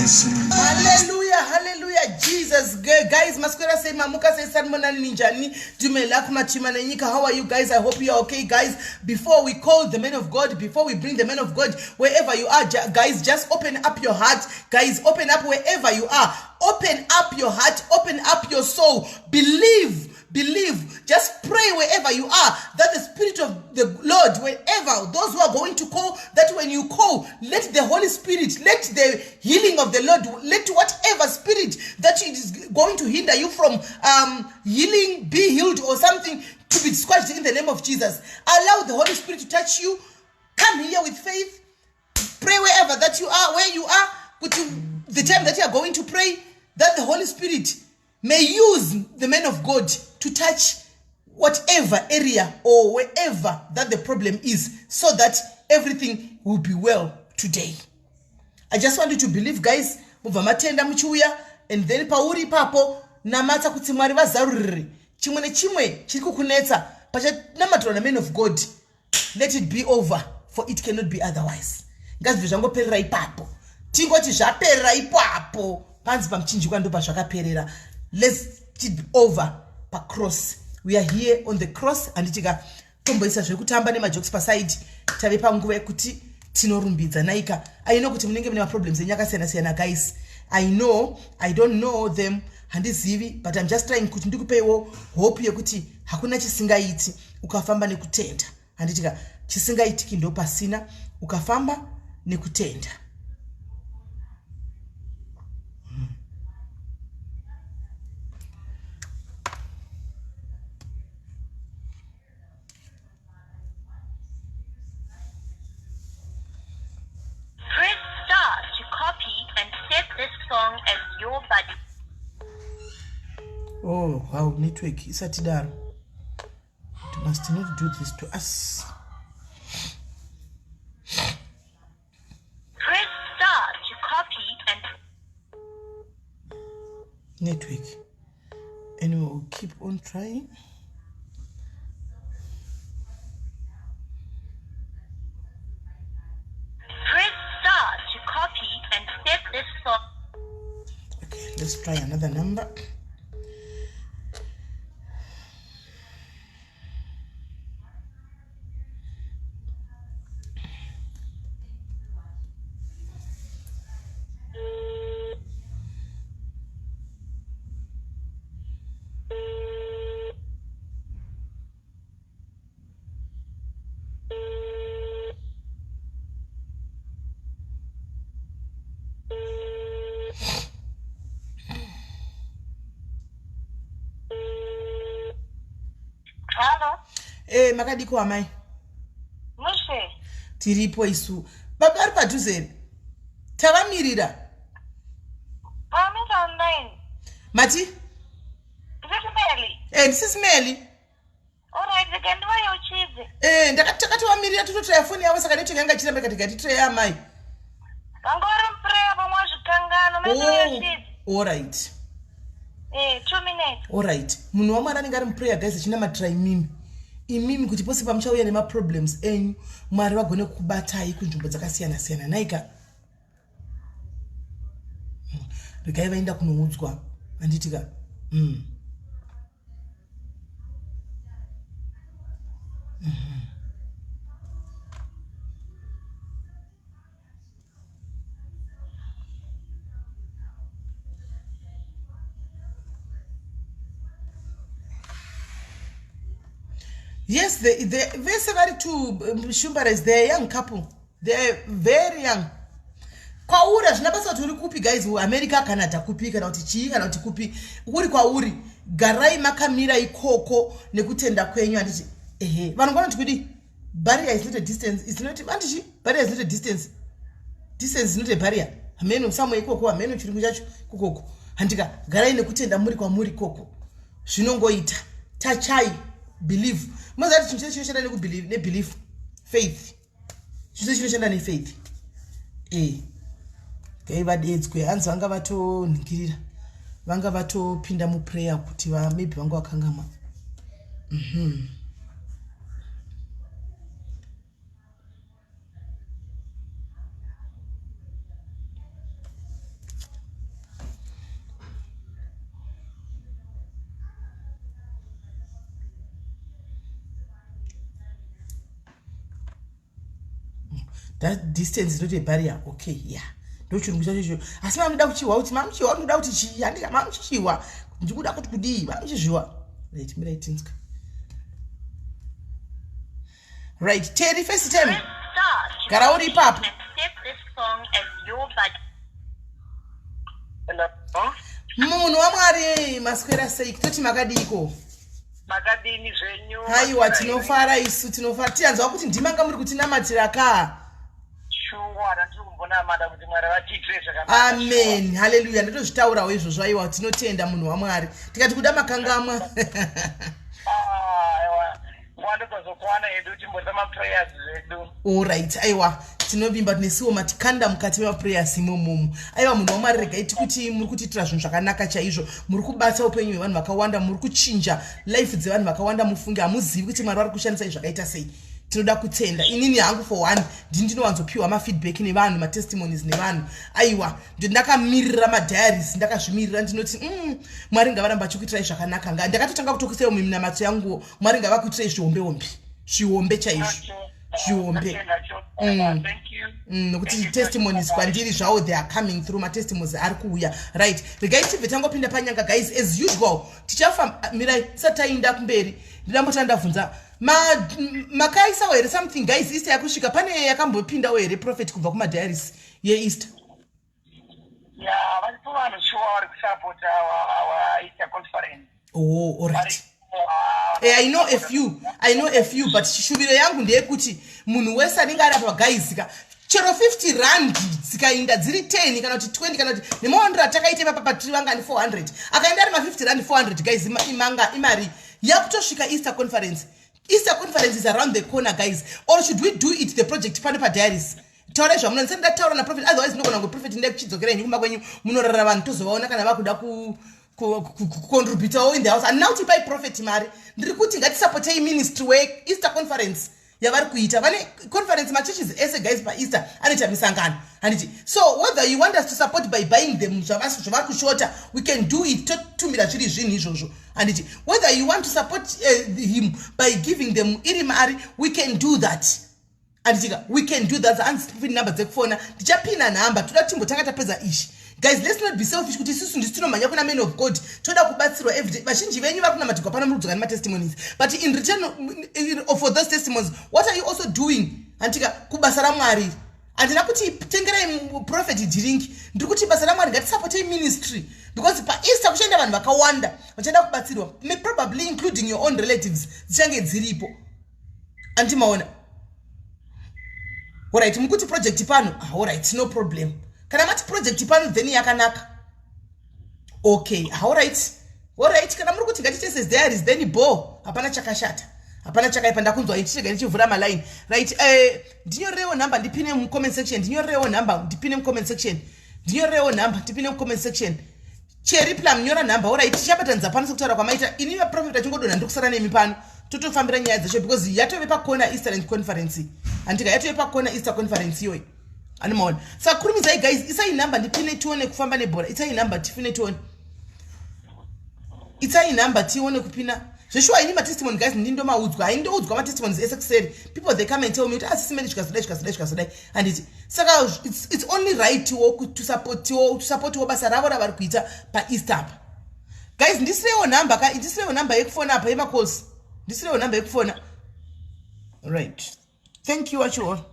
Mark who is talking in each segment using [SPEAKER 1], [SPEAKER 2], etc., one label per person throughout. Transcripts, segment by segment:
[SPEAKER 1] Hallelujah, hallelujah, Jesus. Guys, Masquera say Mamuka say Sanmona Ninjani, Dumela Kumachima Nanyika. How are you guys? I hope you are okay, guys. Before we call the men of God, before we bring the men of God, wherever you are, guys, just open up your heart. Guys, open up wherever you are. Open up your heart, open up your soul. Believe. Just pray wherever you are, that the Spirit of the Lord, wherever, those who are going to call, that when you call, let the Holy Spirit, let the healing of the Lord, let whatever spirit that is going to hinder you from healing, be healed or something, to be squashed in the name of Jesus. Allow the Holy Spirit to touch you. Come here with faith. Pray wherever that you are, where you are, the time that you are going to pray, that the Holy Spirit may use the men of God to touch whatever area or wherever that the problem is, so that everything will be well today. I just want you to believe, guys. Mubva matenda muchiuya, and then pauri papo namata kuti Mwari vazarurire chimwe nechimwe chiri kukunetsa pachanamatwa na men of God. Let it be over, for it cannot be otherwise. Ngazvi zvangoperera ipapo, tingoti zvaperera ipapo, panzi pamuchinjikwa ndo pazvakaperera. Let's it be over pa cross. We are here on the cross, and tika tomboisa zvekutamba nemajokes paside tave panguva yekuti tinorumbidza naika. I know kuti munenge mune problems enyakasiyana siyana, guys. I know, I don't know them, handizivi, but I'm just trying kuti ndikupewo hope yekuti hakuna chisingaiti ukafamba nekutenda. Handitika chisingaitiki ndo pasina ukafamba nekutenda.
[SPEAKER 2] As your body.
[SPEAKER 1] Oh, wow, network isatidaro. You must not do this to us.
[SPEAKER 2] Press star to copy and
[SPEAKER 1] network. Anyway, we'll keep on trying.
[SPEAKER 2] Press star to copy and save this song.
[SPEAKER 1] Okay, let's try another number.
[SPEAKER 2] Hello.
[SPEAKER 1] Makadiko amai.
[SPEAKER 2] Mushe.
[SPEAKER 1] Tiripo isu. Baba ari padhuze here. Tavamirira.
[SPEAKER 2] Pamisa online.
[SPEAKER 1] Mati?
[SPEAKER 2] Is it Melly?
[SPEAKER 1] This is Melly.
[SPEAKER 2] Alright, the kandiwa yochize.
[SPEAKER 1] Ndakatakatirira tototraya foni yavo saka network yanga ichiramba ikati tray amai.
[SPEAKER 2] Kangori mprayer pamwazvikangano mese yochize.
[SPEAKER 1] Alright.
[SPEAKER 2] 2 minutes.
[SPEAKER 1] Alright. Munhu waMwari anenge ari muprayer, guys, achina matry imimi kuti pose pamuchauya nema problems enyu Mwari vagone kubatai kunzvimbo dzakasiyana siyana. Naika regai vaenda kunoudzwa handitika Yes, the very two Shumbaras, they're a young couple. They're very young. Kwaura zvinabasa kuti uri kupi, guys, America, Canada kupi kana kuti chii kana kuti kupi uri kwauri garai makamira ikoko nekutenda kwenyu. Anditi vanhu vanoti kuti barrier is not a distance, it's not andichi barrier is not a distance is not a barrier. Ameno somewhere ikoko ameno chirungu chacho kokoko handika garai nekutenda muri kwamuri koko zvinongoita tachai believe. Mozati chinhu chinoshanda nekubelieve nebelief faith. Chinhu chinoshanda nefaith. Kai vadedzwe hanzi vanga vatoningirira, vanga vatopinda muprayer kuti maybe vanga vakangama. That distance is not a barrier. Okay, yeah. Don't you know? As I'm down to out, ma'am, she won't doubt it. She and ma'am, she was. You would have to be, ma'am, she was. Let me write things. Right, Terry, first time. Karaori pap.
[SPEAKER 2] Accept this song as your budget.
[SPEAKER 3] Hello.
[SPEAKER 1] Munhu wamwari maswera sei kutoti makadiko
[SPEAKER 3] Makadini zvenyu.
[SPEAKER 1] haiwa tinofara isu tinofara tianzwa kuti ndimanga muri kutinamatira ka
[SPEAKER 3] Shuwa ndiri kumbona mada kuti Mwari vatiitire zvakanaka.
[SPEAKER 1] amen haleluya ndotozvitaurawo izvozvo aiwa tinotenda munhu wamwari tikati kuda makangamwa
[SPEAKER 3] Wandokuzokwana hedu timboita maprayers zvedu.
[SPEAKER 1] alright aiwa tinovimba tinesiwo matikanda mukati memaprayers imomomo aiwa munhu wamwari regai tikuti muri kutiitira zvinhu zvakanaka chaizvo muri kubata upenyu hwevanhu vakawanda muri kuchinja life dzevanhu vakawanda mufunge hamuzivi kuti Mwari vari kushandisai zvakaita sei tinoda kutenda inini hangu for one ndinowanzopiwa mafeedback nevanhu matestimonies nevanhu aiwa ndakamirira madiaries ndakazvimirira ndinoti Mwari ngavaramba achikuitirai zvakanaka ndakatotanga kutokusewo muminamato yangu Mwari ngavakuitirai zvihombe chaizvo zvihombe nokuti testimonies kwandiri zvawo they are coming through matestimonies ari kuuya right regai tibve tangopinda panyanga guys as usual tichafamirai satainda kumberi ndidambota ndabvunza makaisawo here something guys Easter yakusvika pane yakambopindawo here prophet kubva kumadiaries yeEaster
[SPEAKER 3] Varipo vanhu shuwa vari kusapota our Easter conference.
[SPEAKER 1] oh alright I know a few but shuviro yangu ndeyekuti munhu wese anenge ari apa guys chero 50 rand dzikainda dziri 10 kana kuti 20 kana kuti nemaondero atakaita papa patiri vanga ni 400 akaenda ari ma50 rand 400 guys imari yakutosvika Easter conference is around the corner guys or should we do it the project pano padiaries taura zvamunonzi ndataura naprophet otherwise ndogona ngo prophet ndekuchidzokera nyuma kwenyu munorara vanhu tozovaona kana vakuda kucontributawo in the house and now tipai prophet mari ndiri kuti ngatisapotei ministry weEaster conference yavari kuita vane conference machurches ese guys paEaster anoita misangano handiti so whether you want us to support by buying them zvavari kushota we can do it totumira zviri zvinhu izvozvo handiti whether you want to support him by giving them iri mari we can do that handitika we can do that handipini namba dzekufona ndichapina nhamba toda timbotanga tapedza ishi guys let's not be selfish kuti isusu ndisi tinomhanya kuna men of God toda kubatsirwa everyday vazhinji venyu vari kunamatirwa pano murudzwa matestimonies but in return for those testimonies what are you also doing handika kubasa raMwari handina kuti tengerai prophet drink ndiri kuti basa raMwari ngatisapotei ministry because paEaster kuchaenda vanhu vakawanda vachaenda kubatsirwa probably including your own relatives dzichange dziripo andimaona alright mukuti project pano alright no problem kana mati project pano then yakanaka okay alright kana muri kuti ngatichese diaries then bo hapana chakashata hapana chakaipa ndakunzwa ichichega ndichivhura maline right ndinyorewo number ndipine mu comment section ndinyorewo number ndipine mu comment section Cherry Plum nyora number alright tichabatanza pano sekutaura kwamaita ini va prophet achingodona ndikusara nemi pano totofambira nyaya dzacho because yatove pa corner Easter conference andika yatove pa corner Easter conference yoyi animaona saka kurumidzai guys isai number ndipine tione kufamba nebhora isai number tifine tione isai number tione kupina zveshuwa ini matestimony guys ndindomaudzwa haindoudzwa matestimonies ese kuseri people they come and tell me kuti asisimene chikasadai and saka it's only right to support basa ravo ravari kuita paEaster apa guys ndisirewo number yekufona apa yemakcalls ndisirewo number yekufona right thank you acho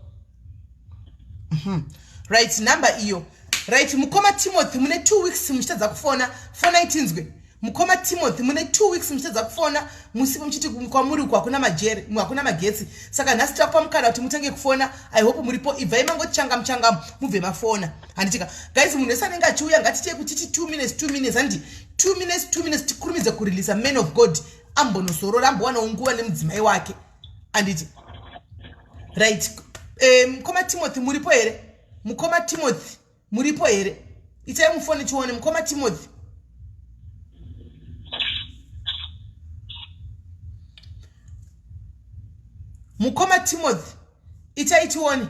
[SPEAKER 1] right number iyo right mukoma Timothy mune 2 weeks muchitadza kufona fona itinzwe mukoma Timothy mune 2 weeks muchitadza kufona musipo muchiti kwamuri uko hakuna magetsi saka nhasi takupa mukana kuti mutenge kufona I hope muripo ibvai mangochanga mubve mafona handitika guys munhu wese anenge achiuya ngatite kuti 2 minutes handi 2 minutes tikurumidze kurelease man of God ambonosorora ambowana nguva nemudzimai wake handiti right mukoma Timothy muripo here mukoma Timothy muripo here itai mufone chione mukoma Timothy mukoma Timothy itai tione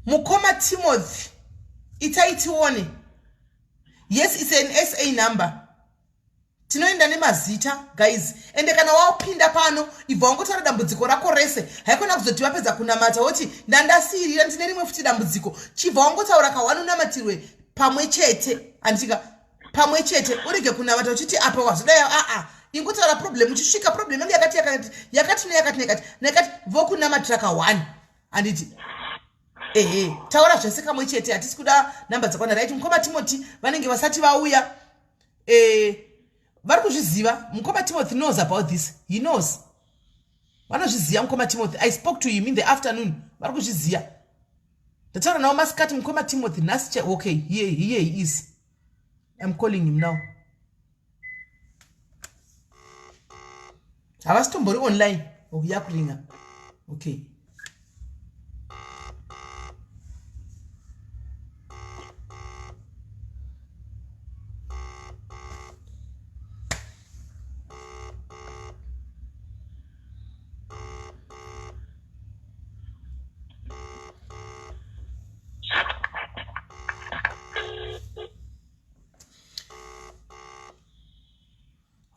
[SPEAKER 1] mukoma Timothy itai tione yes it's an SA number tinoenda nemazita guys, ende kana wapinda pano ibva wangotaura dambudziko rako rese, haikona kuzoti wapedza kunamata woti ndandasirira ndine rimwe futi dambudziko, chibva wangotaura kawanonamatirwe pamwe chete, andika pamwe chete, urege kunamata uchiti apa wazodai ingotaura problem, uchisvika problem yangu yakati nekati vokunamatira ka1 anditi taura zvese kamwe chete, hatisi kuda namba dzakwana, right? Mukoma Timothy vanenge vasati vauya vari kuzviziva. Mukoma Timothy knows about this, he knows, vanozviziva Mukoma Timothy. I spoke to him in the afternoon, vari kuzviziva. Ndataura nawo masikati Mukoma Timothy nhasi. Okay, here he is, I'm calling him now. Havasitombori online. Yakuringa. Okay.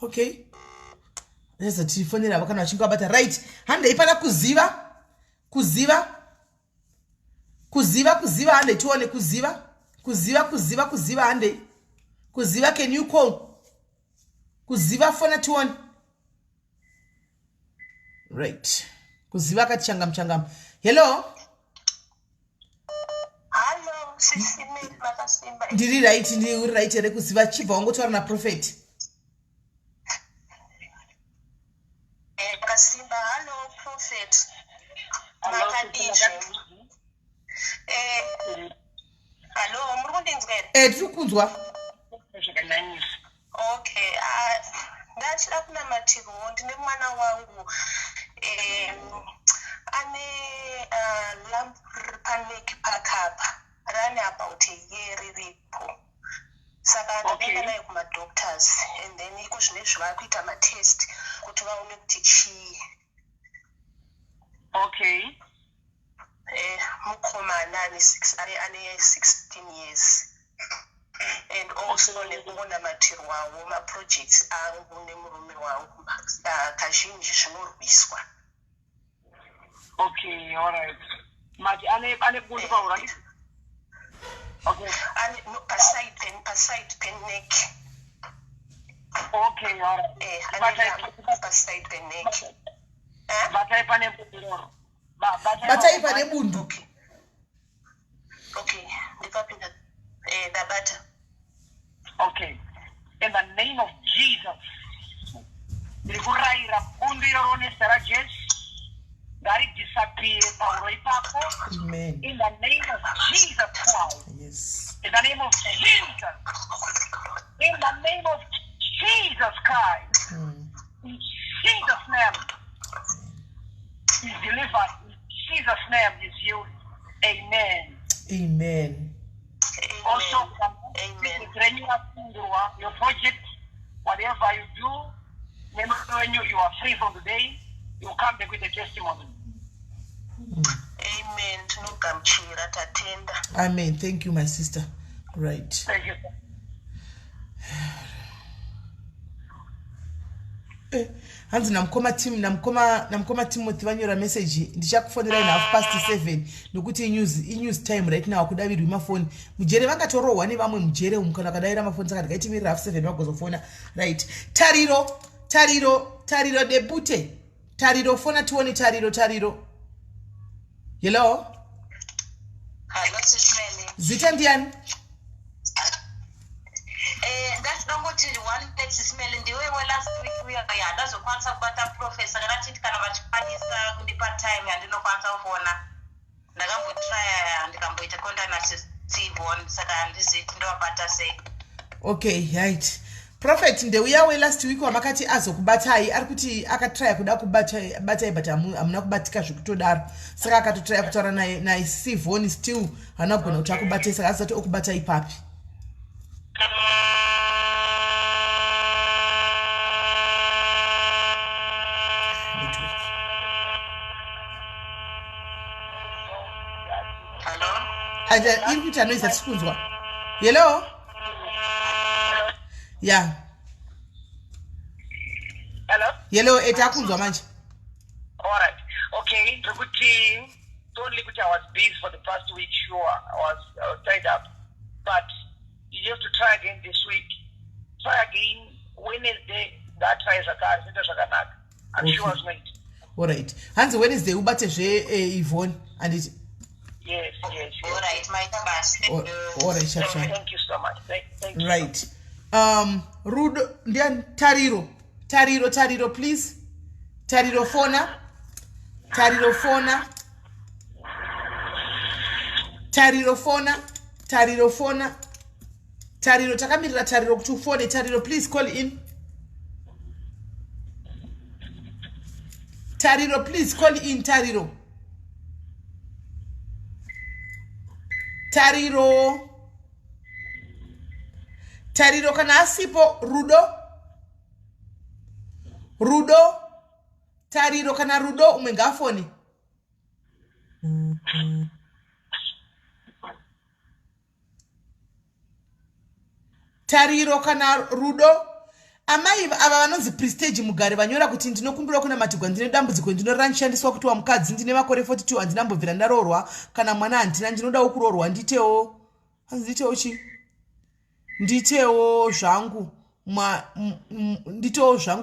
[SPEAKER 1] Okay. Neza tifonera vakana vachinge vabata, right? Hande ipana kuziva hande tuone kuziva hande kuziva, can you call kuziva fona tuone, right? Kuziva kati changam. Hello
[SPEAKER 2] SIS MELLY makasimba.
[SPEAKER 1] Ndiri right here kuziva chibva wangotaura na prophet.
[SPEAKER 2] Makasimba, hello prophet. Makadisha. Hello, muri kundinzwera?
[SPEAKER 1] Tiri kunzwa.
[SPEAKER 2] Okay, ndachida kunamatirwa ndine mwana wangu ane lump paneki pakapa run about a year riripo, saka ndakaenda naye kumadoctors and then iko zvine zvavari kuita matest kuti vaone kuti chii.
[SPEAKER 3] Okay.
[SPEAKER 2] Mukomana ane 16 years and also nekungonamatirwawo maprojects angu nemurume wangu kazhinji zvinorwiswa.
[SPEAKER 3] Okay, all right. Mati ane bundu paura. Okay.
[SPEAKER 2] Paside pen neck.
[SPEAKER 3] Okay, all right.
[SPEAKER 2] Paside pen neck.
[SPEAKER 3] Batai pane bundu.
[SPEAKER 1] Batai pane bundu.
[SPEAKER 2] Okay. Ndikapinda dabata.
[SPEAKER 3] Okay. In the name of Jesus. Ndikuraira bundu irone sarajes. Gari disappear pauro ipako.
[SPEAKER 1] Amen.
[SPEAKER 3] In the name of Jesus Christ.
[SPEAKER 1] Yes.
[SPEAKER 3] In the name of Jesus. In the name of Jesus Christ. In Jesus' name. He's delivered. In Jesus' name is healed. Amen.
[SPEAKER 1] Amen.
[SPEAKER 3] Also,
[SPEAKER 2] Amen.
[SPEAKER 3] Your project, whatever you do, never when you are free from today, you come back with a testimony.
[SPEAKER 2] Amen. Tinogamuchira tatenda.
[SPEAKER 1] Amen. Thank you, my sister. Right.
[SPEAKER 3] Thank you.
[SPEAKER 1] Hanzi namukoma Timothy vanyora message ndichakufonera in 7:30 nokuti news time right now kudavirwa mafoni mujere vakatorohwa nevamwe mujere umukana kadaira mafoni saka ndikaitimirira 7 vagozofona, right? Tariro debute. Tariro fona tuone tariro. Hello?
[SPEAKER 2] Hello, SIS MELLY.
[SPEAKER 1] Zita ndiani?
[SPEAKER 2] Ndachidongoti one SIS MELLY ndiwewe last week uya ndazokwanisa kubata professor kana chiti kana vachikwanisa kundipa time yandinokwanisa kufona. Ndakambotraya ndikamboita contact na Steve saka handiziti ndovabata sei.
[SPEAKER 1] Okay, right. Prophet ndeuyawe last week wamakati azokubatai ari kuti akatraya kuda kubatai but hamuna kubatika zvekutodaro saka akatotraya kutaura naye Steve still haana kugona kuti akubatai saka asati okubatai papi. Iri kuti anoisa tikunzwa. Hello? Yeah.
[SPEAKER 3] Hello?
[SPEAKER 1] Hello, etakunzwa manje.
[SPEAKER 3] All right. Okay, don't leave it. I was busy for the past week. Sure, I was tied up. But you have to try again this week. Try again Wednesday. That try is a car. I'm sure it's made.
[SPEAKER 1] All right. Hands Wednesday, ubate Yvonne and it.
[SPEAKER 3] Yes.
[SPEAKER 2] All right, my number.
[SPEAKER 1] All right, sure.
[SPEAKER 3] Thank you so much. Thank you.
[SPEAKER 1] Right. Rudo, then Tariro, please. Tariro phone. Tariro takamira Tariro kutufone. Tariro, please call in. Tariro, please call in. Tariro kana asipo Rudo Tariro kana Rudo umengafoni. Tariro kana Rudo amai ava vanonzi prestige mugare vanyora kuti ndinokumbira kuna matigwa ndine dambudziko ndinoranishandiswa kuti wa mukadzi ndine makore 42 handinambobvira ndarorwa kana mwana handina ndinodawo kurorwa nditewo zvangu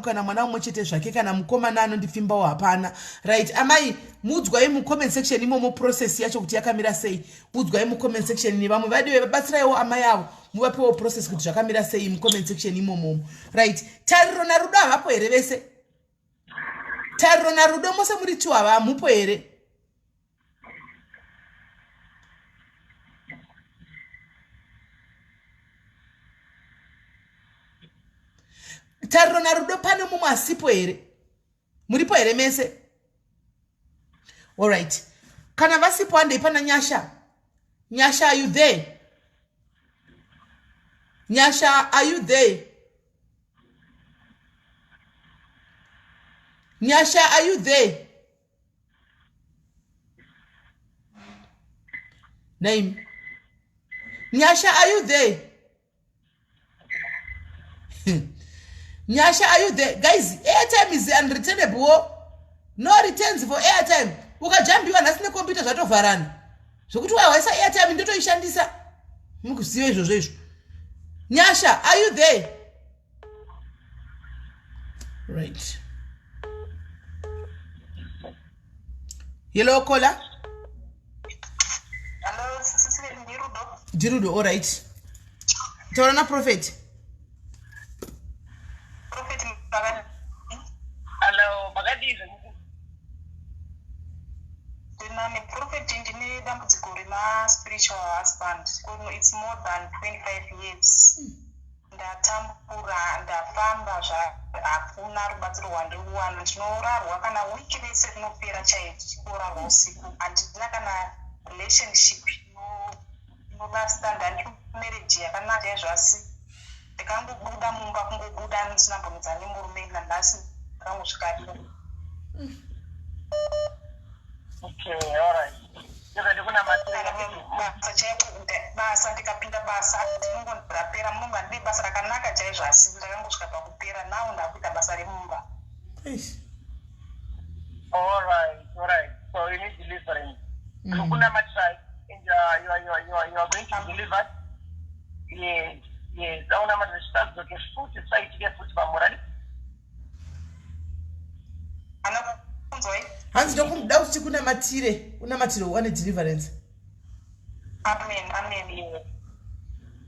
[SPEAKER 1] kana mwana umwe chete zvake kana mukomana anondipfimbawo hapana. Right, amai mudzwai mucomment section imomo process yacho kuti yakamira sei. Mudzwai mucomment section nevamwe vadiwe vabatsiraiwo amai avo muvapewo process kuti zvakamira sei mucomment section imomo. Right, Tariro na Rudo havapo here vese? Tariro na Rudo mose muri tu hava hamupo here? Tariro na Rudo pane mumwe asipo here? Muripo here mese? All right. Kana vasipo handei pana Nyasha. Nyasha, are you there? Nyasha, are you there? Nyasha, are you there? Name. Nyasha, are you there? Nyasha, are you there? Guys, airtime is unreturnable. No returns for airtime. Ukajambiwa nasine computer zvatovarana. Zvokuti waisa airtime ndotoishandisa. Mukuziva izvozvo. Nyasha, are you there? Right. Hello, caller.
[SPEAKER 2] Hello,
[SPEAKER 1] Jirudo, all right. Torana Prophet.
[SPEAKER 3] Hello, Magadiza.
[SPEAKER 2] Prophet ndine dambudziko rema spiritual husband. It's more than 25 years. Ndatambura ndafamba hakuna rubatsiro rwandiwana. Ndinorarwa kana wiki rese rinopera chaizvo chinorarwa usiku. Handina kana relationship inolasta. Ndandiri marriage yakanaka yazvasi. Ndikangobuda mumba kungobuda ndisina mbonedza nemurume nanhasi ndakangosvikarira.
[SPEAKER 3] Okay, all right.
[SPEAKER 2] Basa ndikapinda basa ndinongondirapera munonga ndine basa rakanaka chaizvo asi ndakangosvika pakupera nawo ndakuita basa remumba.
[SPEAKER 3] All right. So you need deliverance. Kuna matrai and you are going to deliver. Yes. Auna matrai zoke futhi site futhi bamorani.
[SPEAKER 2] Anakunzoi.
[SPEAKER 1] Hanzi ndokumda kuti kuna matire one deliverance.
[SPEAKER 2] Amen.
[SPEAKER 3] Yeah.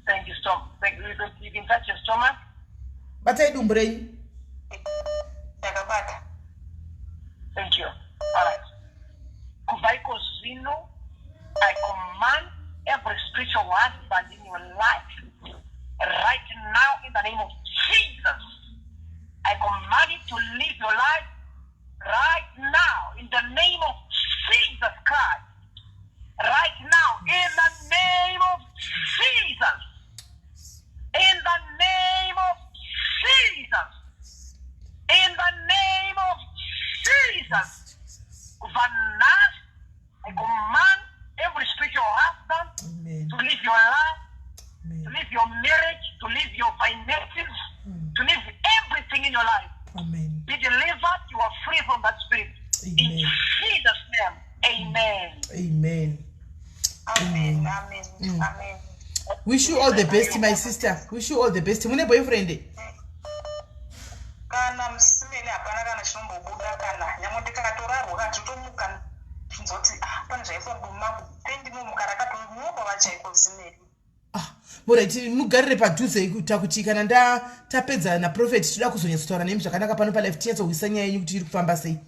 [SPEAKER 3] Thank you so much. You can touch your stomach.
[SPEAKER 1] Batai dumbrei.
[SPEAKER 2] Yakabata.
[SPEAKER 3] Thank you. All right. Kuvaiko zino, I command every spiritual husband in your life right now in the name of Jesus. I command you to live your life right now in the name of Jesus Christ. Right now in the name of Jesus. In the name of Jesus. In the name of Jesus. Vanas, I command every spiritual husband to live your life, to live your marriage, to live your finances, to live everything in your life.
[SPEAKER 1] Amen.
[SPEAKER 3] Be delivered. You are free from that spirit.
[SPEAKER 1] Amen.
[SPEAKER 3] In Jesus' name. Amen.
[SPEAKER 1] Amen.
[SPEAKER 2] Amen. Amen. Amen.
[SPEAKER 1] Wish you all the best, my sister. Wish you all the best. Mune boyfriend.
[SPEAKER 2] Kana msimele hapana kana chinombobuda kana nyamuti kakatorarwa katotomuka nzoti pane zvaifobuma pendi mumukara katomuko vachaiko simele.
[SPEAKER 1] Alright, mugarire padhuze kuita kuti kana tapedza naprofeti toda kuzonyatsotaura nemi zvakanaka pano palife tinyatsohwisa nyaya yenyu kuti iri kufamba sei.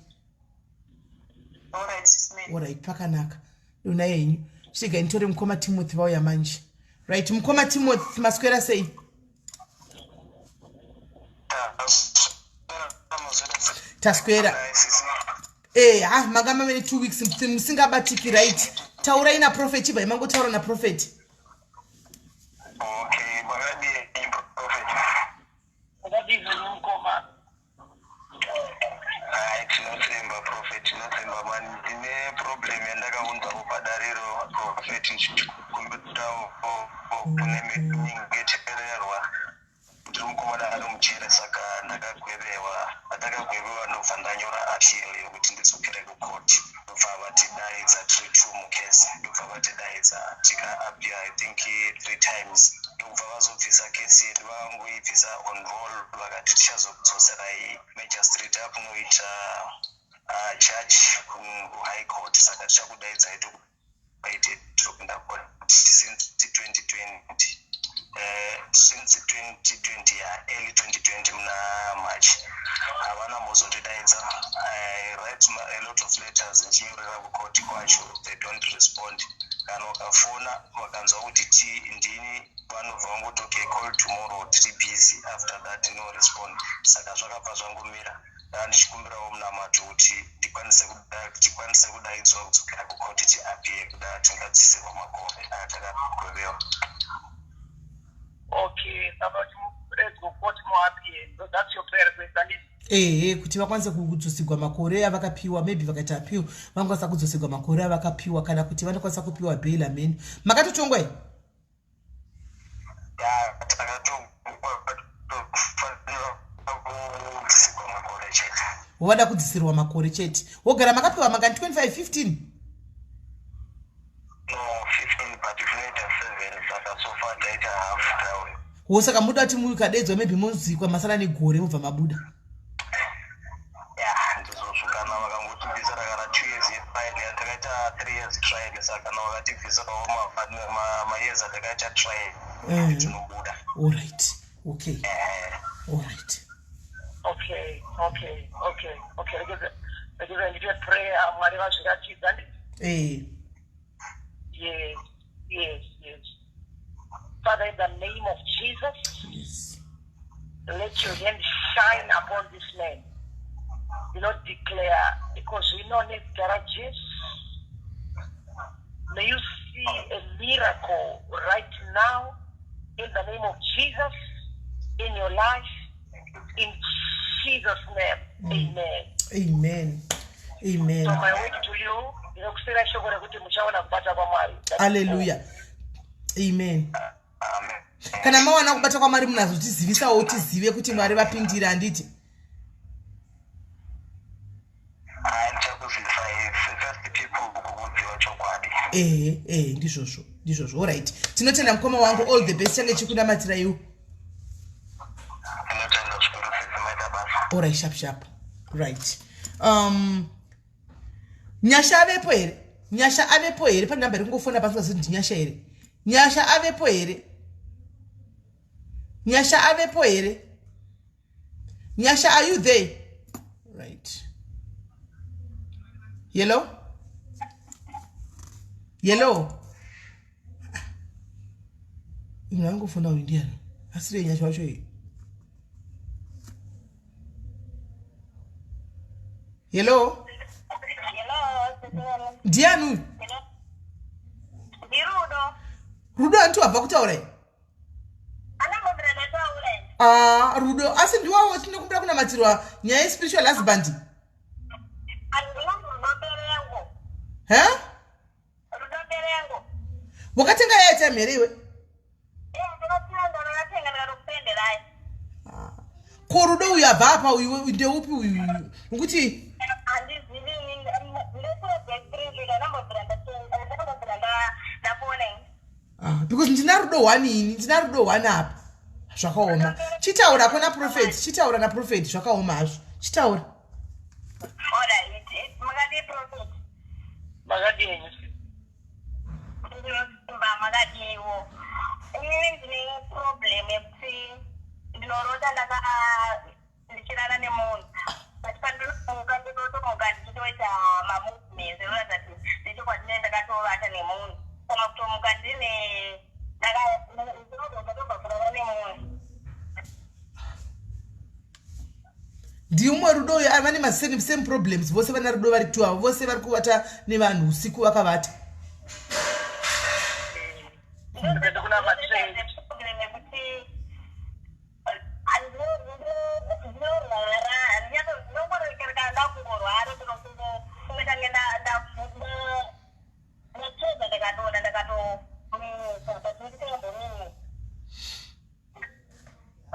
[SPEAKER 1] Alright, pakanaka. Dona yenyu. Chiga nitore mukoma Timothy vauya manje. Right, mukoma Timothy maswera sei? Taswera. Magama many 2 weeks musingabatiki, right? Taura ina prophet chiba imango taura na prophet.
[SPEAKER 4] Okay, magadi prophet.
[SPEAKER 3] Magadi mukoma.
[SPEAKER 4] Tinosemba prophet, tinosemba man. Ine problem yandakaunza kupadariro prophet nchikumbitawo kuneme ningetekererwa. Ndirimukomana ari muchere saka ndakagwebewa. Ndakagwebewa ndobva ndanyora appeal yokuti ndidzokere kukoti. Ndobva vatidaidza tiri 2 mukesi. Ndobva vatidaidza tika-appeal I think 3 times. Ndobva vazobvisa kesi yedu vakangoibvisa on roll vakati tichazokudzoserai magistrate akunoita judge kuhigh court saka tichakudaidzai tokubaite tokunda court since 2020. Since 2020 early 2020 muna March havana mbozotidaidza. I write a lot of letters ndichinyorera kukoti kwacho, they don't respond. Kana wakafona wakanzwa kuti ndini vanobva vangoti okay, call tomorrow, tiri busy. After that no respond. Saka zvakabva zvangomira. Ndichikumbirawo munamato kuti tikwanise kudaidzwa kudzokera kukoti tiapie kuda tingadzisirwa makore atakagwebewa.
[SPEAKER 3] Okay, let's go court more appeal. So that's your prayer request, and
[SPEAKER 1] kuti vakwanise kudzosigwa makore avakapiwa, maybe vakaita appeal vanokwanisa kudzosigwa makore avakapiwa kana kuti vanokwanisa kupiwa bail. Amen. Makatotongwa here? Wada kudzisirwa makore chete. Wogara makapiwa makani 25 15?
[SPEAKER 4] No, 15 but if you need a 7 saka so far data half down.
[SPEAKER 1] Wosaka muda kuti mukadedzwa maybe muzikwa masana negore mubva mabuda.
[SPEAKER 4] Ndizosvukana vakangotibvisa takara 2 years yetrial yatakaita 3 years trial saka na vakatibvisawo mayears atakaita trial tinobuda.
[SPEAKER 1] Alright. Okay. Alright.
[SPEAKER 3] Okay. Let us pray. Mwari vazviratidza. Yes. Father, in the name of Jesus,
[SPEAKER 1] Yes.
[SPEAKER 3] let your hand shine upon this man. You know, declare, because we know in garages. May you see a miracle right now in the name of Jesus in your life. In Jesus' name, amen.
[SPEAKER 1] Amen.
[SPEAKER 3] So my word to you,
[SPEAKER 1] Hallelujah. Amen. Kana mawana kubata kwa Mwari munazo tizivisawo tizive kuti Mwari vapindira anditi. Ndizvozvo. Alright. Tinotenda mukoma wangu, all the best. Change chikunamatira you. Alright, sharp. Right. Nyasha avepo here. Pane namba rekungofona pasi kuti nyasha here. Nyasha avepo here. Nyasha, are you there? Right. Yellow. Ingangofona windiana. Asire nyasha wacho here. Hello. Dianu. Rudo antu abva kutaura. Rudo asi ndiwawo tinokumbira kunamatirwa nyaya spiritual husband. Wakatenga yaita mheriwe. Korudo uyabva apa ndeupi uyu ngokuti because ndina rudo 1 ini ndina rudo 1 apa zvakaoma chitaura kuna prophet chitaura na prophet zvakaoma hazvo chitaura
[SPEAKER 2] makadiwo inini ndine problem yekuti ndinoronda ndichirana nemunhu but pandinomuka ndinotomuka ndichitoita mamovements ekuratidza kuti ndicho kwandine ndakatovata nemunhu kana kutomuka ndine ndinotobva kurara nemunhu
[SPEAKER 1] ndiumwe rudo uyo vane masame problems vose vana rudo vari 2 avo vose vari kuvata nevanhu usiku vakavata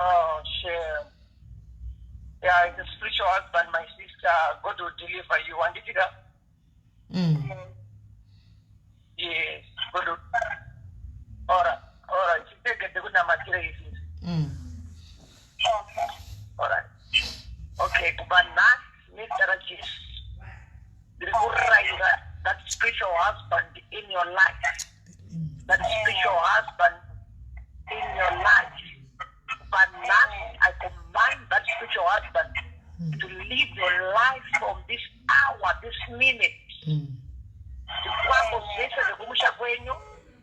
[SPEAKER 3] Oh, sure. Yeah, it's a spiritual husband, my sister. God will deliver you. And if yes, God will. All right. You take the good number 3. All right. Okay, but now, Mr. Rajis, that spiritual husband in your life, that spiritual husband in your life. But now I command that spiritual husband to live your life from this hour, this minute. Zikwambo zese zikumusha kwenyu,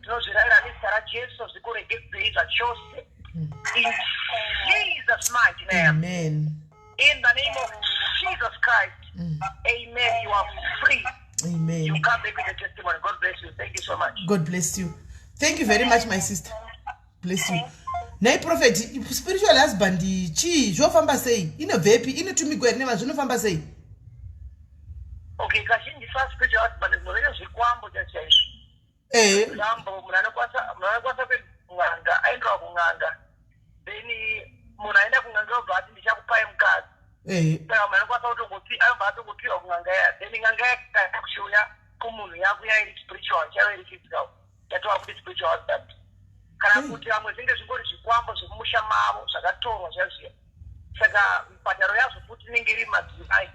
[SPEAKER 3] tinozvirayira nezita raJesu zikuregedzeiza chose. In Jesus' mighty name.
[SPEAKER 1] Amen.
[SPEAKER 3] In the name of Jesus Christ. Amen. You are free.
[SPEAKER 1] Amen.
[SPEAKER 3] You come back with a testimony. God bless you. Thank you so much.
[SPEAKER 1] God bless you. Thank you very much, my sister. Bless you. Nay prophet, spiritual husband chi zvofamba sei? Inobvepi? Inotumigwa ine vanhu zvinofamba sei?
[SPEAKER 3] Okay, kazhinji fa spiritual husband zvinoreva zvikwambo chaizvo. Zvambo munhu anokwanisa kunganga aendawo kunganga. Then munhu aenda kunganga obva ati ndichakupai mukadzi. Saka munhu anokwanisa anobva atongopiwa kunganga yaya. Then nganga yakaita kushuya kumunhu yako yairi spiritual chaive iri physical. Yatova kuti spiritual husband. Kana kuti vamwe zvinge zvingori zvikwambo zvemumusha mavo zvakatorwa zvaziya. Saka mpataro yazvo futi inenge iri madzimai.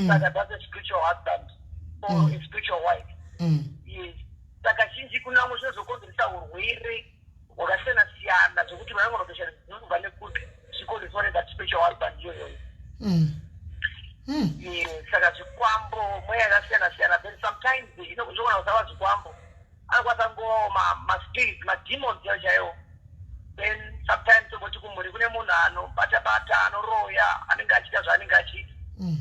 [SPEAKER 3] Saka that's a spiritual husband or a spiritual wife. Yes. Saka zhinji kuna vamwe zvinozokonzeresa urwere hwakasiyana-siyana zvokuti vanongonotoshana zvinobva nekuti zvikonzeresa that spiritual husband iyoyo. Yes. Saka zvikwambo mweya yakasiyana-siyana. Then sometimes zvinogona kusava zvikwambo. Anokwanisa ngoma ma-spirits, ma-demons chaiwo. Then sometimes tongoti kumhuri kune munhu anobata-bata, anoroya, anenge achiita zvaanenge achiita.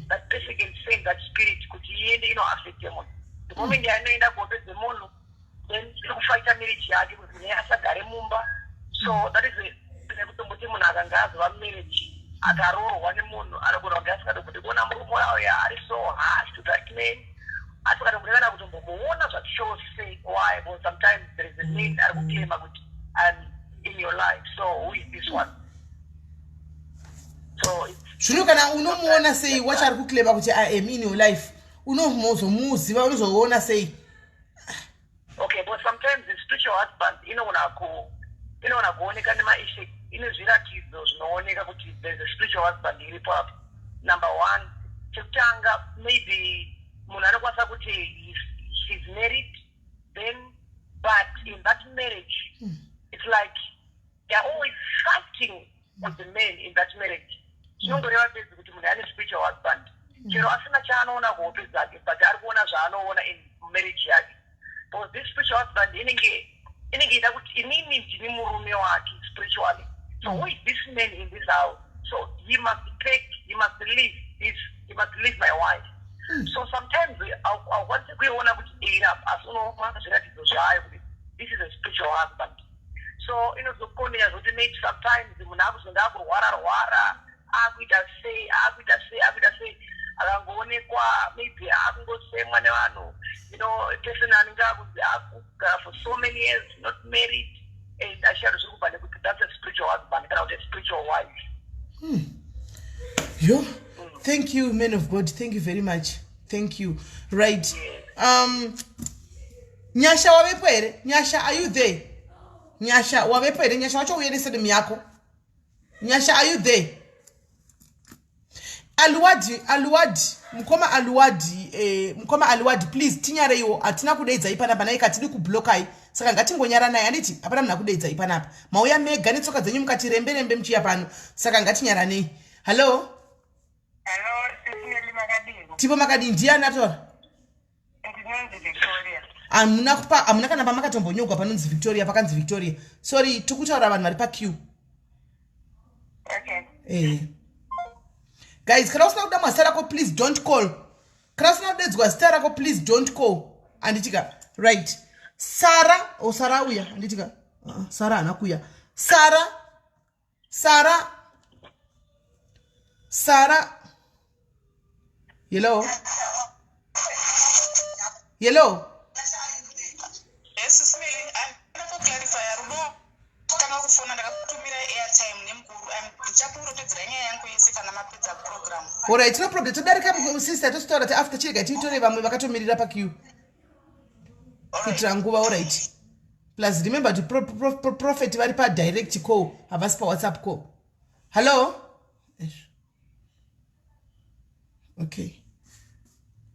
[SPEAKER 3] That person can send that spirit kuti iende inoaffecte munhu. The moment yainoenda kuopedze munhu, then inokufaita marriage yake kuti naye asagare mumba. So that is nekutomboti munhu akanga azova marriage, akaroorwa nemunhu, anogona kunge asikada kuti kuona murume wayo ari so harsh to that man. Asikada kuti kana kutombomuona zvachose why, but sometimes there is a need ari kuklema kuti I'm in your life. So who is this one? So
[SPEAKER 1] zvino kana unomuona sei wachari kuklema kuti I am in your life, unozomuziva unozoona sei?
[SPEAKER 3] Okay, but sometimes the spiritual husband inogona kuoneka nemaishe, ine zviratidzo zvinooneka kuti there is a spiritual husband iripo apo. Number 1, chekutanga, maybe munhu anokwanisa kuti she's married, then but in that marriage it's like they're always fighting with the men in that marriage. Zvinongoreva bedzi kuti munhu ane spiritual husband chero asina chaanoona kuhope dzake but ari kuona zvaanoona in marriage yake. But this spiritual husband inenge ida kuti inini ndini murume wake spiritually. So who is this man in this house? So he must leave my wife. So sometimes I want to go on with it up as this is a spiritual husband. So the point is sometimes the maybe person for so many years not married, and I share that's a spiritual husband, a spiritual wife.
[SPEAKER 1] Yo, thank you, men of God. Thank you very much. Thank you. Right. Nyasha wabepere. Nyasha, are you there? Nyasha wabepere. Nyasha wacho uyeni sede miyako. Nyasha, are you there? Aluwadi. Mkoma Aluwadi, please tinyare yo atina kudedza ipana pana ikatidi kublokai. Saka ngati ngonyara naye anditi apana mna kudedza ipana apa. Mauya mega nitsoka dzenyu mukati rembe mchiya pano. Saka ngati nyara nei. Hello?
[SPEAKER 3] Hello, SIS MELLY makadini.
[SPEAKER 1] Tipo makadini ndiani atora?
[SPEAKER 3] Ndinonzi Victoria.
[SPEAKER 1] Amuna kana pamakatombo panonzi Victoria pakanzi Victoria. Sorry, tikutaura vanhu vari pa queue.
[SPEAKER 3] Okay.
[SPEAKER 1] Guys, kana usina kuda mazita rako please don't call. Kana usina kudedzwa zita rako please don't call. Anditika, right. Sara uya anditika. Sara anakuya. Sara. Hello.
[SPEAKER 2] Yes, SIS MELLY. I'm going to clarify. Kana kufona ndakakutumira airtime nemukuru ndichapurotedzera nyaya yangu yese kana mapedza program.
[SPEAKER 1] Alright, no problem. Todarika sister tositaura after chirega titore vamwe vakatomirira pa queue. Kuitira nguva, alright. Plus remember to prophet vari pa direct call, havasi pa WhatsApp call. Hello? Okay.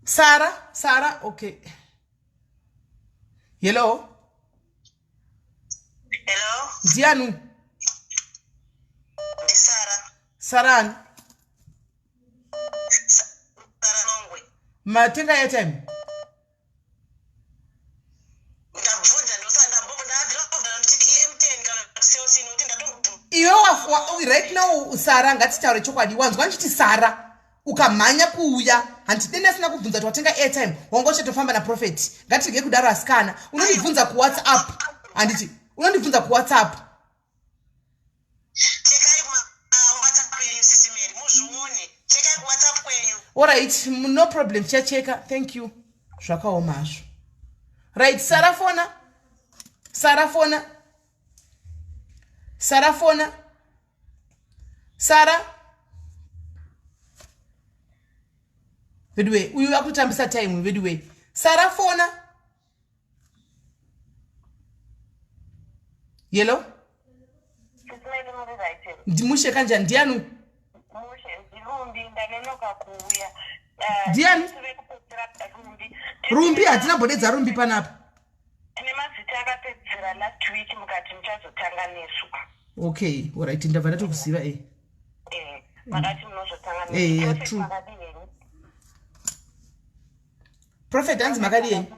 [SPEAKER 1] Sarah, okay. Hello? Dianu.
[SPEAKER 2] Ndi Sarah.
[SPEAKER 1] Saran.
[SPEAKER 2] Sarah Longwe.
[SPEAKER 1] Matenga ya time.
[SPEAKER 2] Ndabvunza ndosanda mbombo ndadira nditi EM10 kana sales inoti ndatombu.
[SPEAKER 1] Iwe right now Sarah ngatitaure chokwadi wanzwa nchiti Sarah ukamhanya kuuya handideni asina kubvunza kuti watenga airtime wangochetofamba na prophet ngatirege kudaro asikana unondibvunza ku WhatsApp handiti unondibvunza ku WhatsApp.
[SPEAKER 2] Chekai WhatsApp kwenyu SIS MELLY muzvione. Chekai ku WhatsApp kwenyu.
[SPEAKER 1] Alright, no problem. Cheka. Thank you. Zvakaoma hazvo. Right, Sarafona. Sara. Vedwe, uyu akutambisa time vedwe. Sarafona. Yellow?
[SPEAKER 3] SIS MELLY murizaite.
[SPEAKER 1] Ndimushe kanja ndianu.
[SPEAKER 3] Mushe rumbi ndanonoka kuuya.
[SPEAKER 1] Ndiani? Rumbi hatina bodedza rumbi panapa.
[SPEAKER 3] Tine mazita akapedzera last week mukati muchazotanga nesu.
[SPEAKER 1] Okay, alright, ndabva ndatokuziva
[SPEAKER 3] Makati munozotanga nesu.
[SPEAKER 1] True. Prophet hanzi makadini.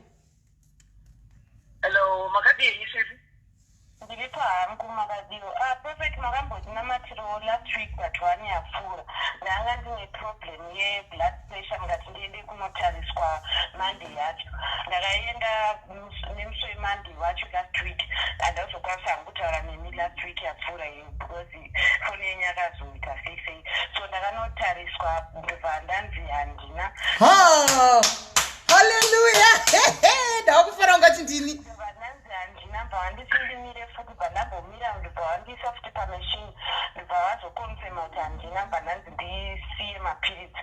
[SPEAKER 3] Hello, makadini sisi. Ndiri pahangu makadini. Prophet makambodina matiro last week but one yapfuura. Ndanga ndine problem ye-blood pressure mukati ndiende kunotariswa Monday yacho. Ndakaenda nemusi weMonday wacho last week. Handazokwanisa hangu kutaura nemi last week yapfuura because foni yenyu yakazoita sei. So ndakanotariswa ndobva ndanzi handina.
[SPEAKER 1] Hallelujah. Ndakufara ungati ndini.
[SPEAKER 3] Vananzi handina ndipandisindimire futi pandambomira ndibvawandisa futi pamachine ndibvavazokonfema kuti handina pandanzi ndisiye mapiritsi.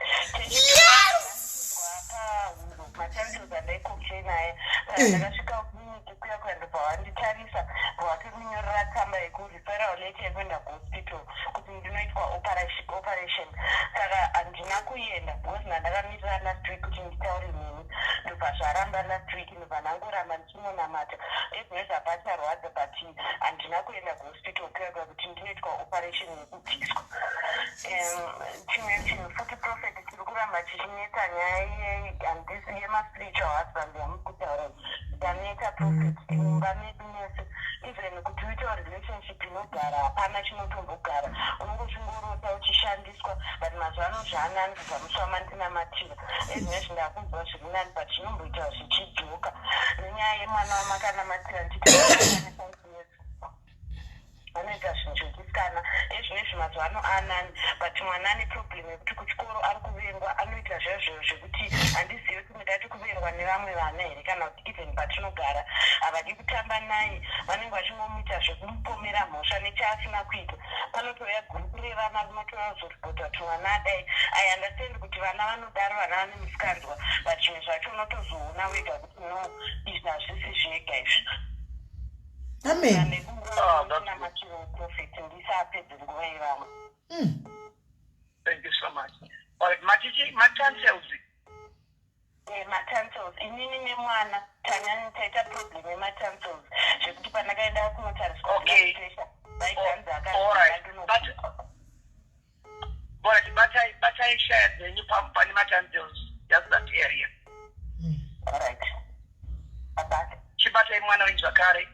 [SPEAKER 3] Matandles andaikomplain naye ndakasvika kuminiti kuya ndibvavanditarisa ndibvawatonyorera tsamba yekureferral letter yekuenda kuhospital kuti ndinoitwa operation. Saka handina kuenda because ndandakamirira last week kuti nditaure neni ndobva zvaramba last week ndobva ndangoramba ndichimonamata ezvinezvi hapacharwadza but handina kuenda kuhospital kuya kuti ndinoitwa operation yekubviswa. Chimwe chinhu futi prophet tiri kuramba tichineta nyaya yemaspiritual husband yamukutaura ndaneta prophet imba medu nese even kuti uite relationship inogara hapana chinotombogara unongochingorota uchishandiswa but mazuva ano zvaanani kubva musi wamandinamatira ezvinezvi ndakunzwa zviri nani but chinomboita zvichidzoka nenyaya yemwana wamakanamatira ndichiaaa vanoita zvinzvokisikana ezvinezvi mazuva ano anani but mwana ane problem yekuti kuchikoro ari kuvengwa anoita zvezvo zvekuti handizivi kuti mudati kuvengwa nevamwe vana here kana kuti even patinogara havadi kutamba naye vanenge vachingomita zvekumupomera mhosva nechaasina kuita panotouya gurupu revana rinotoazoripota kuti mwana adai I understand kuti vana vanodaro vana vane musikanzwa but zvimwe zvacho unotozoona wega kuti no izvi hazvisi zvega izvi.
[SPEAKER 1] Amen.
[SPEAKER 3] Thank you so much. All right, Matansels. Matansels. Inini nemwana tanyani taita problem yematansels. Zvekuti panakaenda kunotariswa. Okay. All right. But I shared the new pump and Matansels. Just that area. All right. Chibata mwana w'inzwakare.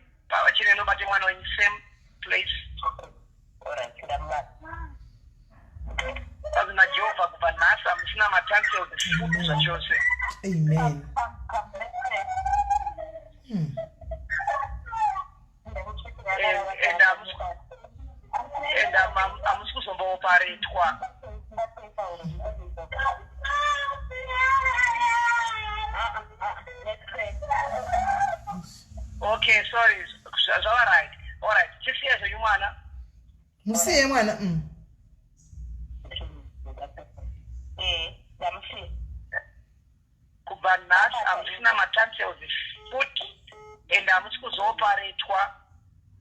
[SPEAKER 3] Chine nobody mwana in same place. All right. Azina Jehova kuvanasa msina matansi of the food za chose.
[SPEAKER 1] Amen.
[SPEAKER 3] And I'm supposed to operate kwa. Okay, sorry. That's all right. All right. 6 years you mwana.
[SPEAKER 1] Musiye mwana.
[SPEAKER 3] Kubanas, I'm sina matansi of the foot and I'm supposed to operate kwa.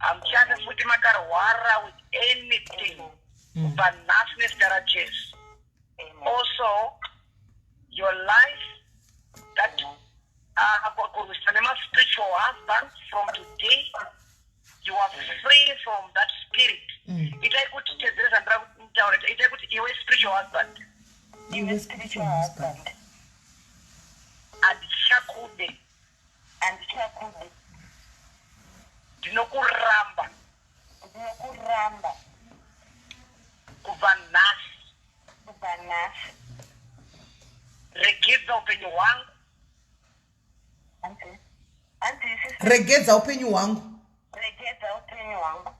[SPEAKER 3] I'm trying to put makarwara with anything. Kubanas garages. Also, your life that spiritual husband from today, you are free from that spirit. It I could tell this and it I could you a spiritual husband.
[SPEAKER 1] You a spiritual husband.
[SPEAKER 3] And Shakude. Dinokuramba. Kuvanas. Regeza upenyu wangu.
[SPEAKER 1] Regeza upenyu wangu.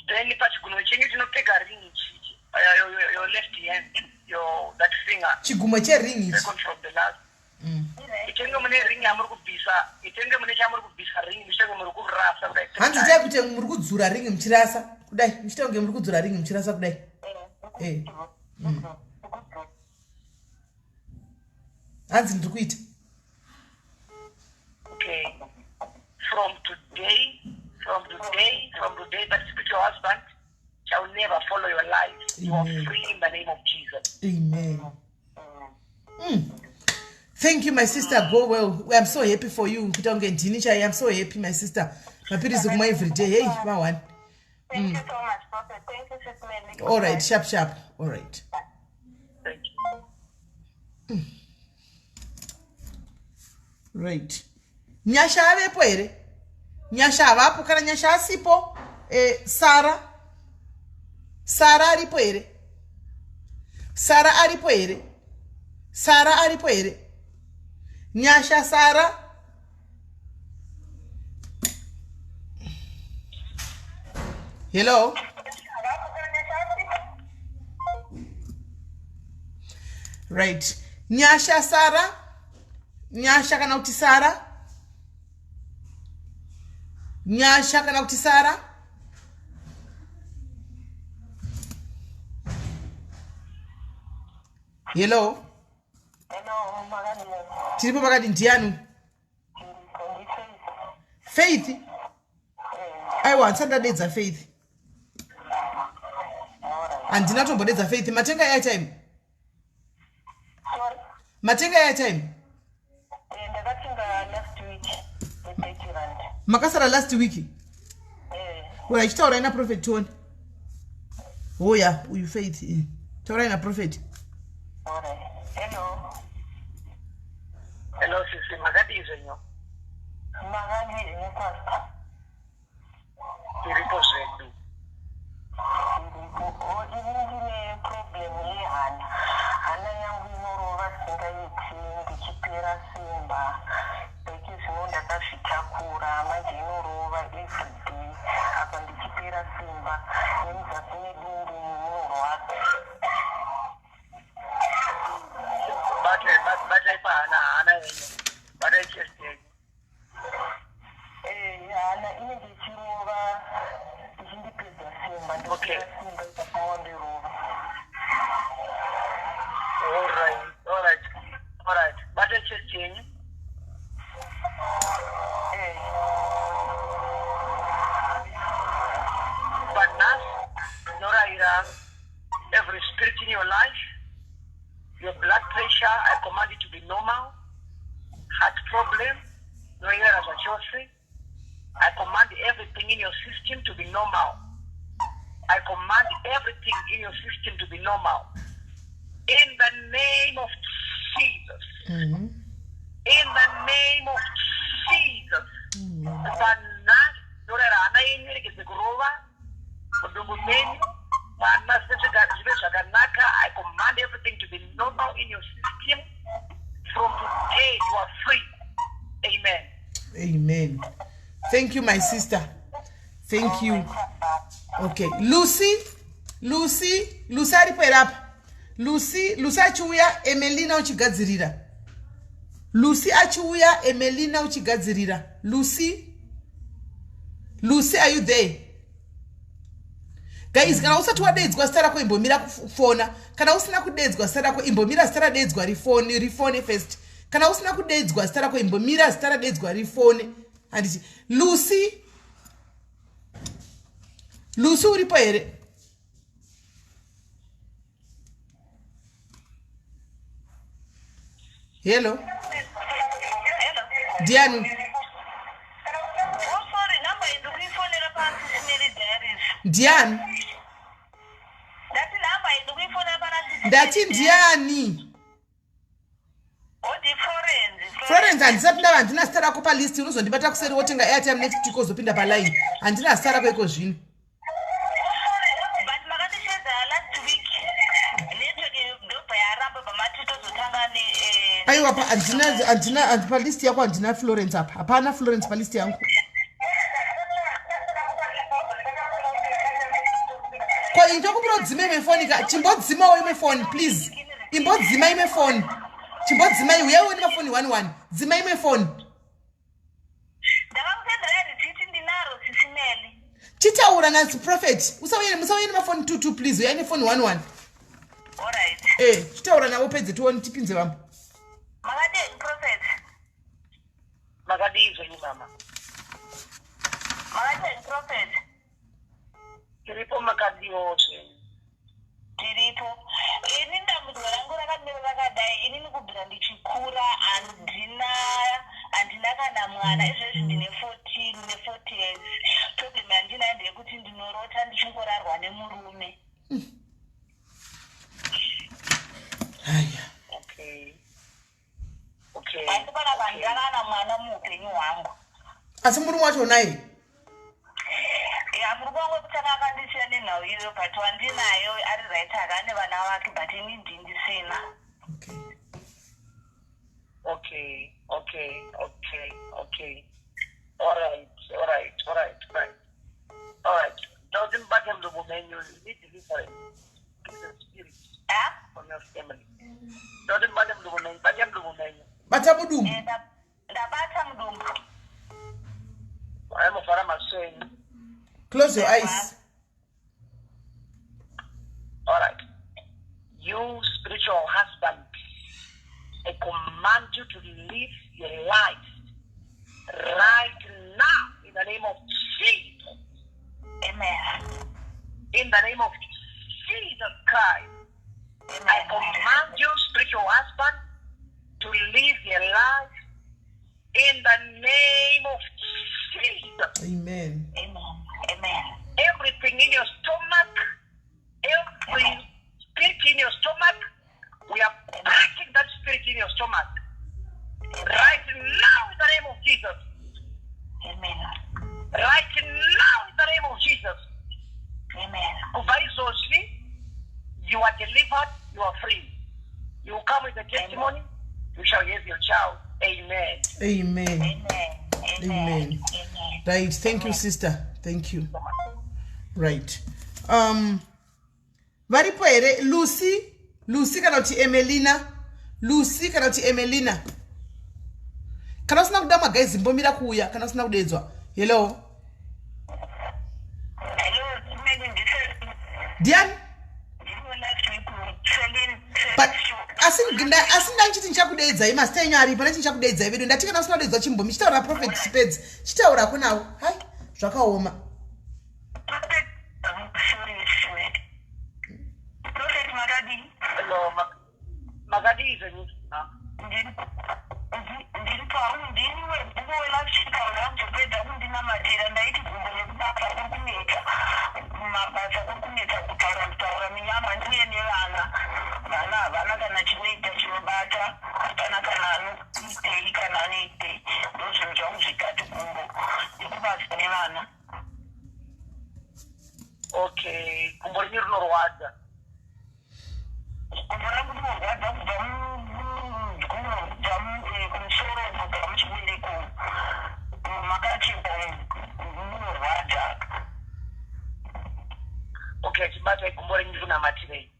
[SPEAKER 3] Then pachigumo chenyu chinopfeka ring your left hand, that finger.
[SPEAKER 1] Chigumo cheringi.
[SPEAKER 3] Second from the last. Itenge mune ring yamuri kubvisa. Itenge mune chamuri kubvisa ring mishenge muri kurasa kudai.
[SPEAKER 1] Hanzi chai kuti muri kudzura ring muchirasa kudai. Muchitonge muri kudzura ring muchirasa kudai. Hanzi ndiri kuita.
[SPEAKER 3] Okay. From today, that spiritual husband shall never follow your life. You are free in the name of Jesus.
[SPEAKER 1] Amen. Thank you, my sister. Go well. I'm so happy for you. I am so happy, my sister. My period is every day. Hey, my one.
[SPEAKER 3] Thank you so much, Prophet. Thank you, SIS MELLY.
[SPEAKER 1] All right, sharp. All right.
[SPEAKER 3] Thank you.
[SPEAKER 1] Right. Nyasha avepo ere? Nyasha avapo kana nyasha asipo? Sara aripo ere? Sara aripo ere? Nyasha Sara? Hello? Right. Nyasha Sara? Nyasha kana kuti Sara? Nyasha kana kuti Sara? Hello? Tiripo pakati ndianu? Faith? Aiwa, nsandadedza Faith. Andina tombodedza Faith. Matenga ya time? Matenga ya time? Makasara last week. Well, I told Raina Prophet Tone. Oh yeah, you Faith. Told Raina Prophet.
[SPEAKER 3] Hello. Hello, Sisi. Magadi is in you. Magadi is in you, Pastor. Iripo zetu. Problem hana. Hana yangu inorova singa yiti ndichipera simba. Peki sinonda kashitakura manje inorova every day. Apa ndichi But I just did. Okay. All right. But I just did. But now, Noraira, every spirit in your life, your blood pressure, I command it to be normal. Heart problem, Noraira as a choice. I command everything in your system to be normal. I command everything in your system to be normal. In the name of Jesus.
[SPEAKER 1] Mm-hmm.
[SPEAKER 3] In the name of Jesus. I command everything to be normal in your system. From today, you are free. Amen.
[SPEAKER 1] Amen. Thank you, my sister. Thank you. Okay. Lucy ari perapa. Lucy achiuya Emelina uchigadzirira. Lucy achiuya Emelina uchigadzirira. Lucy, are you there? Guys, kana usati wadedzwa star rako imbomira kufona. Kana usina kudedzwa star rako imbomira star dedzwa rifone first. Kana usina kudedzwa star rako imbomira star dedzwa rifone. Anditi Lucy uripo here? Hello. Diane.
[SPEAKER 2] Oh, sorry, number is the phone in a party.
[SPEAKER 1] Diane.
[SPEAKER 2] That's the number is the phone in a party.
[SPEAKER 1] That's in Diane.
[SPEAKER 2] Oh, the
[SPEAKER 1] Florence andisapinda handina star rako palist unozondibata kuseri wotenga airtime next week ozopinda paline. Handina star rako iko zvino.
[SPEAKER 2] But makandishedza last week. Network ndopa yaramba pamatito zotanga ne
[SPEAKER 1] Aiwa pa andina palist yako andina Florence apa. Hapana Florence palist yangu. Kwa ndokubira udzime ime phone ka chimbodzima ime phone please. Imbodzima ime phone. Chimbodzima uya wena phone 11. Dzima ime phone.
[SPEAKER 2] Ndakamutendera receipt ndinaro SIS MELLY.
[SPEAKER 1] Chitaura na prophet. Musauye ine phone 22 please. Uya ine phone 11.
[SPEAKER 2] All right.
[SPEAKER 1] Chitaura navo pedze tuone tipinze vamwe.
[SPEAKER 2] Makadini prophet.
[SPEAKER 3] Makadizwe ni mama.
[SPEAKER 2] Makadini prophet.
[SPEAKER 3] Tiripo makadioshe.
[SPEAKER 2] Tiripo. Ini ndambudzwa rangu rakamira rakadai. Ini nikubvira ndichikura handina kana mwana. Izvezvi ndine 40 years. Problem yandinayo ndeyekuti ndinorota ndichingorarwa nemurume.
[SPEAKER 1] Haya.
[SPEAKER 3] Okay.
[SPEAKER 2] Asi pana pandakana mwana muupenyu hwangu.
[SPEAKER 1] Asi murume wacho naye.
[SPEAKER 2] Murume wangu wekutanga akandisiya nenhau iyo but wandinayo ari right akane vana vake but ini ndindisina.
[SPEAKER 3] Okay. All right. Doesn't matter the woman you need deliverance. It's a spirit from your family. Doesn't matter the woman, but the woman.
[SPEAKER 1] Bata mudumbu.
[SPEAKER 2] Ndabata mudumbu.
[SPEAKER 3] I am a farmer saying.
[SPEAKER 1] Close your eyes.
[SPEAKER 3] All right. You spiritual husband, I command you to live your life right now in the name of Jesus.
[SPEAKER 2] Amen.
[SPEAKER 3] In the name of Jesus Christ.
[SPEAKER 2] Amen.
[SPEAKER 3] I command you, spiritual husband, to live your life in the name of Jesus.
[SPEAKER 1] Amen.
[SPEAKER 3] Everything in your stomach, every spirit in your stomach, we are breaking that spirit in your stomach. Right now in the name of Jesus.
[SPEAKER 2] Amen.
[SPEAKER 3] Right now in the name of Jesus.
[SPEAKER 2] Amen.
[SPEAKER 3] You are delivered, you are free. You will come with a testimony, you shall have your child. Amen.
[SPEAKER 1] Amen. Right. Thank you, sister. Thank you. Right. Varipo here Lucy kana kuti Emelina. Kana usina kuda guys mbomira kuuya kana usina kudedzwa. Hello. Diane? But asinda nchiti nchakudedza imastenya ari pana chinchakudedza ivedu ndatika nasina kudedzwa chimbomi chitaura prophet chipedzi chitaura kunawo hai zvakaoma.
[SPEAKER 3] Okay, kumbori rinorwadza. Okay, chibata kumbori ndikunamatire.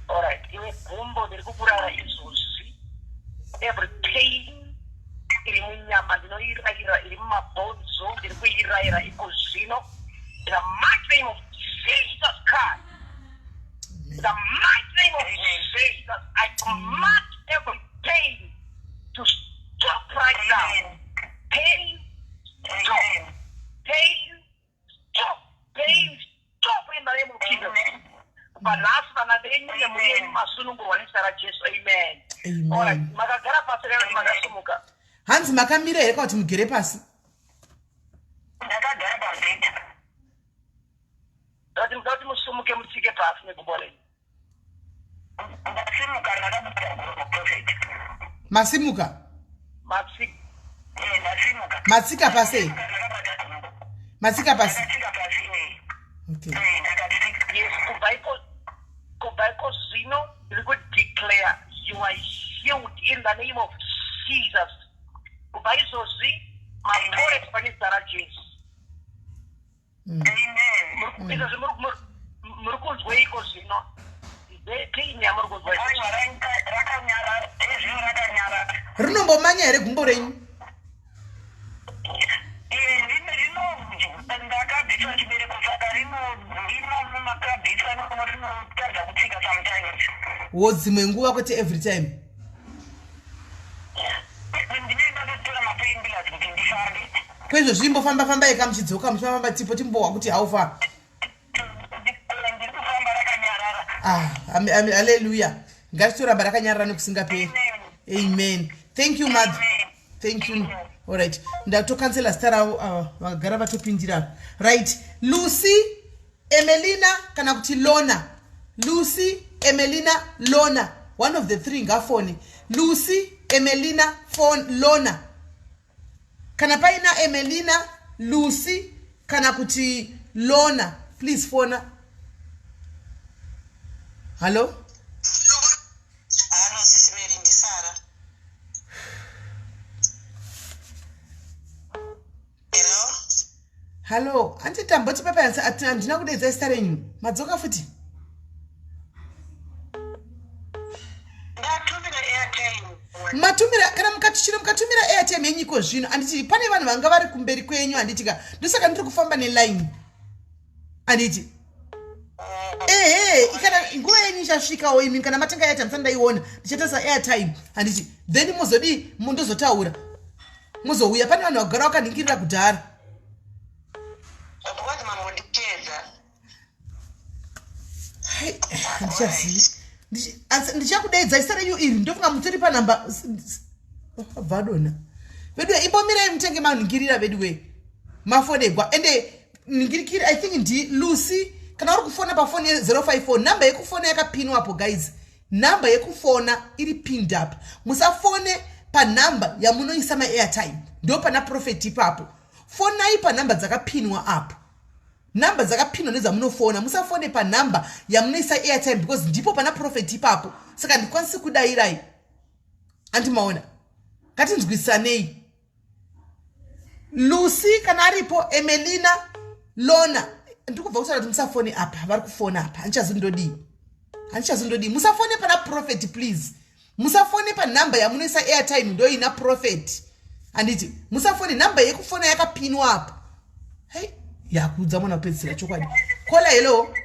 [SPEAKER 3] Alright, iwe gumbo ndiri kukurara izvozvi. Every pain iri munyama ndinoirayira iri mumabhonzo ndiri kuirayira iko zvino. In the mighty name of Jesus Christ. In the mighty name of Jesus, I command every pain to stop right now. Pain, stop. Pain, stop. Pain, stop in the name of Jesus. But last one, I didn't know you masunungu Sarah Jesus. Amen.
[SPEAKER 1] Amen.
[SPEAKER 3] All right, magagara pasere magasumuka.
[SPEAKER 1] Hanzi makamira here kuti mugere pasi.
[SPEAKER 3] Ngati musumuke mutsike pasi nekubole.
[SPEAKER 1] Masimuka. Matsika pasi. Matsika pasi. Okay.
[SPEAKER 3] Yes, kubaiko zino, you could declare you are healed in the name of Jesus. Kubaizo zi, my Lord is Sarah Jesus. Amen. Because murukuzwe iko zino.
[SPEAKER 1] Rinombomanya here gumbo renyu. Wodzimwe nguva kwete every time. Kwezvo zvimbofamba famba eka muchidzoka muchifamba tipo timbowa kuti haufa. Hallelujah. Ngatitoramba rakanyarara nekusingaperi. Amen. Thank you, Mad. Thank you. All right. Ndatokansela stara vagara vatopindira. Right. Lucy, Emelina, kana kuti Lona. Lucy, Emelina, Lona. One of the three ngafoni. Lucy, Emelina, phone, Lona. Kana paina Emelina, Lucy, kana kuti Lona. Please phone. Hello?
[SPEAKER 2] Hello, Sis Mary ndi Sarah. Hello?
[SPEAKER 1] Hello, anti tamboti papa yansa ati andina kudedza zita renyu. Madzoka futi.
[SPEAKER 2] Ndatumira airtime.
[SPEAKER 1] Matumira kana mukatumira airtime yenyiko zvino anditi pane vanhu vanga vari kumberi kwenyu anditika ndosaka ndiri kufamba neline. Anditi ikana nguva yenyu ichasvikawo imi kana matenga airtime sandaiona ndichatasa airtime anditi then muzodi mundozotaura muzouya pane vanhu vagara vakaningirira kudhara. Ndichakudedza zita renyu iri ndofunga mutori panhamba vadona vedwe imbomirai mutenge maningirira vedwe mafonegwa ende ningirikiri I think ndi Lucy kana uri kufona pafoni 054 namba yekufona yakapinwapo guys. Namba yekufona iri pinned up. Musafone pa namba yamunoisa ma airtime ndo pana profit ipapo. Fonai pa namba dzakapinwa apo. Namba dzakapinwa nezamunofona musafone pa namba yamunoisa airtime because ndipo pana profit ipapo. Saka ndikwanisi kudairai. Anti maona. Ngatinzwisanei. Lucy kana aripo Emelina Lona ndikubva kusara kuti musafone apa vari kufona apa andichazindodii handichazondodi musafone pana prophet please musafone panhamba yamunoisa airtime ndo ina prophet handiti musafone nhamba yekufona yakapinwa apa hei yakudza mwana kupedzisira chokwadi kola hello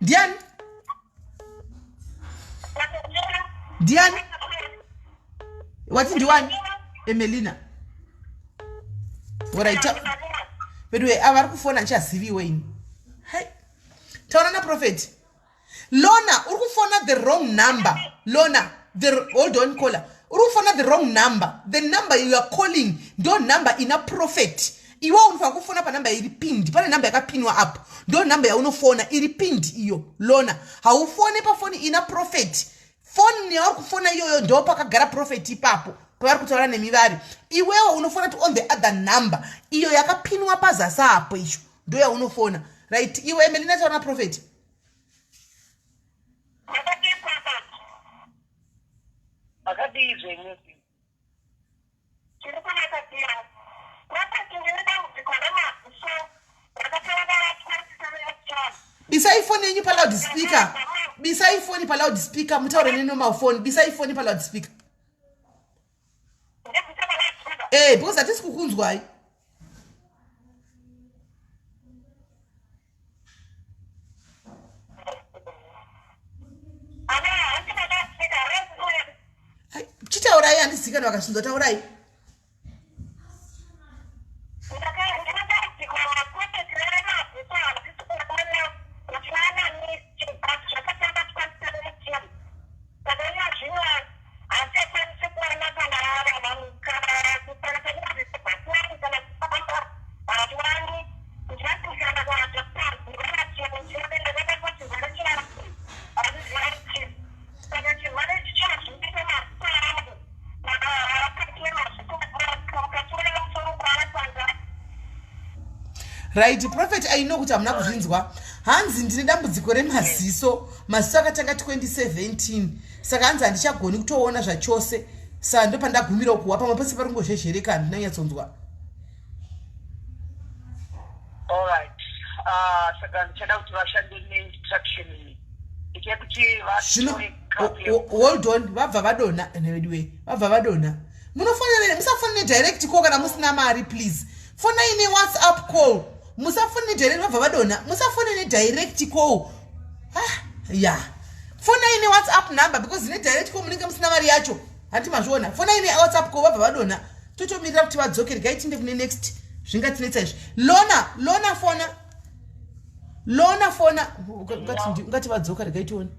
[SPEAKER 1] ndiani ndiani wati ndiwani Emelina waraita bedwe avari kufona ndichaziviwe ini hai taura na prophet Lona uri kufona the wrong number Lona hold on caller uri kufona the wrong number the number you are calling ndo number ina prophet iwe unofana kufona pa number iri pinned pane number yakapinwa up ndo number yaunofona iri pinned iyo Lona haufone pa phone ina prophet phone yauri kufona iyoyo ndo pakagara prophet ipapo pavari kutaura nemivari iwewe unofona to on the other number iyo yakapinwa pazasi apo icho ndo yaunofona right iwe Emelina taura prophet bisa iphone yenyu pa loudspeaker bisa iphone pa loudspeaker mutaure nenormal phone bisa iphone pa loudspeaker because hatisi kukunzwai chitaurai handizikana vakasvindotaurai right prophet I know kuti hamuna kuzvinzwa hanzi ndine dambudziko remaziso maziso akatanga 2017 saka hanzi handichagoni kutoona zvachose saka ndo pandagumira kuwa pamwe pese pari ngozhezhereka handinanyatsonzwa
[SPEAKER 3] alright saka ndichada kuti vashande neinstruction iyi ikekuti
[SPEAKER 1] hold on vabva vadona anyway vabva vadona munofonera musafonere direct call kana musina mari please fona ine WhatsApp call musafone direct vabva vadona musafone direct call fona ine WhatsApp number because ine direct call munenge musina mari yacho handi mazviona fona ine WhatsApp call vabva vadona totomirira kuti vadzokere gaitinde kune next zvingatinetsa izvi Lona fona ungati vadzoka regaitione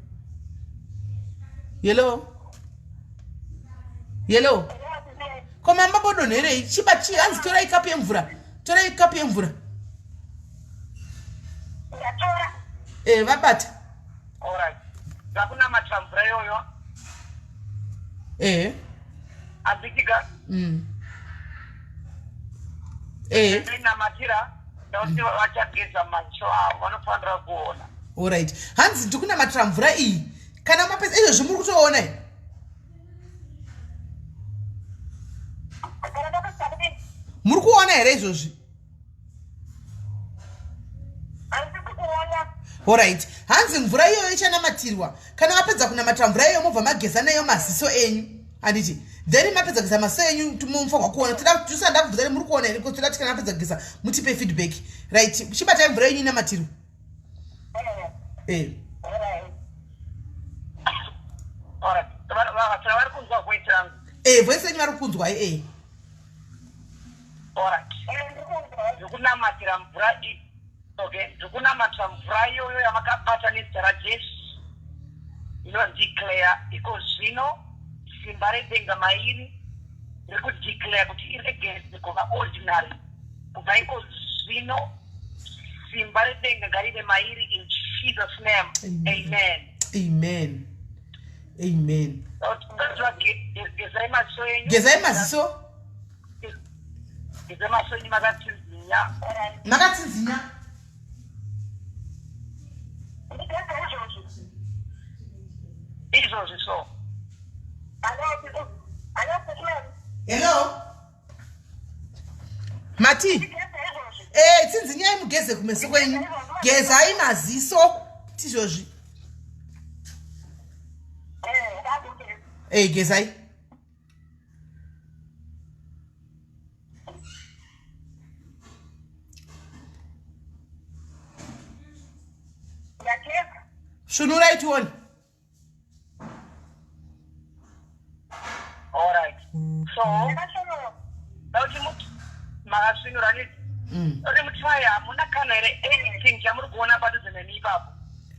[SPEAKER 1] yellow koma mbabodonherei chibachi hanzi torai kapu yemvura vabata
[SPEAKER 3] alright zakuna matramvura yoyo azikiga namatira ndauti vachageza macho avo vanofanira kuona
[SPEAKER 1] alright hanzi ndikuna matramvura iyi kana mapesa izvozvi muri kutoona muri kuona here izvozvi alright hanzi mvura iyoyo ichanamatirwa kana mapedza kunamata mvura iyoyo mobva mageza nayo maziso enyu handiti then mapedza kugeza maziso enyu munofanirwa kuona tisanda kubvunza muri kuona here toda kuti kana mapedza kugeza mutipe feedback right chibatai mvura yenyu inamatirwa voice yenyu vari kunzwa
[SPEAKER 3] ndikunamatira mvura ndikunamatira mvura iyoyo yamakabata nezita rajesu inodeclare iko zvino simba redenga mairi riri kudeclare kuti iregeze kuva ordinary kubva iko zvino simba redenga ngarive mairi in Jesus name. Amen.
[SPEAKER 1] Gezai maziso makatsinzinya
[SPEAKER 3] izvozvi so
[SPEAKER 1] hello mati sinzi nyaya mugeze kumeso kwenyu gezai maziso tizvozvi gezai shunurai tione.
[SPEAKER 3] All right. So,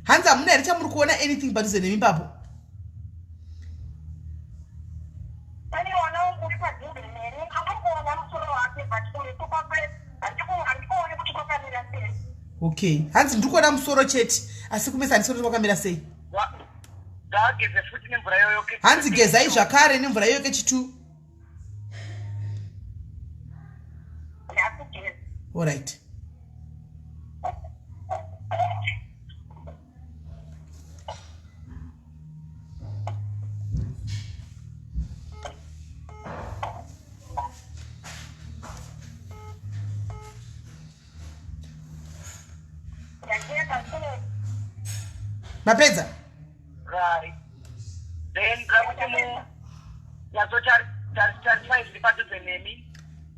[SPEAKER 1] hanzi hamuna here chamuri kuona anything padhuze nemi papo? Okay, hanzi ndiri kuona musoro chete asi kumesa handisori kwakamira sei. Hanzi gezai zvakare nemvura yoke chitu. All right. Mapedza?
[SPEAKER 3] Right. Then Gravitamu Yazotar is departed the name.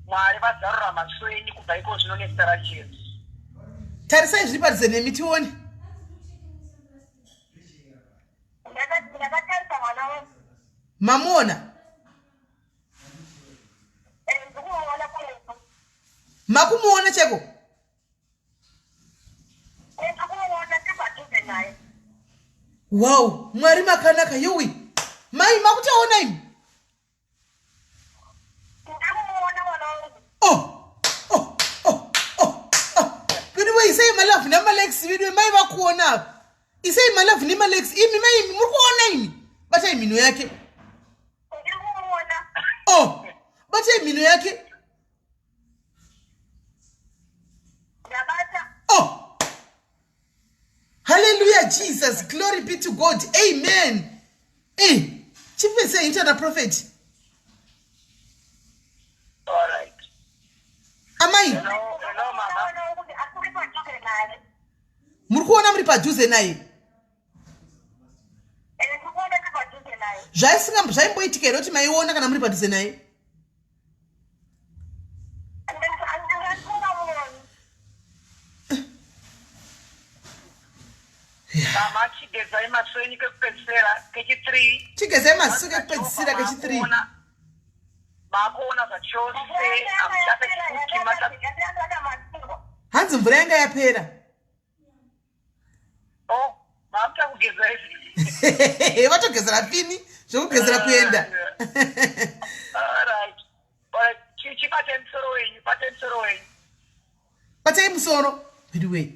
[SPEAKER 3] Mareva Zara Maswing Kubaiko Zone Starachians.
[SPEAKER 1] Tarisa zviri padhuze nemi tione. Mamuona? Makumuona cheko? Wow, mwari makanaka yowi. Mai makutaona imi? Good way, say my love, number legs, video mai vakuona. He say my love, number legs, imi mai imi mukuona imi. Bata imi no yake. Bata imi no yake. Hallelujah, Jesus. Glory be to God. Amen. Hey, Chief is saying to the prophet.
[SPEAKER 3] All right.
[SPEAKER 1] Am I?
[SPEAKER 3] Hello, Mama.
[SPEAKER 1] Murkuona muri padhuze naye. Zvaimboitika here kuti maiona kana muri padhuze naye?
[SPEAKER 3] Chigezai masweni kekupedzisira kechi3.
[SPEAKER 1] Chigezai masweni kekupedzisira kechi3.
[SPEAKER 3] Makuona zvachose amuchapekuti
[SPEAKER 1] hanzi mvura yanga yapera.
[SPEAKER 3] Mamuchakugeza izvi.
[SPEAKER 1] Vatogezera pini zvokugezera kuenda.
[SPEAKER 3] Alright. Chibate musoro wenyu, bate musoro wenyu.
[SPEAKER 1] Batai musoro. By the way.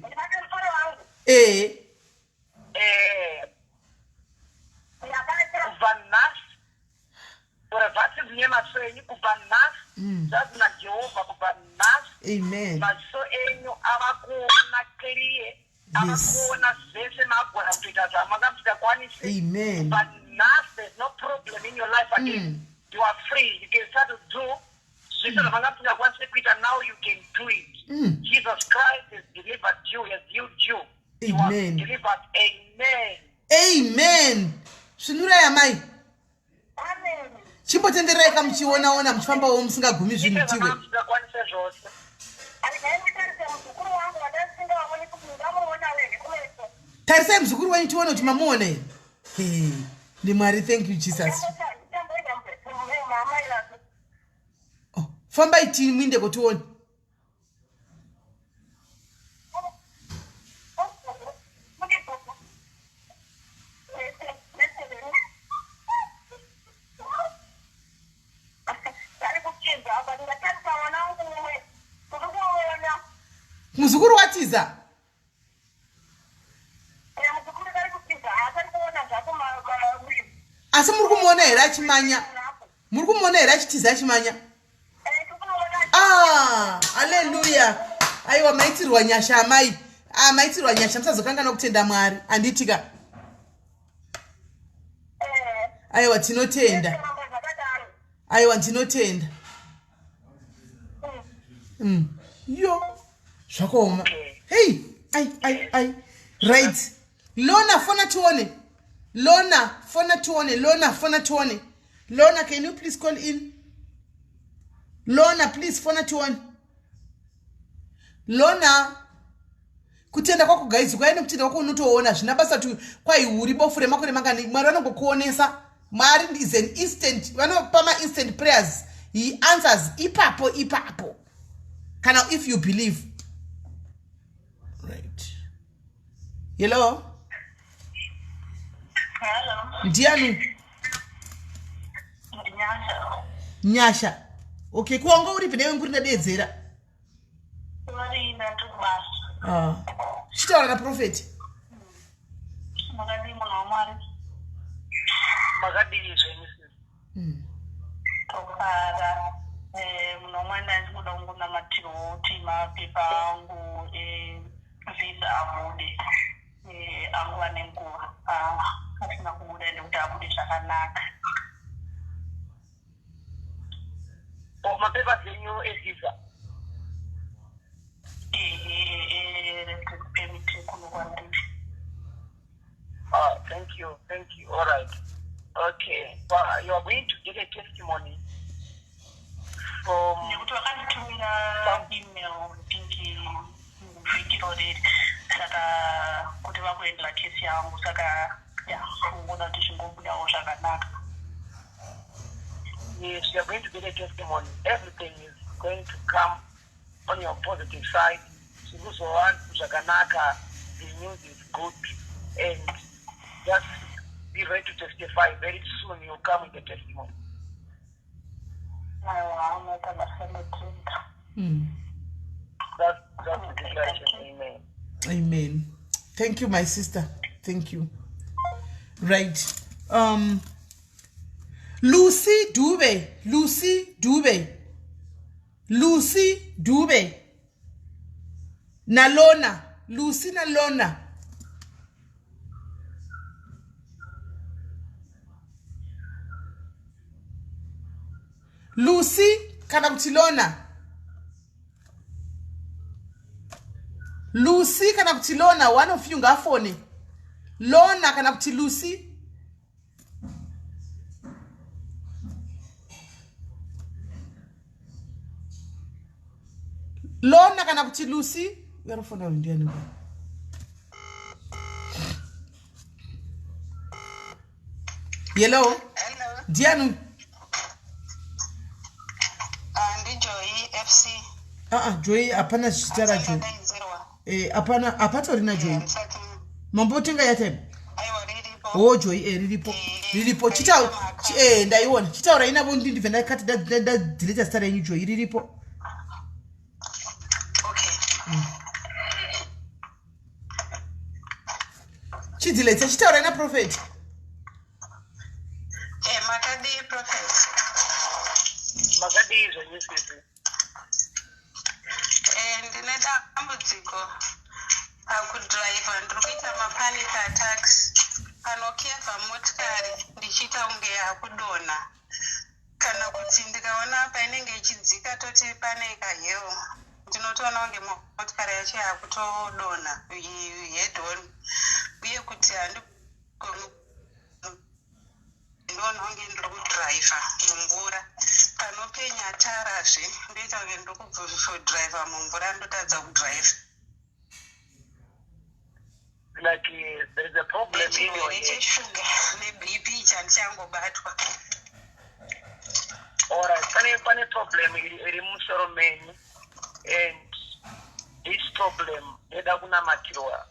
[SPEAKER 3] Kuvanas urevhasi vunye maso enyu kuvanas zvazi najehovha kuvanas.
[SPEAKER 1] Amen.
[SPEAKER 3] Maso enyu ava kuona clear, ava kuona zvese magona kuita zvamangamusingakwanisi.
[SPEAKER 1] Amen.
[SPEAKER 3] Kuvanas, there's no problem in your life again. You are free. You can start to do zvese zvamangamusingakwanisi kuita. Now you can do it. Jesus Christ has delivered you, has healed you.
[SPEAKER 1] Amen.
[SPEAKER 3] You are delivered. Amen.
[SPEAKER 1] Amen. Shunurai amai.
[SPEAKER 3] Amen.
[SPEAKER 1] Chimbotenderai kamuchiona muchifambawo musingagumi zvinhu mutiwe. Tarisai muzukuru wenyu tione kuti mamuona here. Hey, ndimwari, thank you Jesus. Fambai tini muinde kotione. Muzukuru watiza. Asi muri kumuona here achimanya. Muri kumuona here achitiza achimanya. Hallelujah. Aiwa maitirwa nyasha amai. Maitirwa nyasha musazokangana kutenda Mwari. Anditika. Aiwa tinotenda. Aiwa tinotenda. Yo. Shakoma.
[SPEAKER 3] Okay.
[SPEAKER 1] Hey, I. Right. Lona, phone tuone. Lona, phone tuone. Lona, can you please call in? Lona, please phone tuone. Lona. Kutenda kwako guys, kwaenda kutenda kwako unotoona zvinabasa tu kwai uri bofure makore mangani Mwari vanongokuonesa. Mwari is an instant, vanopama instant prayers. He answers ipapo. Kana if you believe. Right. Hello?
[SPEAKER 2] Hello.
[SPEAKER 1] Ndiani? Nyasha. Okay, kuonga uri pene nguri ndadedzera.
[SPEAKER 2] Wari ndakubasa.
[SPEAKER 1] Chitaura na prophet.
[SPEAKER 2] Makadii mwana wa Mwari.
[SPEAKER 3] Makadii zvenyu.
[SPEAKER 2] Tokara. Mwana wa Mwari ndandikuda kungona matiroti mapepa angu visa abude. Angu ane nguva. Asina kubuda ndikuti abude zvakanaka.
[SPEAKER 3] Mapepa zvenyu evisa. Thank you. All right. Okay. But you are going to get a testimony from
[SPEAKER 2] email thinking video already. Saka kuti vakuendela kesi yangu saka kuona kuti zvingobudawo zvakanaka.
[SPEAKER 3] Yes, you are going to get a testimony. Everything is going to come on your positive side. The news is good, and just be ready to testify. Very soon you'll come with a testimony. That's the declaration. Amen.
[SPEAKER 1] Amen. Thank you, my sister. Thank you. Right. Lucy Dube. Nalona. Lucy Nalona. Lucy kana kuti Lona. Lucy kana kuti Lona, one of you ngafone. Lona kana kuti Lucy. Lona kana kuti Lucy. Yarafona ndiani. Hello. Dianu.
[SPEAKER 2] Joy FC.
[SPEAKER 1] Joy apana chitara Joy. Apana apato rina Joy. Mambo tenga yate. Oh Joy riripo chita ndaiona chitaura ina bondi ndivenda kati da delete star yenyu Joy riripo. Chidilete chitaura ina prophet.
[SPEAKER 2] Makadi prophet.
[SPEAKER 3] Makadi is a newspaper.
[SPEAKER 2] Ndine dambudziko pakudhiraivha ndiri kuita mapanic attacks panokevha motikari ndichiita kunge yakudonha kana kuti ndikaona painenge ichidzika toti pane kahero ndinotoona kunge motikari yacho yakutodonha head on uye kuti handigoni ndinoona kunge ndiri kudhiraivha mumvura panopenya tarazve ndoita kunge ndiri kudhiraivha mumvura ndotadza kudhiraivha.
[SPEAKER 3] Like there is a problem in your head. Alright, funny problem irimusoro menyu, and this problem eda kuna matirwa.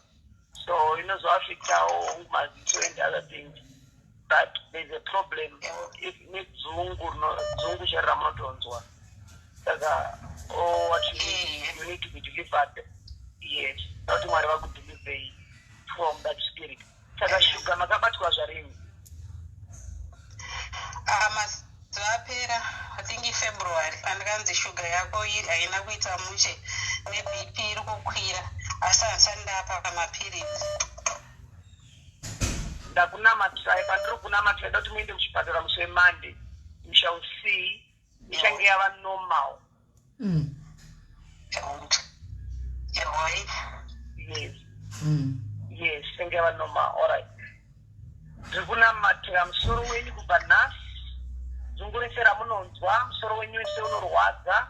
[SPEAKER 3] So you know so Africa and other things. But there's a problem. It needs zungu sharamadonzwa. What you need to be delivered. Yes, not whatever could deliver from that spirit. Saka shuga makabatwa zvarini.
[SPEAKER 2] Mazapera, I think in February, pandikanzi shuga yako haina kuita mushe neBP iri kukwira asi handisandapa pamapirizi.
[SPEAKER 3] Ndakunamatsai pandiri kunamatsai ndoti muende muchipatara musi weMonday. You shall see ichange yava normal.
[SPEAKER 2] Yehoi.
[SPEAKER 3] Yes.
[SPEAKER 1] Mm.
[SPEAKER 3] Yes, ngeva noma. All right. Zvikunamatira musoro wenyu kubva nhasi. Zungurisera munonzwa musoro wenyu wese unorwadza.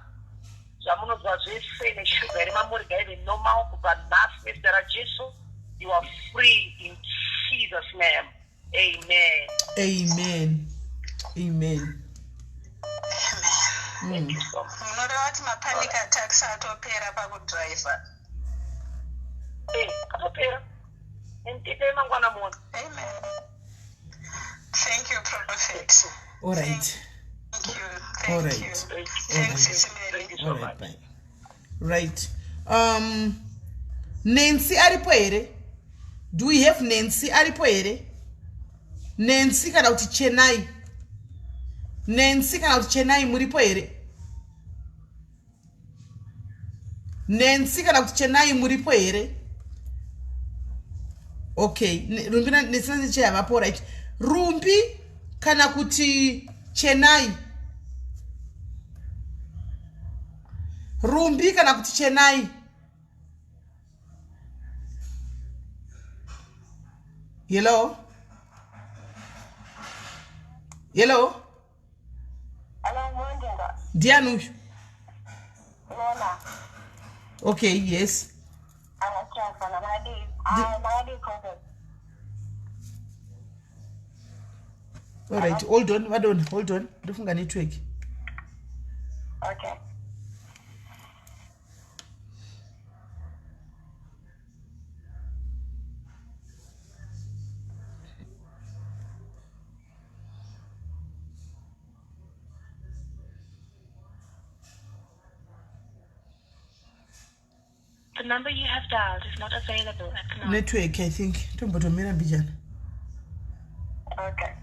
[SPEAKER 3] Zvamunonzwa zvese neshuga iri mamuriga iri normal kubva nhasi nezita raJesu. You are free in Jesus' name. Amen.
[SPEAKER 1] Amen. Amen.
[SPEAKER 3] Thank you so much.
[SPEAKER 2] Munoreva kuti mapanic attacks atopera pakudriver.
[SPEAKER 3] Atopera. Ntipe mangwana mona.
[SPEAKER 2] Amen. Thank you, Prophet.
[SPEAKER 1] All right.
[SPEAKER 2] Thank you.
[SPEAKER 1] All
[SPEAKER 2] Thank
[SPEAKER 1] right.
[SPEAKER 2] you.
[SPEAKER 3] Thank
[SPEAKER 2] Thanks,
[SPEAKER 3] you.
[SPEAKER 2] Sis
[SPEAKER 3] Thank you
[SPEAKER 2] Mary.
[SPEAKER 3] so
[SPEAKER 1] All
[SPEAKER 3] much.
[SPEAKER 1] right, bye. Right. Nancy aripo here? Do we have Nancy aripo here? Nancy kana kuti Chennai. Nancy kana kuti Chennai muripo here? Nancy kana kuti Chennai muripo here? Okay, Rumbi nesina cheyavapo, right? Rumbi kana kuti Chennai. Rumbi kana kuti Chennai. Hello? Hello?
[SPEAKER 3] Hello, Mwendinga.
[SPEAKER 1] Dianu.
[SPEAKER 3] Lona.
[SPEAKER 1] Okay, yes.
[SPEAKER 3] Anatransfer na Madi Prophet.
[SPEAKER 1] All right, hold on. Ndofunga network.
[SPEAKER 3] Okay.
[SPEAKER 5] The number you have dialed is not available at the moment.
[SPEAKER 1] Network, I think. Tombotomera bijana.
[SPEAKER 3] Okay.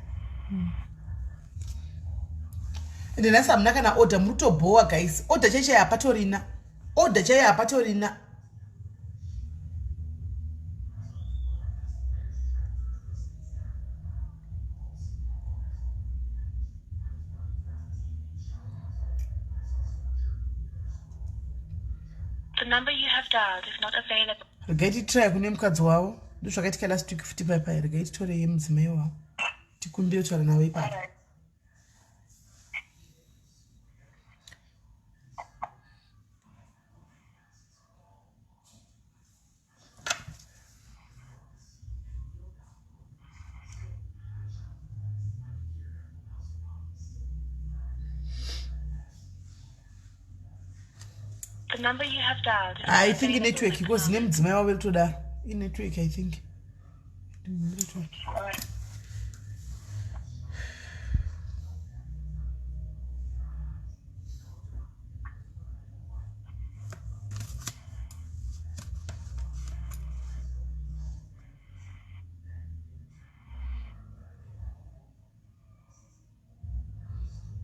[SPEAKER 1] And then I'm not gonna order muto boa, guys. Order chaya apatorina. Order chaya apatorina.
[SPEAKER 5] The number you have dialed is not available.
[SPEAKER 1] Regaiti try kune mukadzi wavo. Ndozvakaitika last week futi pai regaiti tore yemudzimai wavo. Tikumbire kutaura nawe ipapo.
[SPEAKER 5] The number you have dialed is not
[SPEAKER 1] I think in
[SPEAKER 5] available
[SPEAKER 1] network
[SPEAKER 5] at the
[SPEAKER 1] because
[SPEAKER 5] moment.
[SPEAKER 1] name dzimai wavo toda. In network, I think.
[SPEAKER 3] All right.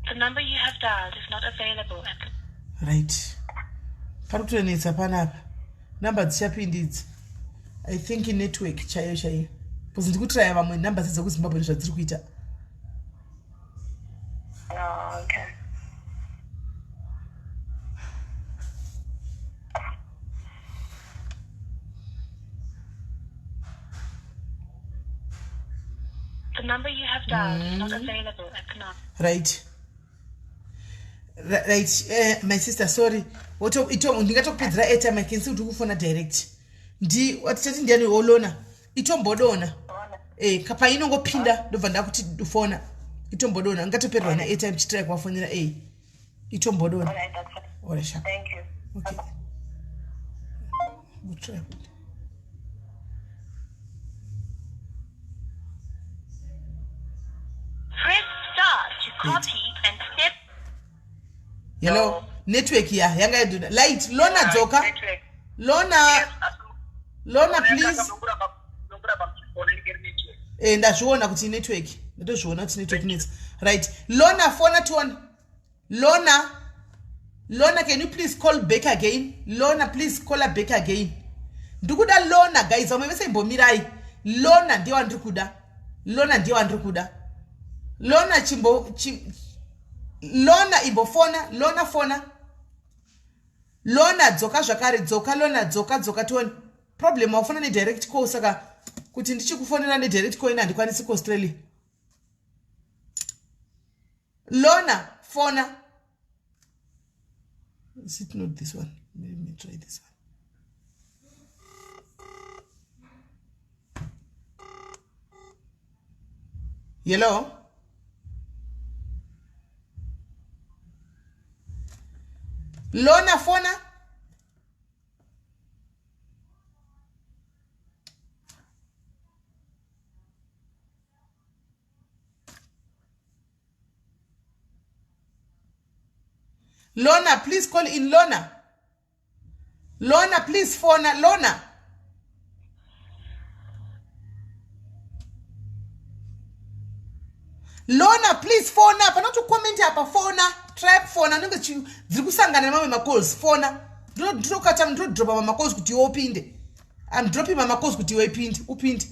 [SPEAKER 5] The number you have dialed is not available at the
[SPEAKER 1] Right. Parukutonetsa panapa. Number dzichapindi idzi. I think in network chaiyo. Because ndikutraya vamwe number dzekuZimbabwe zvadziri kuita.
[SPEAKER 3] Oh, okay.
[SPEAKER 5] The number you have dialed is not available at the moment.
[SPEAKER 1] Right. Right, my sister, sorry. Ndingatokupedzera airtime, I can see kuti kufona direct. Watitati ndiani olona. Itombodona. Kapa inongopinda ndobva ndakuti ufona. Itombodona. Ngatoperwa na airtime chitrai kwafonera Itombodona.
[SPEAKER 3] All right, that's it.
[SPEAKER 1] Ora sharp.
[SPEAKER 3] Thank you.
[SPEAKER 1] Okay. We'll try.
[SPEAKER 5] Press star to copy and step.
[SPEAKER 1] Hello. Network ya yanga yaduna. Light. Lona dzoka.
[SPEAKER 3] Network.
[SPEAKER 1] Lona.
[SPEAKER 3] Yes,
[SPEAKER 1] Lona please.
[SPEAKER 3] Nongura pamphone ngeri network.
[SPEAKER 1] Ndazviona kuti network. Ndotozviona kuti network needs. Right. Lona phone to Lona, can you please call back again? Lona, please call her back again. Ndikuda Lona, guys. Amevesa imbomirai. Lona ndiyo andrikuda. Lona Lona ibofona. Lona phona. Lona dzoka zvakare dzoka Lona dzoka tione problem aufana ne direct call saka kuti ndichikufonera ne direct call ina ndikwanisi ku Australia. Lona phone. Is it not this one? Let me try this one. Hello? Lona phone? Lona, please call in Lona. Lona, please phone Lona. Lona, please phone up. Not to comment up phone. Try phone. I know that you zikusangana mama calls phone. Don't drop mama calls kuti opinde. I'm dropping mama calls kuti upinde.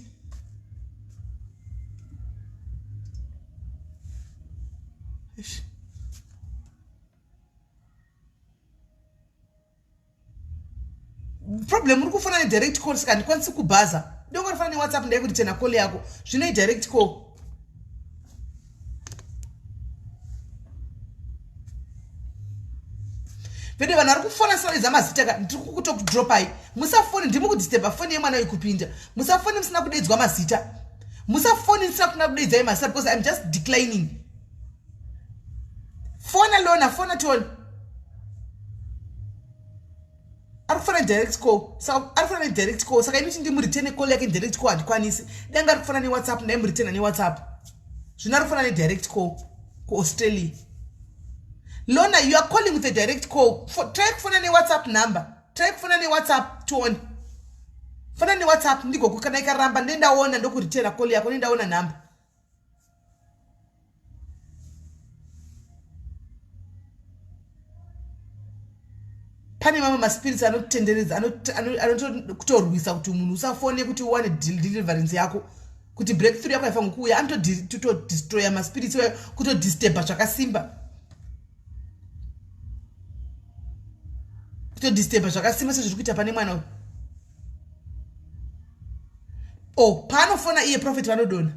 [SPEAKER 1] Problem uri kufana ne direct call sika ndikwanisi kubaza. Ndongo rifana ne WhatsApp ndai kuti tena call yako. Zvino direct call. Vede vanhu vari kufona sari zamazita ndiri kutokudropai. Musafoni ndimi kudisturba foni yemwana ikupinda. Musafoni musina kudedzwa mazita. Musafoni musina kuna kudedzai mazita because I'm just declining. Phone Lona, phone tone. Arifana direct call. So arifana direct call. Saka initi ndimu return call yake direct call andikwanisi. Denga arifana ni WhatsApp ndaimu return ni WhatsApp. Zvino arifana ni direct call ku Australia. Lona, you are calling with a direct call. Try phone any WhatsApp number. Try phone any WhatsApp tone. Phone any WhatsApp ndiko kukana ikaramba ndenda ona ndoku return call yako ndenda ona number. Pani mama spirits anotendereza anotorwisa kuti munhu usafone kuti uwane deliverance yako kuti breakthrough yako yafanga kuuya anoto destroy ma spirits kuto disturb zvakasimba. Kuto disturb zvakasimba sezviri kuita pane mwana. Oh, panofona iye prophet vanodona.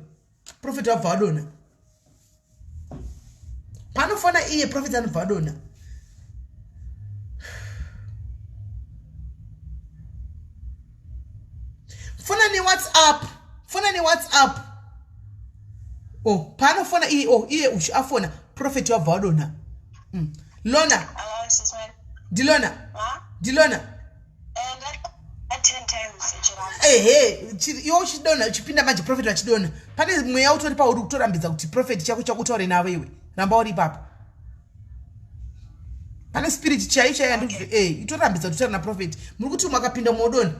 [SPEAKER 1] Prophet wabva wadona. Panofona iye prophet anobva wadona. Phone ni WhatsApp. Phone ni WhatsApp. Oh, panofona iye afona prophet wabva wadona. Lona. Dilona.
[SPEAKER 2] Huh?
[SPEAKER 1] Dilona.
[SPEAKER 2] And at 10 times.
[SPEAKER 1] Yo chidona chipinda manje prophet wachidona. Pane mweya utori pa uri kutorambidza kuti prophet chako chakutaure nawe iwe. Ramba uri papa. Pane spirit chaicha yandu itorambidza kuti na prophet. Muri kuti mwakapinda modoni.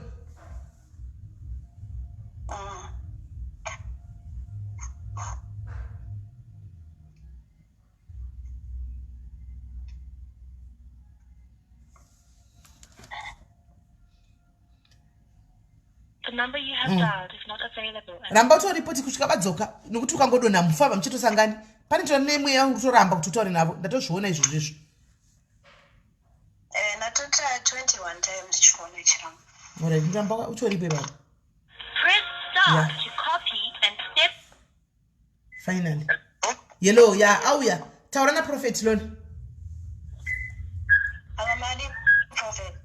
[SPEAKER 5] The number you have dialed is not available.
[SPEAKER 1] Ramba utoripoti kusvika vadzoka nokuti ukangodonha mufava muchitosangani. Pane tonne mweya utoramba kuti utaure navo. Ndatozviona izvozvo.
[SPEAKER 2] Natota 21 times chifone chiramba.
[SPEAKER 1] Alright, ndamba utoripe baba.
[SPEAKER 5] Press star to copy and step.
[SPEAKER 1] Finally. Yellow, auya. Taura na prophet Lona.
[SPEAKER 2] Amamadi prophet.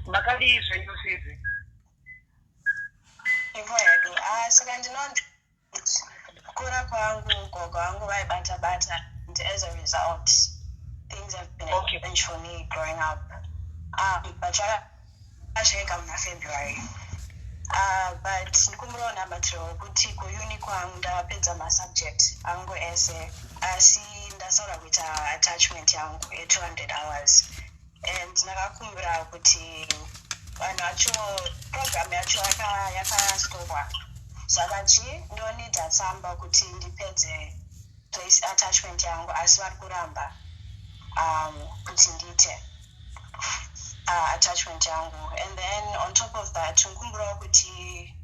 [SPEAKER 3] Makalizwe ndosizi.
[SPEAKER 2] Ivoyedu. Saka ndinonzi kukura kwangu gogo wangu vaibata and as a result things have been a challenge for me growing up. But acheka muna February. But ndikumurona matiro kuti kuyuni kwangu ndapedza masubject angu ese asi ndasaura kuita attachment yangu 200 hours and ndakakumbira kuti vanhu vacho program yacho yakastopwa saka ndonidza tsamba kuti ndipedze attachment yangu asi vari kuramba kuti ndiite attachment yangu. And then on top of that ndikumbirawo kuti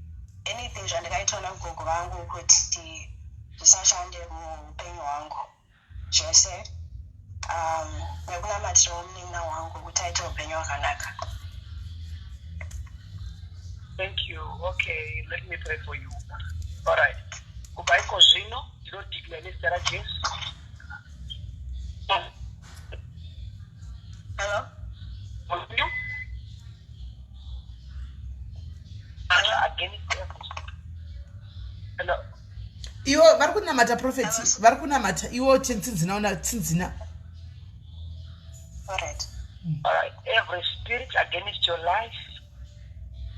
[SPEAKER 2] anything zvandakaitwa nagogo vangu kuti zvisashande muupenyu hwangu zvese nekunamatira munin'ina wangu kuti aite upenyu hwakanaka.
[SPEAKER 3] Thank you. Okay, let me pray for you. All right. Kubaiko zvino ndinodeclare nezita raJesu.
[SPEAKER 2] Hello?
[SPEAKER 3] Hello.
[SPEAKER 1] Iwo vari kunamata prophet, vari kunamata iwo tsinzina una tsinzina.
[SPEAKER 2] All right.
[SPEAKER 3] All right. Every spirit against your life,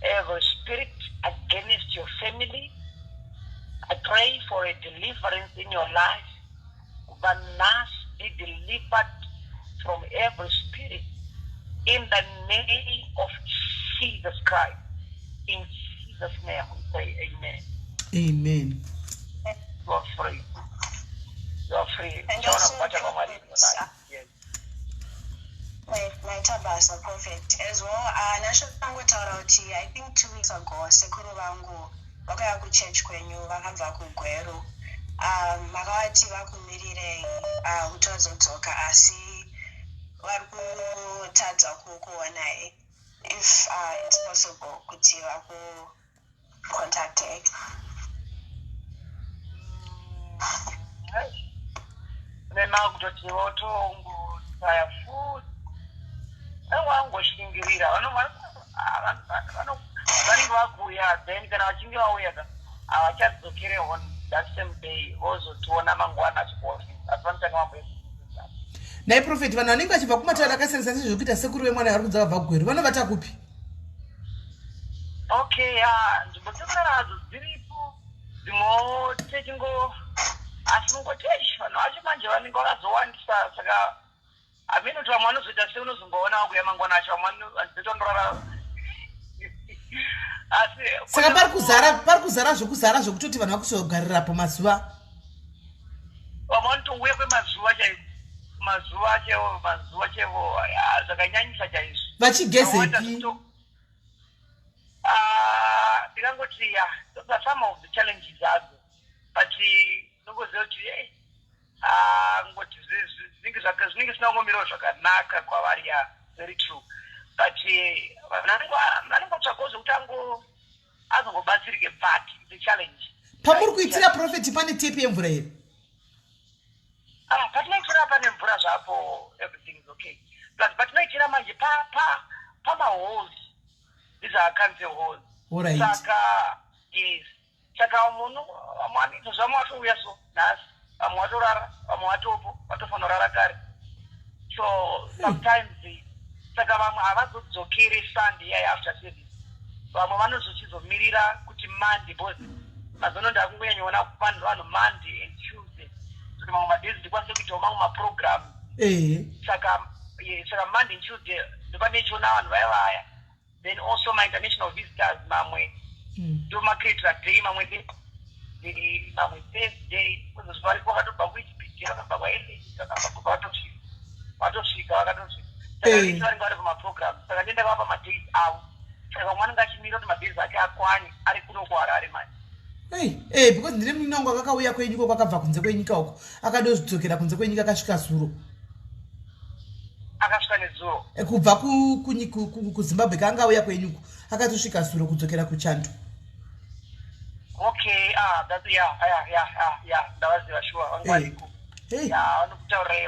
[SPEAKER 3] every spirit against your family, I pray for a deliverance in your life. But must be delivered from every spirit in the name of Jesus Christ. In Jesus' name we say amen.
[SPEAKER 1] Amen.
[SPEAKER 3] You are free. You are free.
[SPEAKER 2] And
[SPEAKER 3] John,
[SPEAKER 2] also,
[SPEAKER 3] what about in your life? Yes.
[SPEAKER 2] My tabasa prophet as well. Nashotangotaura kuti I think 2 weeks ago sekuru vangu vakauya kuchurch kwenyu vakabva kugweru. Makavati vakumirire kuti vazodzoka asi vari kutadza kuona if it's possible kuti vakucontacte.
[SPEAKER 3] Nemagudoti votongo taya food. Vangoshiingirira vanenge vakuuya then kana vachinge vauya havachadzokere on that same day vozotiona mangwana achikuofisa asi vanotanga vamboisa.
[SPEAKER 1] Nai prophet vanhu vanenge vachibva kumatara akasiyana sezvokuita sekuru vemwana vari kudza vabva kugweru vanovata kupi?
[SPEAKER 3] Okay, nzvimbo dzakaradzo dziripo dzimwewo techingo asi mungoti vanhu vacho manje vanenge vakazowandisa saka hamene kuti vamwe vanozoita sei unozomboona vakuya mangwana acho vamwe vanozoitondorara asi
[SPEAKER 1] Saka pari kuzara zvokuzara zvokutoti vanhu vakuzogarirapo mazuva.
[SPEAKER 3] Vamwe vanotouya kwemazuva chaizvo. Mazuva chaivo zvakanyanyisa chaizvo.
[SPEAKER 1] Vachigezepi?
[SPEAKER 3] Ndingangoti those are some of the challenges hadzo. But ndinongoziva kuti ngoti zvinenge zvisina kungomirawo zvakanaka kwavari very true. But vanenge vatsvakawo zvokuti azongobatsirike but the challenge.
[SPEAKER 1] Pamuri kuitira prophet pane tepi yemvura here?
[SPEAKER 3] Patinoitira pane mvura zvapo everything is okay. Plus patinoitira manje pamaholes. These are cancer holes.
[SPEAKER 1] All right.
[SPEAKER 3] Saka yes. Saka munhu vamwe zvamwe vatouya so nhasi vamwe vatorara vamwe vatopo vatofanira kurara kare. So sometimes saka vamwe havazodzokere Sunday iyai after service. Vamwe vanozochizomirira kuti Monday because mazono ndakunyanyoona vanhu Monday and Tuesday. Kuti mamwe madays ndikwanise kuitawo mamwe maprogram. Saka Monday and Tuesday ndopanochiona vanhu vaya. Then also my international visitors mamwe ndomakreatira day mamwe Thursday kuzozvi vari kwakatobva kuIjipiti vakabva kwaEfeso vakabva vatosvika vakatosvika saka vese vanenge vari pamaprogram saka ndendakavapa madays avo saka vamwe anenge achimira kuti madays ake akwane ari kuno kuharare manje.
[SPEAKER 1] Because ndine munongo akauya kwenyuko kwakabva kunze kwenyika uko akadozvidzokera kunze kwenyika akasvika zuro.
[SPEAKER 3] Akasvika nezuro.
[SPEAKER 1] Kubva kuZimbabwe kanga auya kwenyuko akatosvika zuro kudzokera kuChando.
[SPEAKER 3] Okay, that's ndavaziva sure vangwariko.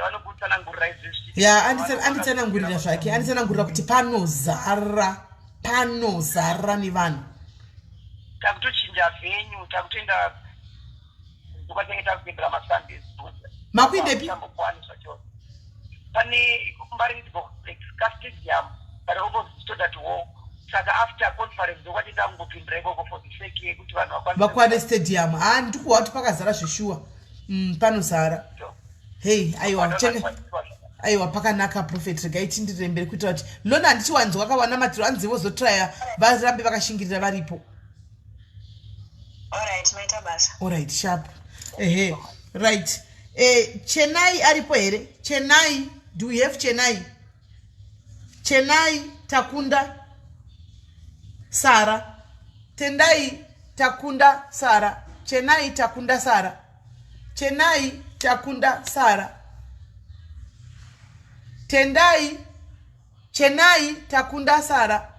[SPEAKER 3] Vanokutsanangurira izvi.
[SPEAKER 1] Anditsanangurira zvake, anditsanangurira kuti panozara nevanhu.
[SPEAKER 3] Takutochinja venyu, takutoenda kwatenge takupindira maSundays.
[SPEAKER 1] Makuindepi?
[SPEAKER 3] Pane kumbarinzbo stadium but opposite to that wall. Saka after conference ndokwatenda kungopindira ikoko for the sake yekuti vanhu
[SPEAKER 1] vakwane stadium. Ndikuwa kuti pakazara zveshuwa. Panozara. Hey, aiwa pakanaka prophet regai tindire mberi kuita kuti lona handichiwanzwa vakawana matiro anzivo zotraya varambe vakashingirira varipo.
[SPEAKER 2] Alright, maita basa.
[SPEAKER 1] Alright, sharp. Right. Chennai aripo here? Chennai, do we have Chennai? Chennai Takunda Sara. Tendai Takunda Sara. Chennai Takunda Sara. Chennai Takunda Sara. Tendai, Chennai, takunda Sara.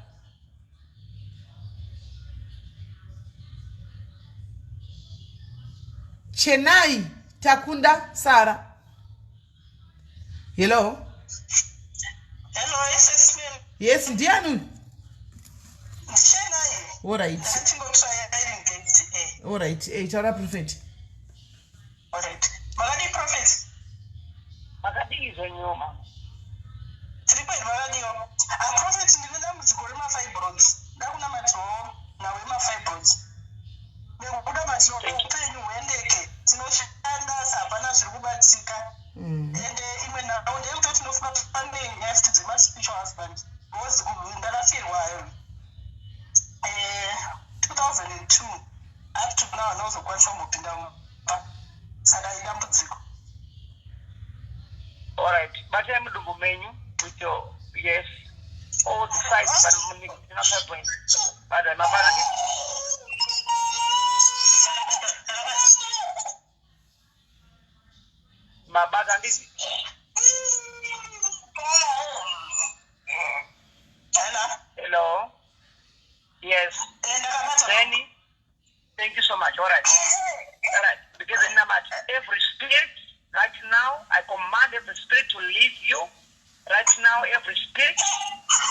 [SPEAKER 1] Chennai, takunda Sara. Hello?
[SPEAKER 2] Hello, SIS MELLY.
[SPEAKER 1] Yes, Dianu.
[SPEAKER 2] Chennai.
[SPEAKER 1] All right. All right. Taura prophet.
[SPEAKER 2] All right. Magadi prophet.
[SPEAKER 3] Magadi is a new man.
[SPEAKER 2] Triple Magadio. A prophet in the name of Gorima fibroids. Dakuna matro, now Wima fibroids. The Buddha pain when they get no shanda, Savannah, Rubatsika. And even now, they don't know for funding after the much spiritual husband was good in the last while. 2002 up to now, I also quite some of them.
[SPEAKER 3] All right, but I'm going to menu with your yes, all the sites, but I'm not happening. But I'm my bad and this. Hello. Yes. Danny. Thank you so much. All right. All right. Because in every spirit right now, I command every spirit to leave you. Right now, every spirit,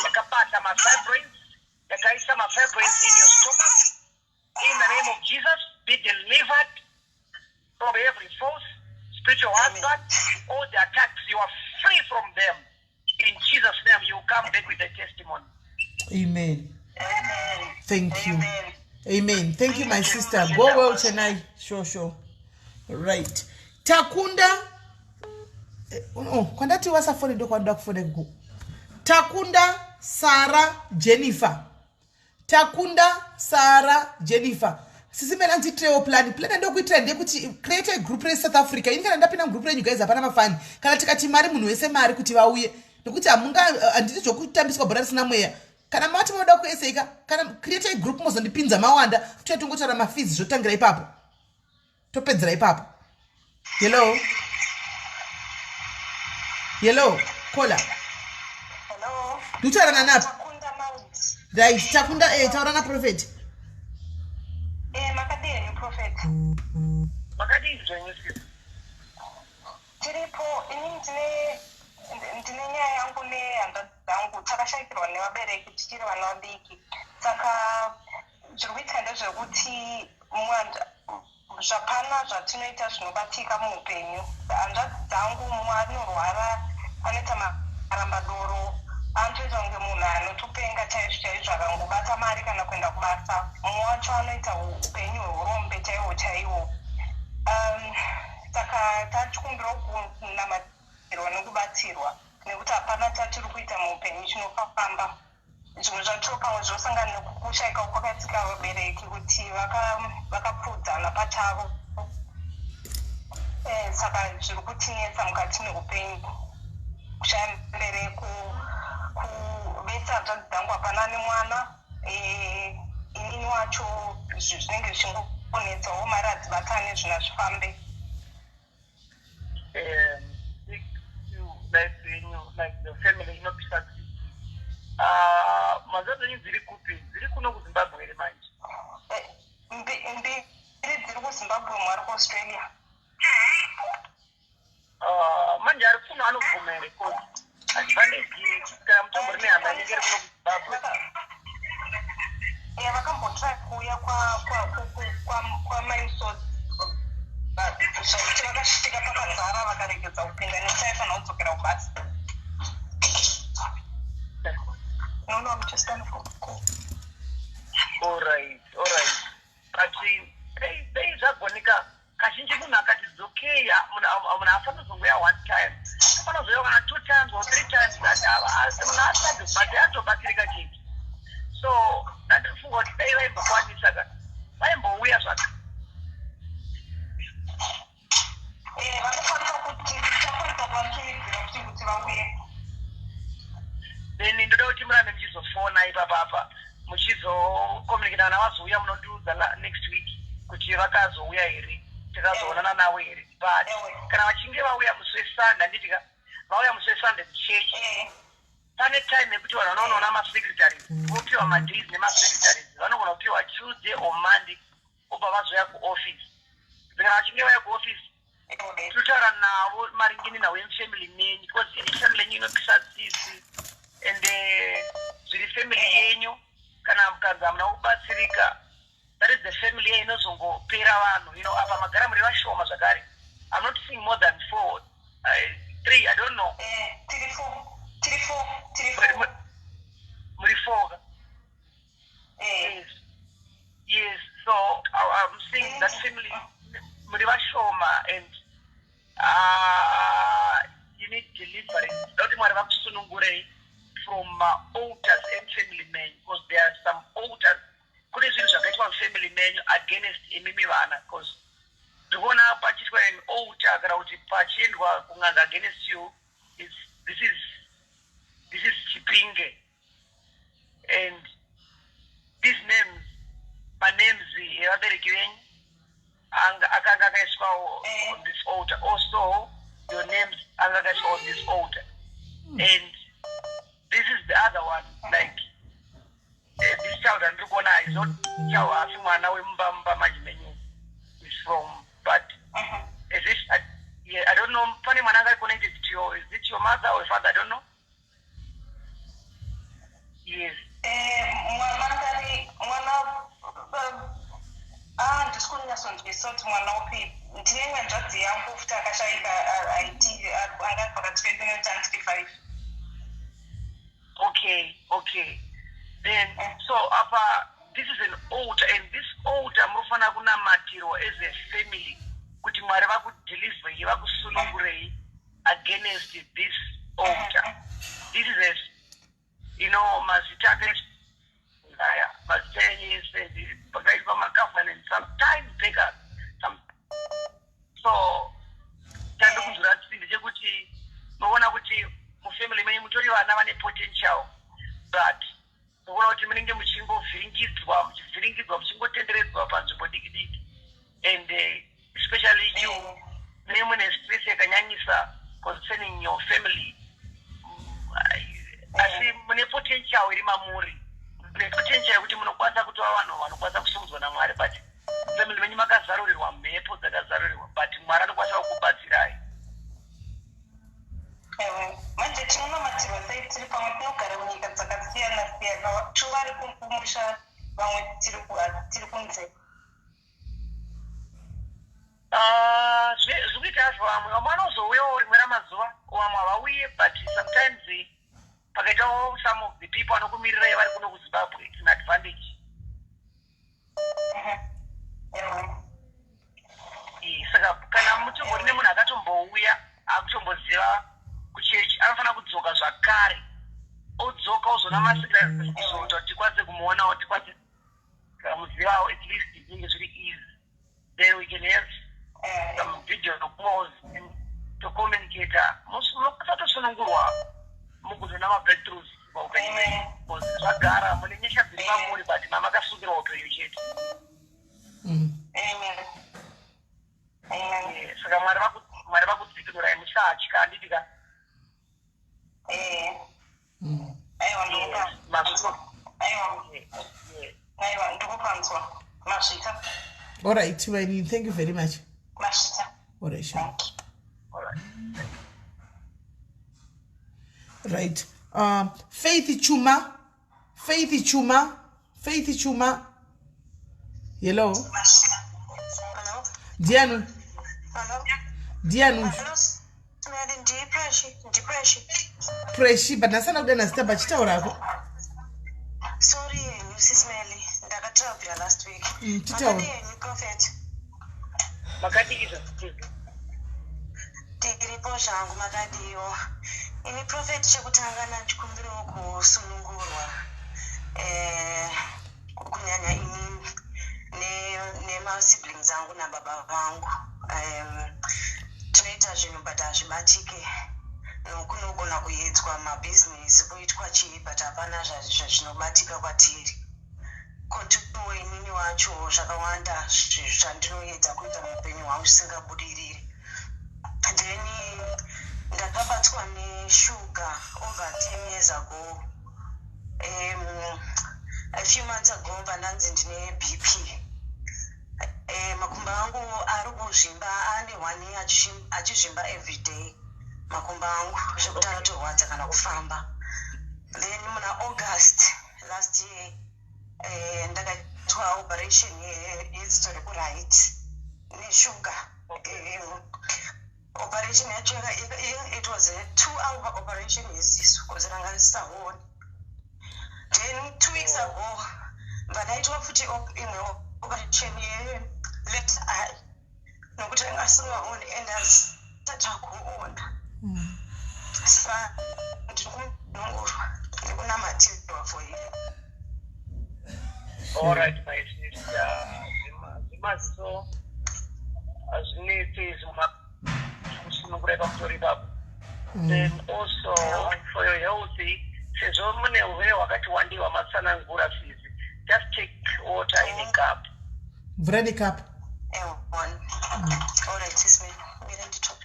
[SPEAKER 3] like a part of my fibroids, like I some fibroids in your stomach. In the name of Jesus, be delivered from every false spiritual husband. All the attacks, you are free from them. In Jesus' name, you come back with a testimony.
[SPEAKER 1] Amen.
[SPEAKER 2] Amen.
[SPEAKER 1] Thank you.
[SPEAKER 2] Amen.
[SPEAKER 1] Amen. Thank you, my sister. Go well, Chennai. Sure. Right. Takunda. Oh, kwandati wasa phone do kwanda kufone go. Takunda Sarah Jennifer. Takunda Sarah Jennifer. Sisi mela nti treo plan ndo kuitrende kuti create a group in South Africa. Inika ndapina group renyu guys apana mafani. Kana tikati mari munhu wese mari kuti vauye. Nekuti amunga anditi zvokutambiswa bhora risina mweya. Kana mati moda kueseka kana create a group mozondipinza mawanda kuti tungotsvara mafees zvotangira ipapo. Topedzera ipapo. Hello, caller.
[SPEAKER 2] Hello.
[SPEAKER 1] Dutarana nap.
[SPEAKER 2] Takunda Mount.
[SPEAKER 1] Right, takunda taurana prophet.
[SPEAKER 2] Makadi you prophet.
[SPEAKER 3] Magadi is a new.
[SPEAKER 2] Tiripo ndine nyaya yangu nehanda dzangu takashayikirwa nevabereki tichiri vana vadiki saka zviri kuitika ndezvekuti zvapana zvatinoita zvinobatika muupenyu. Hanzvadzi dzangu mumwe anorwara anoita marambadoro anotoita kunge munhu anotopenga chaizvo akangobata mari kana kuenda kubasa. Mumwe wacho anoita upenyu hweurombe chaiwo. Saka tatikumbira kunamatirwa nekubatsirwa nekuti hapana chatiri kuita muupenyu chinofamba. Zvimwe zvatiro pamwe zvosangana nekushayika kwakatsika vabereki kuti vakapfudzana pachavo. Saka zviri kutinetsa mukati meupenyu. Kushaya mubereko, kuvesa hanzvadzi dzangu hapana nemwana. Inini wacho zvinenge zvichingonetsawo mari hadzibatane zvina zvifambe.
[SPEAKER 3] Like the family, not succeed. Mazazo ni ziri kupi, ziri kuno ku Zimbabwe ile manje.
[SPEAKER 2] Mbiri dziri ku Zimbabwe mwari ku Australia.
[SPEAKER 3] Manje ari kuno anovhumere kodi. Advantage kana mutombo rine hama inenge kuno ku Zimbabwe.
[SPEAKER 2] Vakambotry kuuya kwa Mysore. Zvakuti vakasvika pakazara vakaregedza kupinda nechaifana kudzokera kubasa. No, I'm just done for call.
[SPEAKER 3] All right. But they zvagonika kazhinji munhu akatidzokeya munhu afana kuzongoya one time. Afana kuzoya kana 2 times or 3 times munhu asati kubate atobatsirika chete. So ndandifunga kuti dai vaimbokwanisa ka vaimbouya zvaka.
[SPEAKER 2] Vanokwanisa kuti chakwanisa kuvatsviridzira kuti vauye.
[SPEAKER 3] Then ndoda kuti murambe muchizofona ipapa muchizokomunikana navazouya munondiudza next week kuti vakazouya here tikazoonana navo here. But kana vachinge vauya musi weSunday handitika mauya musesunday church pane time yekuti vanhu vanoona masecretaries vopiwa madays nemasecretaries vanogona kupiwa Tuesday or Monday obva vazoya kuoffice kana vachinge vaya kuoffice totaura navo maringini nawo emufamily menyu because ini family yenyu inopisa tsitsi ende zviri family yenyu kana mukanzi hamuna kubatsirika that is the family inozongopera vanhu apa magara muri vashoma zvakare. I'm not seeing more than 4 3 I don't know muri 4 yes so I'm seeing that family muri vashoma and you need deliverance ndoti mwari vakusunungurei from altars and family men because there are some altars kune zvinhu zvakaitwa mufamily menyu against imimi vana because ndikuona pachiitwa an altar kana kuti pachiendwa kung'anga against you this is chipinge and these names manames evabereki venyu akanga akaiswawo on this altar also your names anga akaiswa on this altar and this is the other one like this child andiri kuona is not chawo asi mwana wemumba manje menyu is from but is it I don't know pane mwana anga connected to your is it your mother or your father I don't know yes
[SPEAKER 2] ndisikunyasonzwisoti mwana upi ndine nyanzvadzi yangu futi akashayika akagara 2035
[SPEAKER 3] okay then so this is an altar and this altar munofanira kunamatirwa as a family kuti mwari vakudeliverei vakusunungurei against this altar. This is a mazita akaya mazita enyese pakaitwa makafanani sometimes bigger so tandi kunzura tsindi chekuti muona kuti mufamily menyu mutori vana vane potential but muona kuti munenge muchingovhiringidzwa muchingotenderedzwa panzvimbo diki diki and especially you munenge mune stress yakanyanyisa concerning your family asi mune potential iri mamuri mune potential yekuti munokwanisa kutova vanhu vanokwanisa kusimudzwa namwari but family menyu makazarurirwa mhepo dzakazarurirwa but mwari anokwanisa kukubatsirai.
[SPEAKER 2] manje tinonamatirwa sei tiri pamwe tinogara munyika dzakasiyana siyana tuvari kumusha vamwe tiri kunze zvikuita azvo vamwe vanozouyawo rimwe ramazuva vamwe havauye but sometimes pakaitawo some of the people vanokumirirai vari kuno kuzimbabwe it's an advantage saka kana mutombori nemunhu akatombouya akutomboziva kuchechi anofanira kudzoka zvakare odzoka ozona masekretarizota kuti tikwanise kumuonawo tikwanise kumuzivawo at least zvinge zviri easy then we can have some video calls to communicate munokwanisa kutosunungurwa mukuzona mabreakthroughs paupenyu because zvagara mune nyasha dziri mamuri but mamakasungirwa upenyu chete saka mwari vakudzikinurai musatya handitika
[SPEAKER 1] All right, Tiwani, thank you very much. All right, sure. Right. Faith Chuma. Hello.
[SPEAKER 6] Hello.
[SPEAKER 1] Dianu.
[SPEAKER 6] Hello.
[SPEAKER 1] Dianu.
[SPEAKER 6] Hello.
[SPEAKER 1] Preshi, but nasana udana staba chitaurako.
[SPEAKER 6] Sorry, SIS MELLY. Ndakatabira last week.
[SPEAKER 1] Chitaura.
[SPEAKER 6] Makadi prophet.
[SPEAKER 3] Makadiza.
[SPEAKER 6] Tiripo zvangu makadiyo. Ini prophet chekutanga nachikumbirawo kusunungurwa. Kunyanya inini nema siblings angu nababa vangu. Tinoita zvinhu but hazvibatike. Kunogona kuedzwa mabhizinesi kuitwa chii but hapana zvazvinobatika kwatiri. Kotiwo inini wacho zvakawanda zvandinoedza kuita muupenyu hwangu zvisingabudiriri. Then ndakabatwa neshuga over 10 years ago. A few months ago pananzi ndine BP. Makumbo angu ari kuzvimba ane 1 year achizvimba every day. Makumbo angu zvekuti anotorwadza kana kufamba. Then muna August last year ndakaitwa operation yedziso rekuright neshuga. Operation yacho it was a 2-hour operation yeziso because ranga risahoni. Then 2 weeks ago ndakaitwa futi imwe operation left eye nokuti angasingaoni and asatha kuona. Saka ndikunongorwa ndikunamatidwa for you.
[SPEAKER 3] All right, my sister. Zimaso azvineti kusunungureka kutori baba. Then also for your healthy, sezvo mune urwere hwakati wandiwa matsanangura fizi. Just take water in a cup.
[SPEAKER 1] Mvura necup.
[SPEAKER 6] One. All right, sis me. Mira ndito.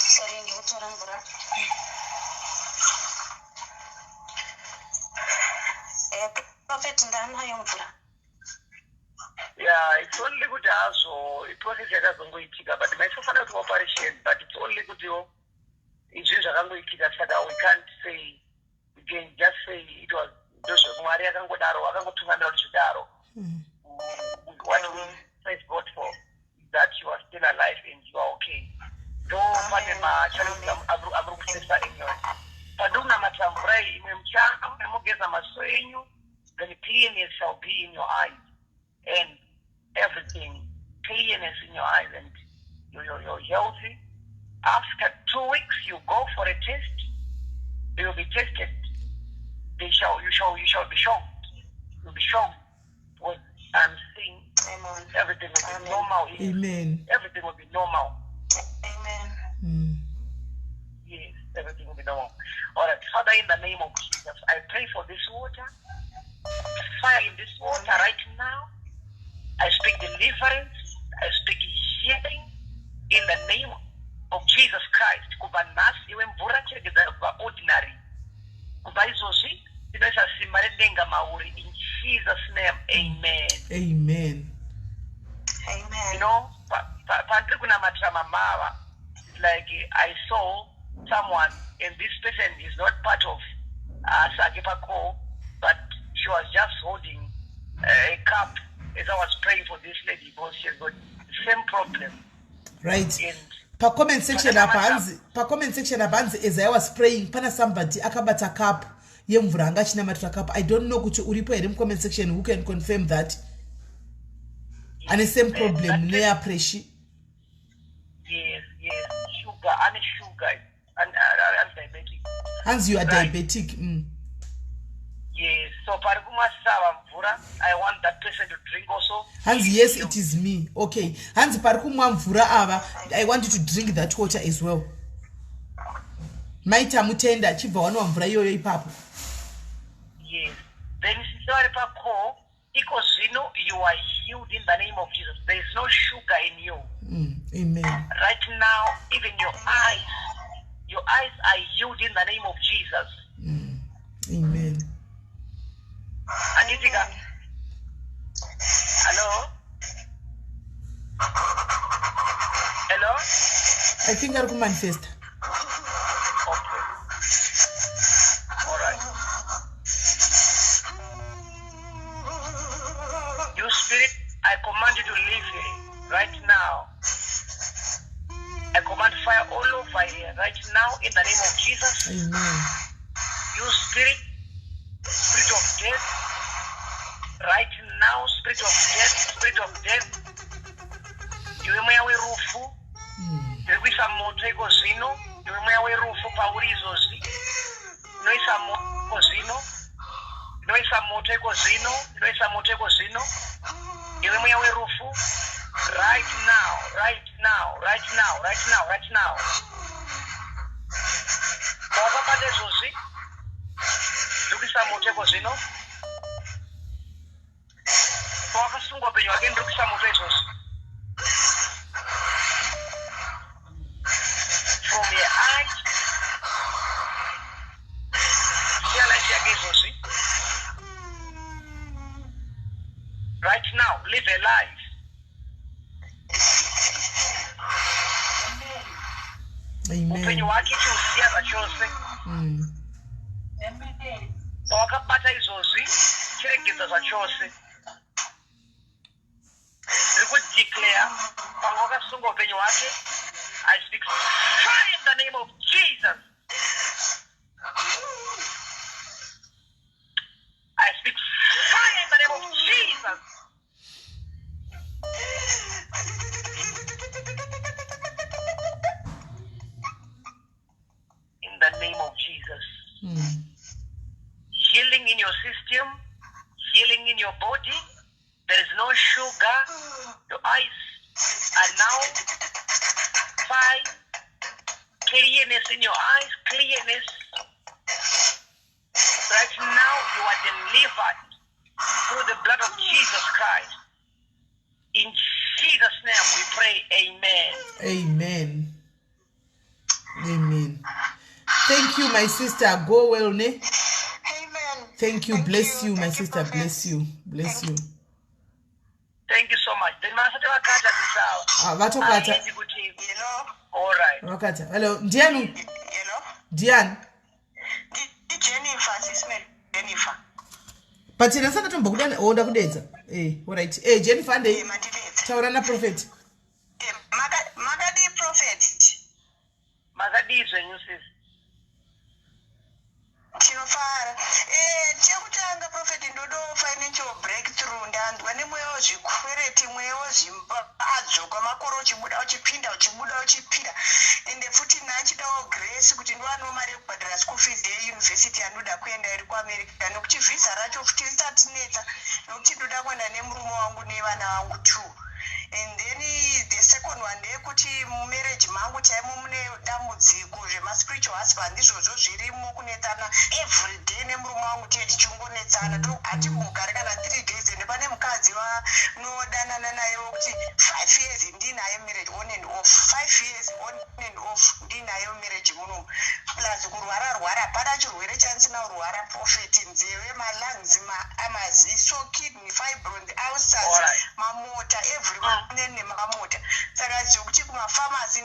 [SPEAKER 6] Sorry, ndikutora mvura. Prophet ndanayo mvura.
[SPEAKER 3] Yeah, it's only good also. It was zvakazongoitika, but maisofanira kuti operation, but it's only good izvi zvakangoitika, saka we can't say, we can just say it was Mwari akangodaro, akangotungamira kuti zvidaro. What we praise God for is that you are still alive and you are okay. Though pane machallenges amuri kufesa enyu. Padunamatira mvura imwe muchanga munogeza maso enyu, then clearness shall be in your eyes. And everything, clearness in your eyes, and you're healthy. After 2 weeks, you go for a test. You will be tested. You shall be shocked. You'll be shocked. What I'm seeing, everything will be normal.
[SPEAKER 1] Amen.
[SPEAKER 3] Everything will be normal.
[SPEAKER 6] Amen.
[SPEAKER 3] Yes, everything will be normal. All right, Father, in the name of Jesus, I pray for this water. Fire in this water right now. I speak deliverance. I speak healing in the name of Jesus Christ. Kuba nasi iwe mvura chegedza kuba ordinary. Kuba izozvi inoisa simba redenga mauri in Jesus' name. Amen.
[SPEAKER 1] Amen.
[SPEAKER 6] Amen.
[SPEAKER 3] You know, pandiri kunamatira mamava. It's like I saw someone, and this person is not part of Sakepa call, but she was just holding a cup as I was praying for this lady because she has got the same problem.
[SPEAKER 1] Right.
[SPEAKER 3] And
[SPEAKER 1] Pa comment section abanzi as I was praying pana somebody akabata cup yemvura anga chinamatira cup. I don't know kuti uripo here in comment section who can confirm that. And the same problem near pressure.
[SPEAKER 3] Yes, sugar, and diabetic.
[SPEAKER 1] Hans, you are diabetic.
[SPEAKER 3] Yes, so parikuma sawa mvura, I want that person to drink also.
[SPEAKER 1] Hans, yes, it is me. Okay. Hans, parikuma mvura ava, I want you to drink that water as well. Maita mutenda chibva wano mvura iyoyo ipapo.
[SPEAKER 3] Yes. Then sisari pa call, iko zino, you are healed in the name of Jesus. There is no sugar in you.
[SPEAKER 1] Amen.
[SPEAKER 3] Right now, even your eyes are healed in the name of Jesus.
[SPEAKER 1] Amen.
[SPEAKER 3] Anitika. Hello? Hello?
[SPEAKER 1] I think I'll manifest.
[SPEAKER 3] Okay. All right. You spirit, I command you to leave here right now. I command fire all over here right now in the name of Jesus.
[SPEAKER 1] Amen.
[SPEAKER 3] You spirit of death, right now, spirit of death. Iwe mweya werufu, irikuisa moto iko zvino, iwe mweya werufu pauri izozvi, inoisa moto zvino, inoisa moto iko zvino, iwe mweya werufu, right now. Wakabata izozvi, irikuisa moto iko zvino. life.
[SPEAKER 1] Amen.
[SPEAKER 3] Upenyu wake chiusiya zvachose. Pawakabata izvozvi chiregedza zvachose. Ndiri kudeclare pamwe wakasunga upenyu wake. I speak fire in the name of Jesus. I speak fire in the name of Jesus. In the name of Jesus. Healing in your system, healing in your body. There is no sugar. Your eyes are now fine. Clearness in your eyes, clearness. Right now you are delivered through the blood of Jesus Christ. In Jesus' name we pray, amen.
[SPEAKER 1] Amen. Amen. Thank you, my sister. Go well, ne?
[SPEAKER 6] Amen.
[SPEAKER 1] Thank you. Bless you, my
[SPEAKER 6] Thank
[SPEAKER 1] sister.
[SPEAKER 6] Prophet.
[SPEAKER 1] Bless you. Bless you.
[SPEAKER 3] Thank you so much. Then masati vakata tisawa.
[SPEAKER 1] Vatokata.
[SPEAKER 6] Hello.
[SPEAKER 3] All right.
[SPEAKER 1] Vakata. Hello. Diane.
[SPEAKER 6] Hello.
[SPEAKER 1] Diane.
[SPEAKER 6] Jennifer, SIS MELLY. Jennifer.
[SPEAKER 1] But ina saka tombo kudana onda kudedza. All right. Jennifer ande.
[SPEAKER 6] Mandidedza.
[SPEAKER 1] Taura na prophet.
[SPEAKER 6] Makadi prophet.
[SPEAKER 3] Makadi zvenyu sis.
[SPEAKER 6] Tinofara. Chekutanga prophet ndodo financial breakthrough ndanzwa nemweya wezvikwereti mweya wezvimpadzo kwamakore uchibuda uchipinda ende futi nachidawo grace kuti ndiwanewo mari yekubhadhara school fees yeyunivhesiti yanoda kuenda iri kuamerica nekuti vhisa racho futi risatinetsa nokuti ndoda kuenda nemurume wangu nevana vangu 2. And then the second one ndeyekuti mumarriage mangu chaimo mune dambudziko zvemaspiritual husband izvozvo zvirimo kunetsana everyday nemurume wangu tichongonetsana hatimbogari kana 3 days ende pane mukadzi vanodanana nayewo kuti 5 years ndinayo marriage on and off 5 years on and off ndinayo marriage munomu plus kurwara pada chirwere chandisina kurwara prophet nzeve malungs amaziso kidney fibroids ulcers mamota everyone nemamota saka zvokuti kumafamasi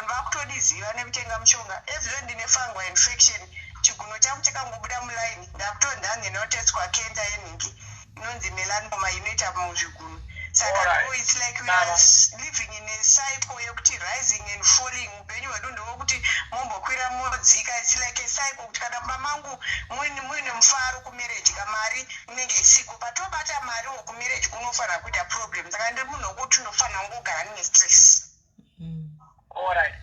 [SPEAKER 6] vakutodiziva nekutenga mushonga ezvizvo ndine fungal infection chiguno changu chakangobuda mulaini ndakutondanenoteswa kenda yenhingi inonzi melanoma inoita muzviguno saka it's like we are living in a cycle yekuti rising and falling upenyu hwedu ndewokuti mombokwira modzika it's like a cycle kuti kana mamangu muine mufaro kumarriage kamari inenge isiku patobata mari wokumarriage kunofanira kuita problem saka ndi munhu wokuti unofanira kungogara nine stress.
[SPEAKER 3] Alright.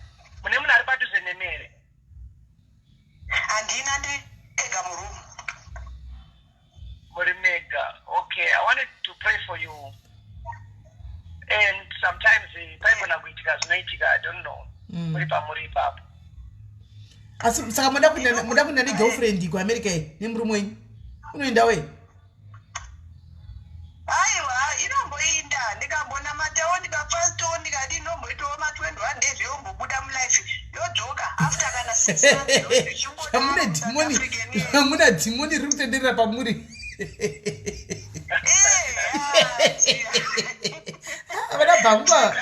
[SPEAKER 3] Mune munhu ari padhuze nemere?
[SPEAKER 6] Handina ndega murumu.
[SPEAKER 3] Muri mega. Okay, I wanted to pray for you. And sometimes paipo nakuitika zvinoitika, I don't know. Muri ipapo.
[SPEAKER 1] Asi saka muda kuenda negirlfriend kuamerica nemurume wenyu unoenda we?
[SPEAKER 6] Aiwa inomboinda ndikambona matawo ndikafasito ndikati inomboitawo ma21 days yombobuda mulife yodzoka after kana 6 months
[SPEAKER 1] hamuna dhimoni riri kutenderera pamuri. Avana bhamba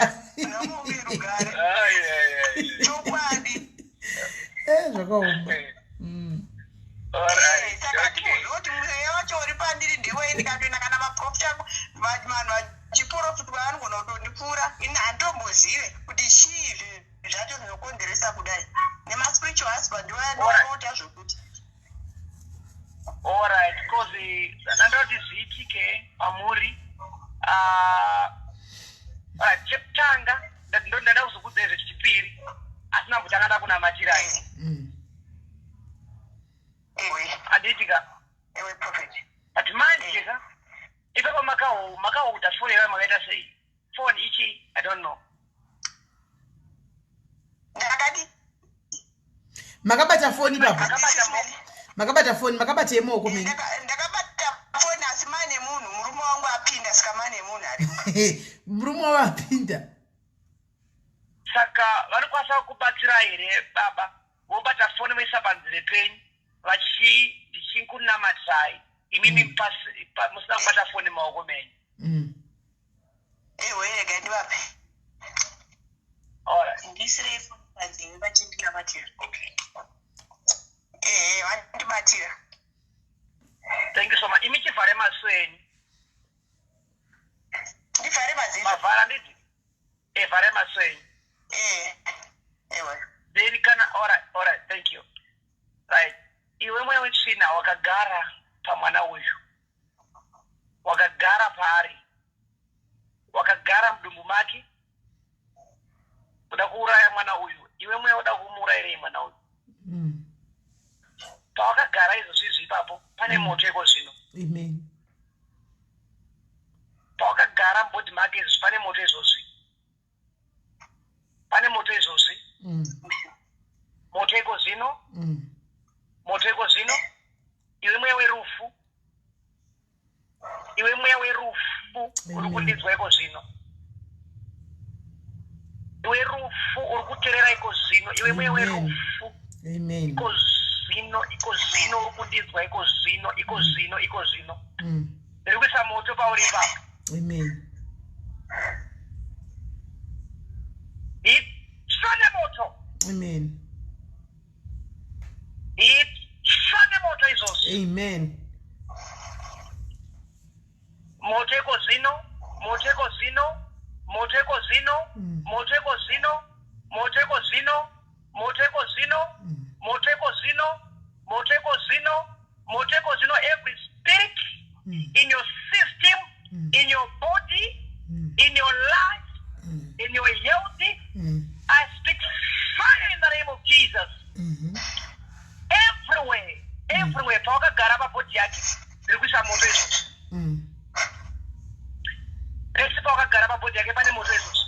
[SPEAKER 6] chokwadi
[SPEAKER 1] zvakaoma.
[SPEAKER 6] kuti mweya wacho uri pandiri ndiwe ndikatoenda kana maprofita angu vanhu vachiprofita vaanogona kutondipfuura ini handombozive kuti chii zvacho zvinokonzeresa kudai nemaspiritual husband vaanoota zvokuti
[SPEAKER 3] alright because ndandoti zviitike pamuri chekutanga ndada kuzokudzai zvechipiri asina kuti akada kunamatirai aditika
[SPEAKER 6] ewe prophet
[SPEAKER 3] but manje ka ipapo makauta foni yayo makaita sei foni ichi I don't know
[SPEAKER 6] ndakadi
[SPEAKER 1] makabata foni baba makabata foni makabata yemaoko meni
[SPEAKER 6] ndakabata foni asi mane munhu murume wangu apinda saka mane munhu ari
[SPEAKER 1] murume wavo apinda
[SPEAKER 3] saka vanokwanisa kubatsira here baba vobata foni vaisa panzire penyu ndichikunamatirai imimi musina kubata foni maoko menyu
[SPEAKER 6] ewe gandiwape
[SPEAKER 3] Alright.
[SPEAKER 6] ndisirefu madzini vachindinabatira vandibatira
[SPEAKER 3] Thank you so much. Imichivhare masweni.
[SPEAKER 6] ndivhare madzini
[SPEAKER 3] Mavhara nditi? Vhare masweni.
[SPEAKER 6] ewe
[SPEAKER 3] Then kana all right, thank you. Right. Iwe mwewe tsvina wakagara pamwana uyu. Wakagara pari. Wakagara mudumbu make. Uda kuuraya mwana uyu. Iwe mwewe uda kumuurayirei mwana uyu. Pawakagara izvozvi ipapo pane moto iko zvino.
[SPEAKER 1] Amen.
[SPEAKER 3] Pawakagara mubhodhi make izvozvi pane moto izvozvi. Pane moto izvozvi. Moto iko zvino. Moto iko zvino. Iwe mweya werufu. Iwe mweya werufu uri kundinzwa iko zvino. Iwe rufu uri kuteerera iko zvino. Iwe mweya werufu.
[SPEAKER 1] Amen.
[SPEAKER 3] Iko zvino uri kundinzwa iko zvino. Ndiri kuisa moto pauri ipapo.
[SPEAKER 1] Amen.
[SPEAKER 3] Itsvane moto.
[SPEAKER 1] Amen.
[SPEAKER 3] Itsvane moto izvozvi.
[SPEAKER 1] Amen.
[SPEAKER 3] Moto iko zvino. Moto iko zvino. Moto iko zvino. Moto iko zvino. Moto iko zvino. Moto iko zvino. Moto iko zvino. Moto iko zvino. Moto iko zvino. Every spirit in your system, in your body, in your life, in your health, I speak fire in the name of Jesus. Everywhere. Pawakagara pabhodhi yake ndiri kuisa moto izvozvi. Pese pawakagara pabhodhi yake pane moto izvozvi.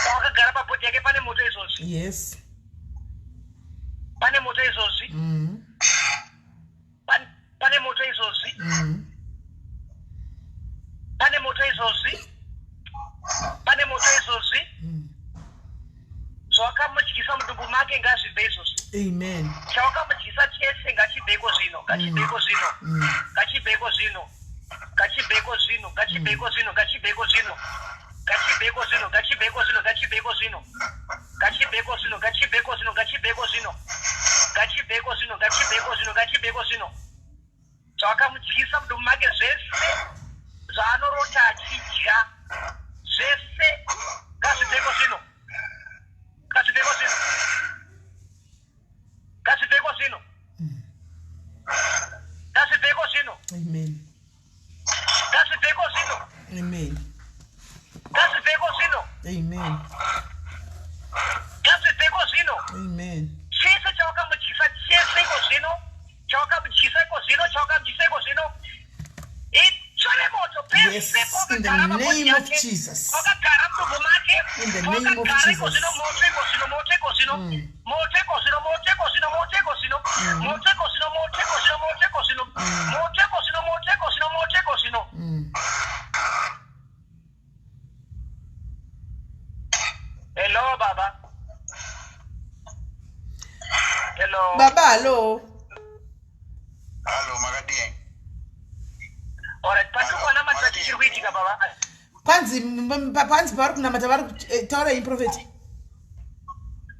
[SPEAKER 3] Pawakagara pabhodhi yake pane moto izvozvi.
[SPEAKER 1] Yes.
[SPEAKER 3] Pane moto izvozvi. Pane moto izvozvi. Pane moto izvozvi. Pane moto izvozvi. Zvawakamudyisa mudumbu make ngazvibve izvozvi.
[SPEAKER 1] Amen.
[SPEAKER 3] Chawakamudyisa chese ngachibveko zvino. Ngachibveko zvino. Ngachibveko zvino. Ngachibveko zvino. Ngachibveko zvino. Ngachibveko zvino. Ngachibveko zvino. Ngachibveko zvino. Ngachibveko zvino. Ngachibveko zvino. Ngachibveko zvino. Ngachibveko zvino. Ngachibveko zvino. Ngachibveko zvino. Ngachibveko zvino. Zvawakamudyisa mudumbu make zvese zvaanorota achidya zvese ngazvibveko zvino. Ngazvibveko zvino. Ngazvibveko zvino. Ngazvibveko zvino.
[SPEAKER 1] Amen.
[SPEAKER 3] Ngazvibveko zvino.
[SPEAKER 1] Amen.
[SPEAKER 3] Ngazvibveko zvino.
[SPEAKER 1] Amen.
[SPEAKER 3] Ngazvibveko zvino.
[SPEAKER 1] Amen.
[SPEAKER 3] Chese chawakamudyisa chese iko zvino. Chawakamudyisa iko zvino. Chawakamudyisa iko zvino. Itsvane moto.
[SPEAKER 1] Yes, in the name of Jesus.
[SPEAKER 3] Wakagara mudumbu make.
[SPEAKER 1] In the name of
[SPEAKER 3] Wakagara iko
[SPEAKER 1] Jesus.
[SPEAKER 3] zvino. Moto iko zvino. Moto iko zvino. Moto iko zvino. Moto iko zvino. Moto iko zvino. Moto iko zvino. Moto iko zvino. Moto iko zvino. Moto iko zvino. Moto iko zvino. Moto iko zvino. Hello, Baba. Hello.
[SPEAKER 1] Baba, hello.
[SPEAKER 4] Halo, makadii.
[SPEAKER 3] Alright, patukwana matatu chiri kuitika Baba.
[SPEAKER 1] Panzi pavari kunamata vari taurai profeti.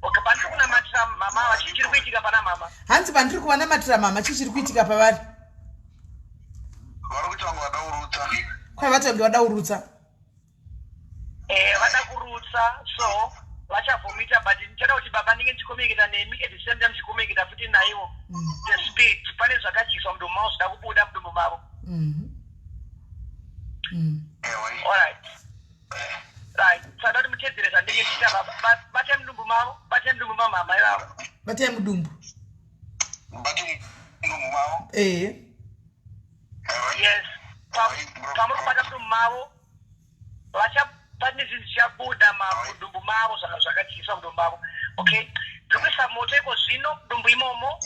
[SPEAKER 3] Okay, pandiri kunamatira mama wachi chiri kuitika pana mama.
[SPEAKER 1] Hanzi pandiri kuvanamatira mama chiri kuitika pavari.
[SPEAKER 4] Vari kuti vangu vadaurutsa.
[SPEAKER 1] Kwai vatange vadaurutsa.
[SPEAKER 3] Vada kurutsa, so vachavhomita, but ndichada kuti baba ndinge ndichikomeketa nemi, at the same time ndichikomeketa futi naivo. The spirit, pane zvakadyiswa mudumbu mavo zvida kubuda mudumbu mavo. Alright. Right. Sada kuti mutedzere zvandinge ndichita baba. Batai mudumbu mavo, batai mudumbu mavo mama ivavo.
[SPEAKER 1] Batai mudumbu.
[SPEAKER 4] Bati mudumbu mavo.
[SPEAKER 3] Yes. Pamuri kubata mudumbu mavo, pane zvinhu zvichabuda mudumbu mavo zvakadyiswa mudumbu mavo. Okay. Ndiri kuisa moto iko zvino mudumbu imomo.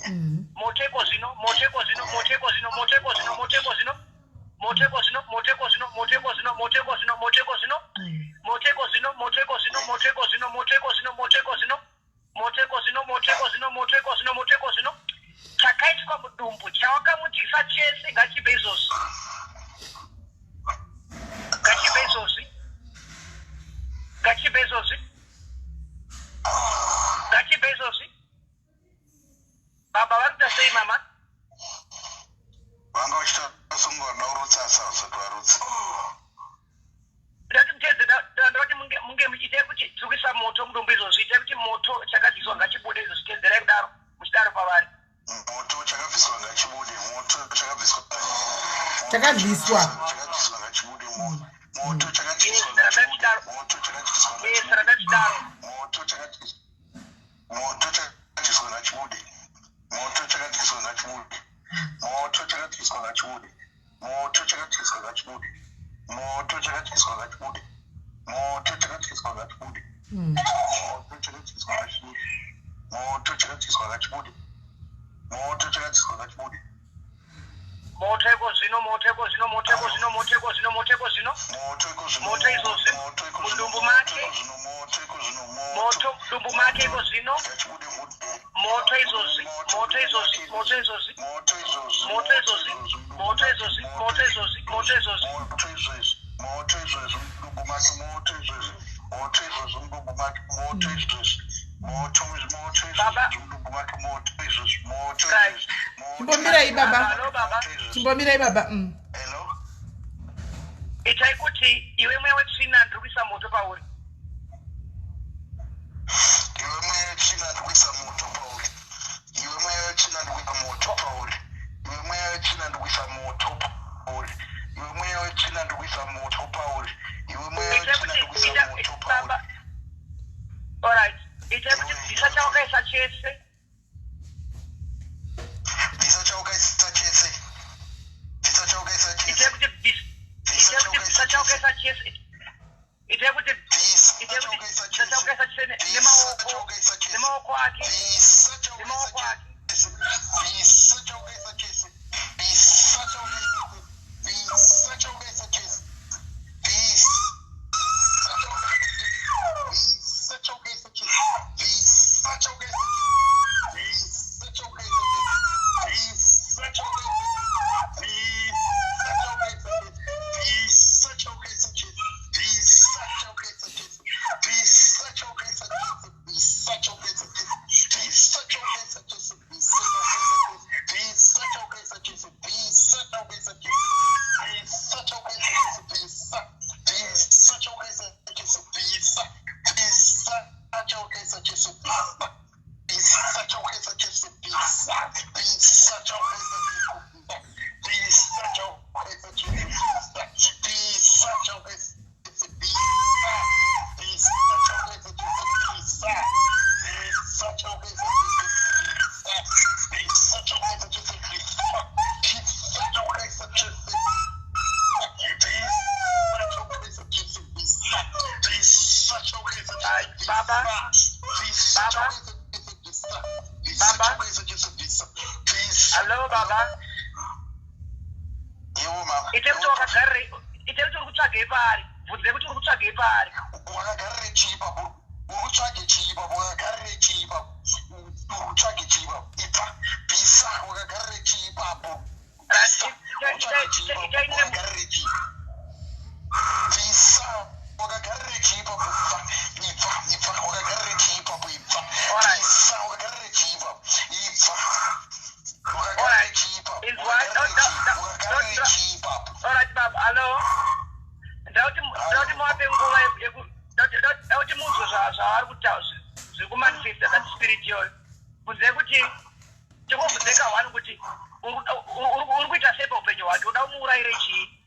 [SPEAKER 3] Moto iko zvino. Moto iko zvino. Moto iko zvino. Moto iko zvino. Moto iko zvino. Moto iko zvino. Moto iko zvino. Moto iko zvino. Moto iko zvino. Moto iko zvino. Moto iko zvino. Moto iko zvino. Moto iko zvino. Moto iko zvino. Moto iko zvino. Moto iko zvino. Moto iko zvino. Moto iko zvino. Moto iko zvino. Chakaitwa mudumbu chawakamudyisa chese ngachibve izvozvi. ita kuti moto chakabviswa ngachibude izvozvitedzerai kudaro muchidaro pavari
[SPEAKER 4] moto chakabviswa ngachibude moto chakabviswa
[SPEAKER 1] Chakabviswa
[SPEAKER 4] ngachibude moto chakabviswa moto chakabviswa moto chakabviswa ngachibude moto chakabviswa ngachibude moto chakabviswa ngachibude moto chakabviswa ngachibude moto chakabviswa ngachibude moto chakabviswa ngachibude moto chakabviswa ngachibude moto chakabviswa ngachibude moto chakabviswa ngachibude
[SPEAKER 3] moto iko zvino moto izvozvi mudumbu make moto mudumbu make iko zvino moto izvozvi
[SPEAKER 1] Chimbomirai baba.
[SPEAKER 4] Hello.
[SPEAKER 3] itai kuti iwe mweya wetsvina ndiri kuisa moto pauri
[SPEAKER 4] Iwe mweya wetsvina ndiri kuisa moto pauri. Iwe mweya wetsvina ndiri kuisa moto pauri. Iwe mweya wetsvina ndiri kuisa moto pauri. Iwe mweya wetsvina ndiri kuisa moto pauri. Iwe mweya wetsvina ndiri kuisa moto pauri.
[SPEAKER 3] alright itai kuti bvisa chawakaisa chese
[SPEAKER 4] Bvisa chawakaisa chese. Bvisa chawakaisa chese.
[SPEAKER 3] itai kuti bvisa chawakaisa chese itai kuti bvisa chawakaisa chese nemaoko ake nemaoko ake
[SPEAKER 4] Bvisa chawakaisa chese. Bvisa chawakaisa chese.
[SPEAKER 3] Hello, Baba. Ite kuti wakagarire ite kuti uri kutsvage pari bvunze kuti uri kutsvage pari
[SPEAKER 4] wakagarire chipa urutsvage chipa wakagarire chipa urutsvage chipa ipa bvisa wakagarire chipapo wakagarire chipa bvisa wakagarire chipapo ibva wakagarire chipapo ibva bvisa wakagarire chipa ibva wakagarire chipa wakagarire chipapo.
[SPEAKER 3] Alright, Baba. Hello. Ndauti muape nguva ndauti munzwe zvaari kutaura zviri kumanifesta that spirit iyoyo bvunze kuti chingobvunzeka wani kuti uri kuita sei paupenyu hwake uda kumuurayire chii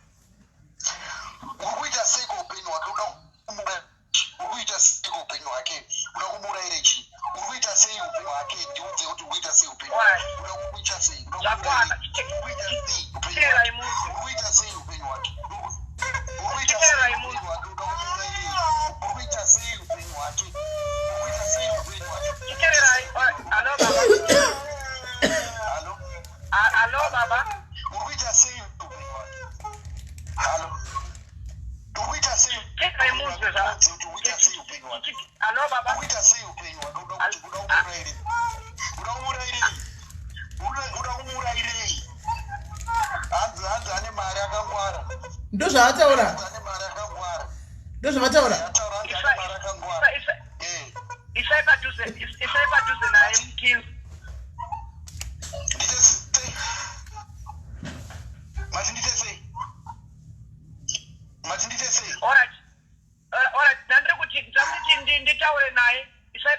[SPEAKER 4] uri kuita sei paupenyu hwake uda kumuurayire chii uri kuita sei upenyu hwake ndiudze kuti uri kuita sei upenyu hwake uda kumuita sei
[SPEAKER 3] zvakwana chiteerai munzwe
[SPEAKER 4] uri kuita sei upenyu hwake
[SPEAKER 3] chiteerai munzwe chiteerai hello baba hello baba chiteerai munzwe hello baba
[SPEAKER 1] Ndozvavataura.
[SPEAKER 3] isai padhuze naye mukini alright ndandiri kuti nditaure naye isai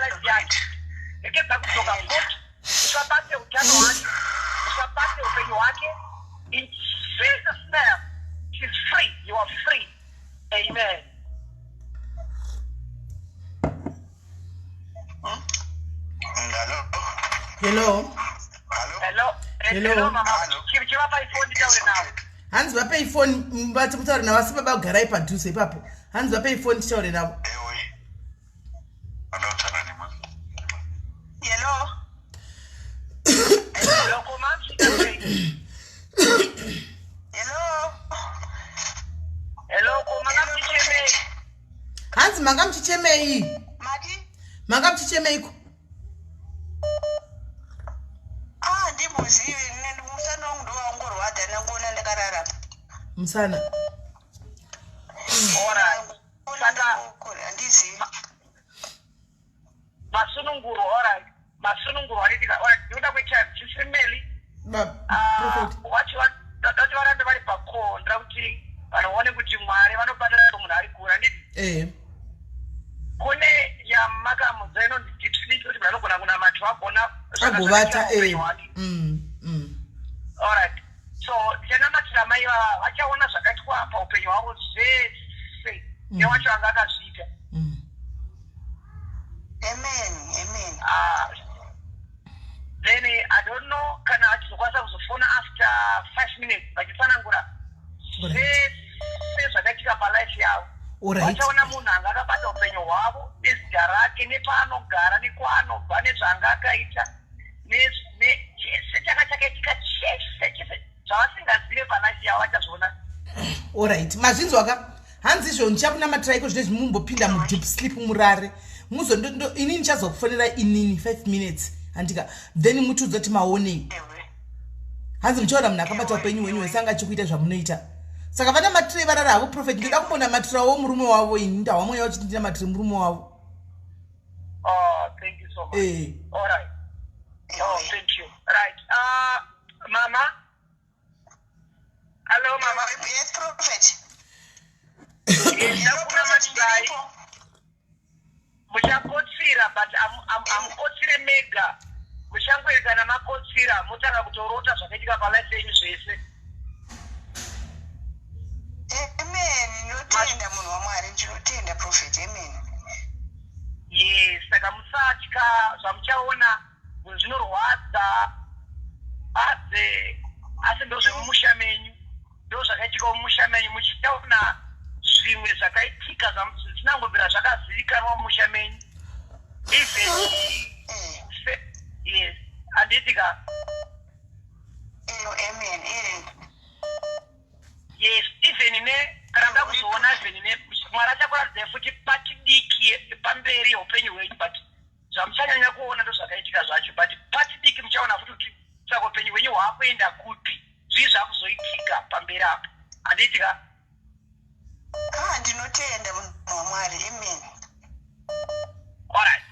[SPEAKER 3] life yake. Ekeza kutoka futhi. Usabate utano wake. Usabate upenyo wake. In Jesus' name, she's free. You are free. Amen.
[SPEAKER 1] Hello.
[SPEAKER 3] Hello, mama. Chivapa iphone taure nawo.
[SPEAKER 1] Hanzi vape iphone mbati mutaure navo asi baba garai padhuze ipapo. Hanzi vape iphone titaure navo.
[SPEAKER 3] Hello, koma. Hello, koma ngamtichemei.
[SPEAKER 1] Hanzi manga mchichemei.
[SPEAKER 6] Mati?
[SPEAKER 1] Manga mchichemeiko.
[SPEAKER 6] Ndimuzivi musana wangu ndo wangorwadza nangona ndakarara.
[SPEAKER 1] Musana.
[SPEAKER 3] Ora. Saka
[SPEAKER 6] Andizi.
[SPEAKER 3] masununguru, alright. Masununguru walitika, alright. Ndoda kuita SIS MELLY.
[SPEAKER 1] Prophet.
[SPEAKER 3] Dati varambe vari pako ndakuti vanoone kuti Mwari vanobata munhu ari kura nditi. Kune yamakamudza inonzi deep sleep kuti vanogona kunamata vagona
[SPEAKER 1] Agovata
[SPEAKER 3] alright. So ndichanamatirwa mai vava vachaona zvakaitwa paupenyu hwavo zvese newacho anga akazviita.
[SPEAKER 6] Amen.
[SPEAKER 3] Then I don't know kana achizokwanisa kuzofona after 5 minutes vachitsanangura zvese zvakaitika palife yavo. Vachaona munhu anga akabata upenyu hwavo nezita rake nepaanogara nekwaanobva nezvaanga akaita chese changa chakaitika chese zvavasingazive palife yavo vachazviona.
[SPEAKER 1] Alright. Mazvinzwaka. Hanzi izvo ndichakunamatirai iko zvine zvimumbopinda mudeep sleep murare. Muzondo inini ndichazokufonera inini 5 minutes. Andika then mutudza kuti maonei. Hanzi muchaona munhu akabata upenyu hwenyu hwese anga achikuita zvamunoita. Saka vana matire varara havo prophet ndoda kumbona matirawo murume wavo ini ndawamwe yavo chiti ndina matire murume wavo.
[SPEAKER 3] Thank you so much. All right. Thank you. Right. Mama. Hello, Mama.
[SPEAKER 6] Yes, Prophet.
[SPEAKER 3] Yes, muchakotsira but amukotsire mega. Muchangwedza namakotsira mutanga kutorota zvakaitika palife yenyu zvese.
[SPEAKER 6] Amen. Ndinotenda munhu waMwari, ndinotenda Prophet. Amen.
[SPEAKER 3] Yes, saka musatya zvamuchaona zvinorwadza asi ndo zvemumusha menyu, ndo zvakaitika mumusha menyu. Muchaona zvimwe zvakaitika zvinangobvira zvakazivikanwa mumusha menyu. Yes, anditika.
[SPEAKER 6] Amen.
[SPEAKER 3] Yes, even kana muda kuzoona even Mwari achakuratidza futi patidiki pamberi upenyu hwenyu, but zvamuchanyanya kuona ndo zvakaitika zvacho, but patidiki muchaona futi kuti saka upenyu hwenyu hwakuenda kupi, zvii zvakuzoitika pamberi apo. Anditika.
[SPEAKER 6] Ndinotenda munhu waMwari. Amen.
[SPEAKER 3] Alright.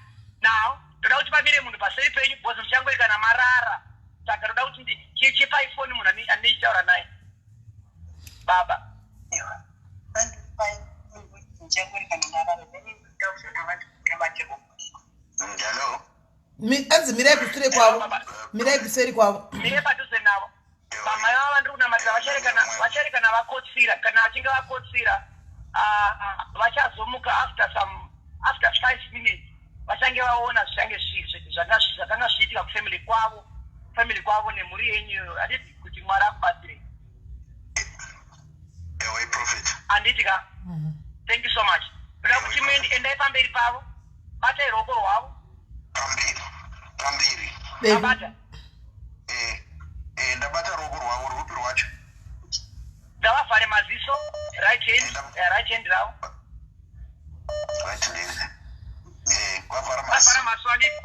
[SPEAKER 3] Now, ndoda kuti pamire munhu paseri penyu because muchangoika namarara. Saka ndoda kuti chipa iphone munhu anechitaura naye. Baba.
[SPEAKER 1] Anzi mirai kusure kwavo. Mirai kuseri kwavo.
[SPEAKER 3] Mire padhuze navo. Mama vavo vandiri kunamatira vacharekana vakotsira. Kana vachinge vakotsira vachazomuka after 5 minutes. Vachange vaona zvichange zvakanga zvichiitika kufamily kwavo nemhuri yenyu. Handiti kuti Mwari akubatsire.
[SPEAKER 4] Prophet.
[SPEAKER 3] Anditika. Thank you so much. Ndoda kuti endai pamberi pavo. Batai ruoko rwavo.
[SPEAKER 4] Pamberi.
[SPEAKER 3] Ndabata.
[SPEAKER 4] Ndabata ruoko rwavo rupi rwacho.
[SPEAKER 3] Ndavavhare maziso. Right hand ravo.
[SPEAKER 4] Right hand. Vavhara
[SPEAKER 3] maziso anditi.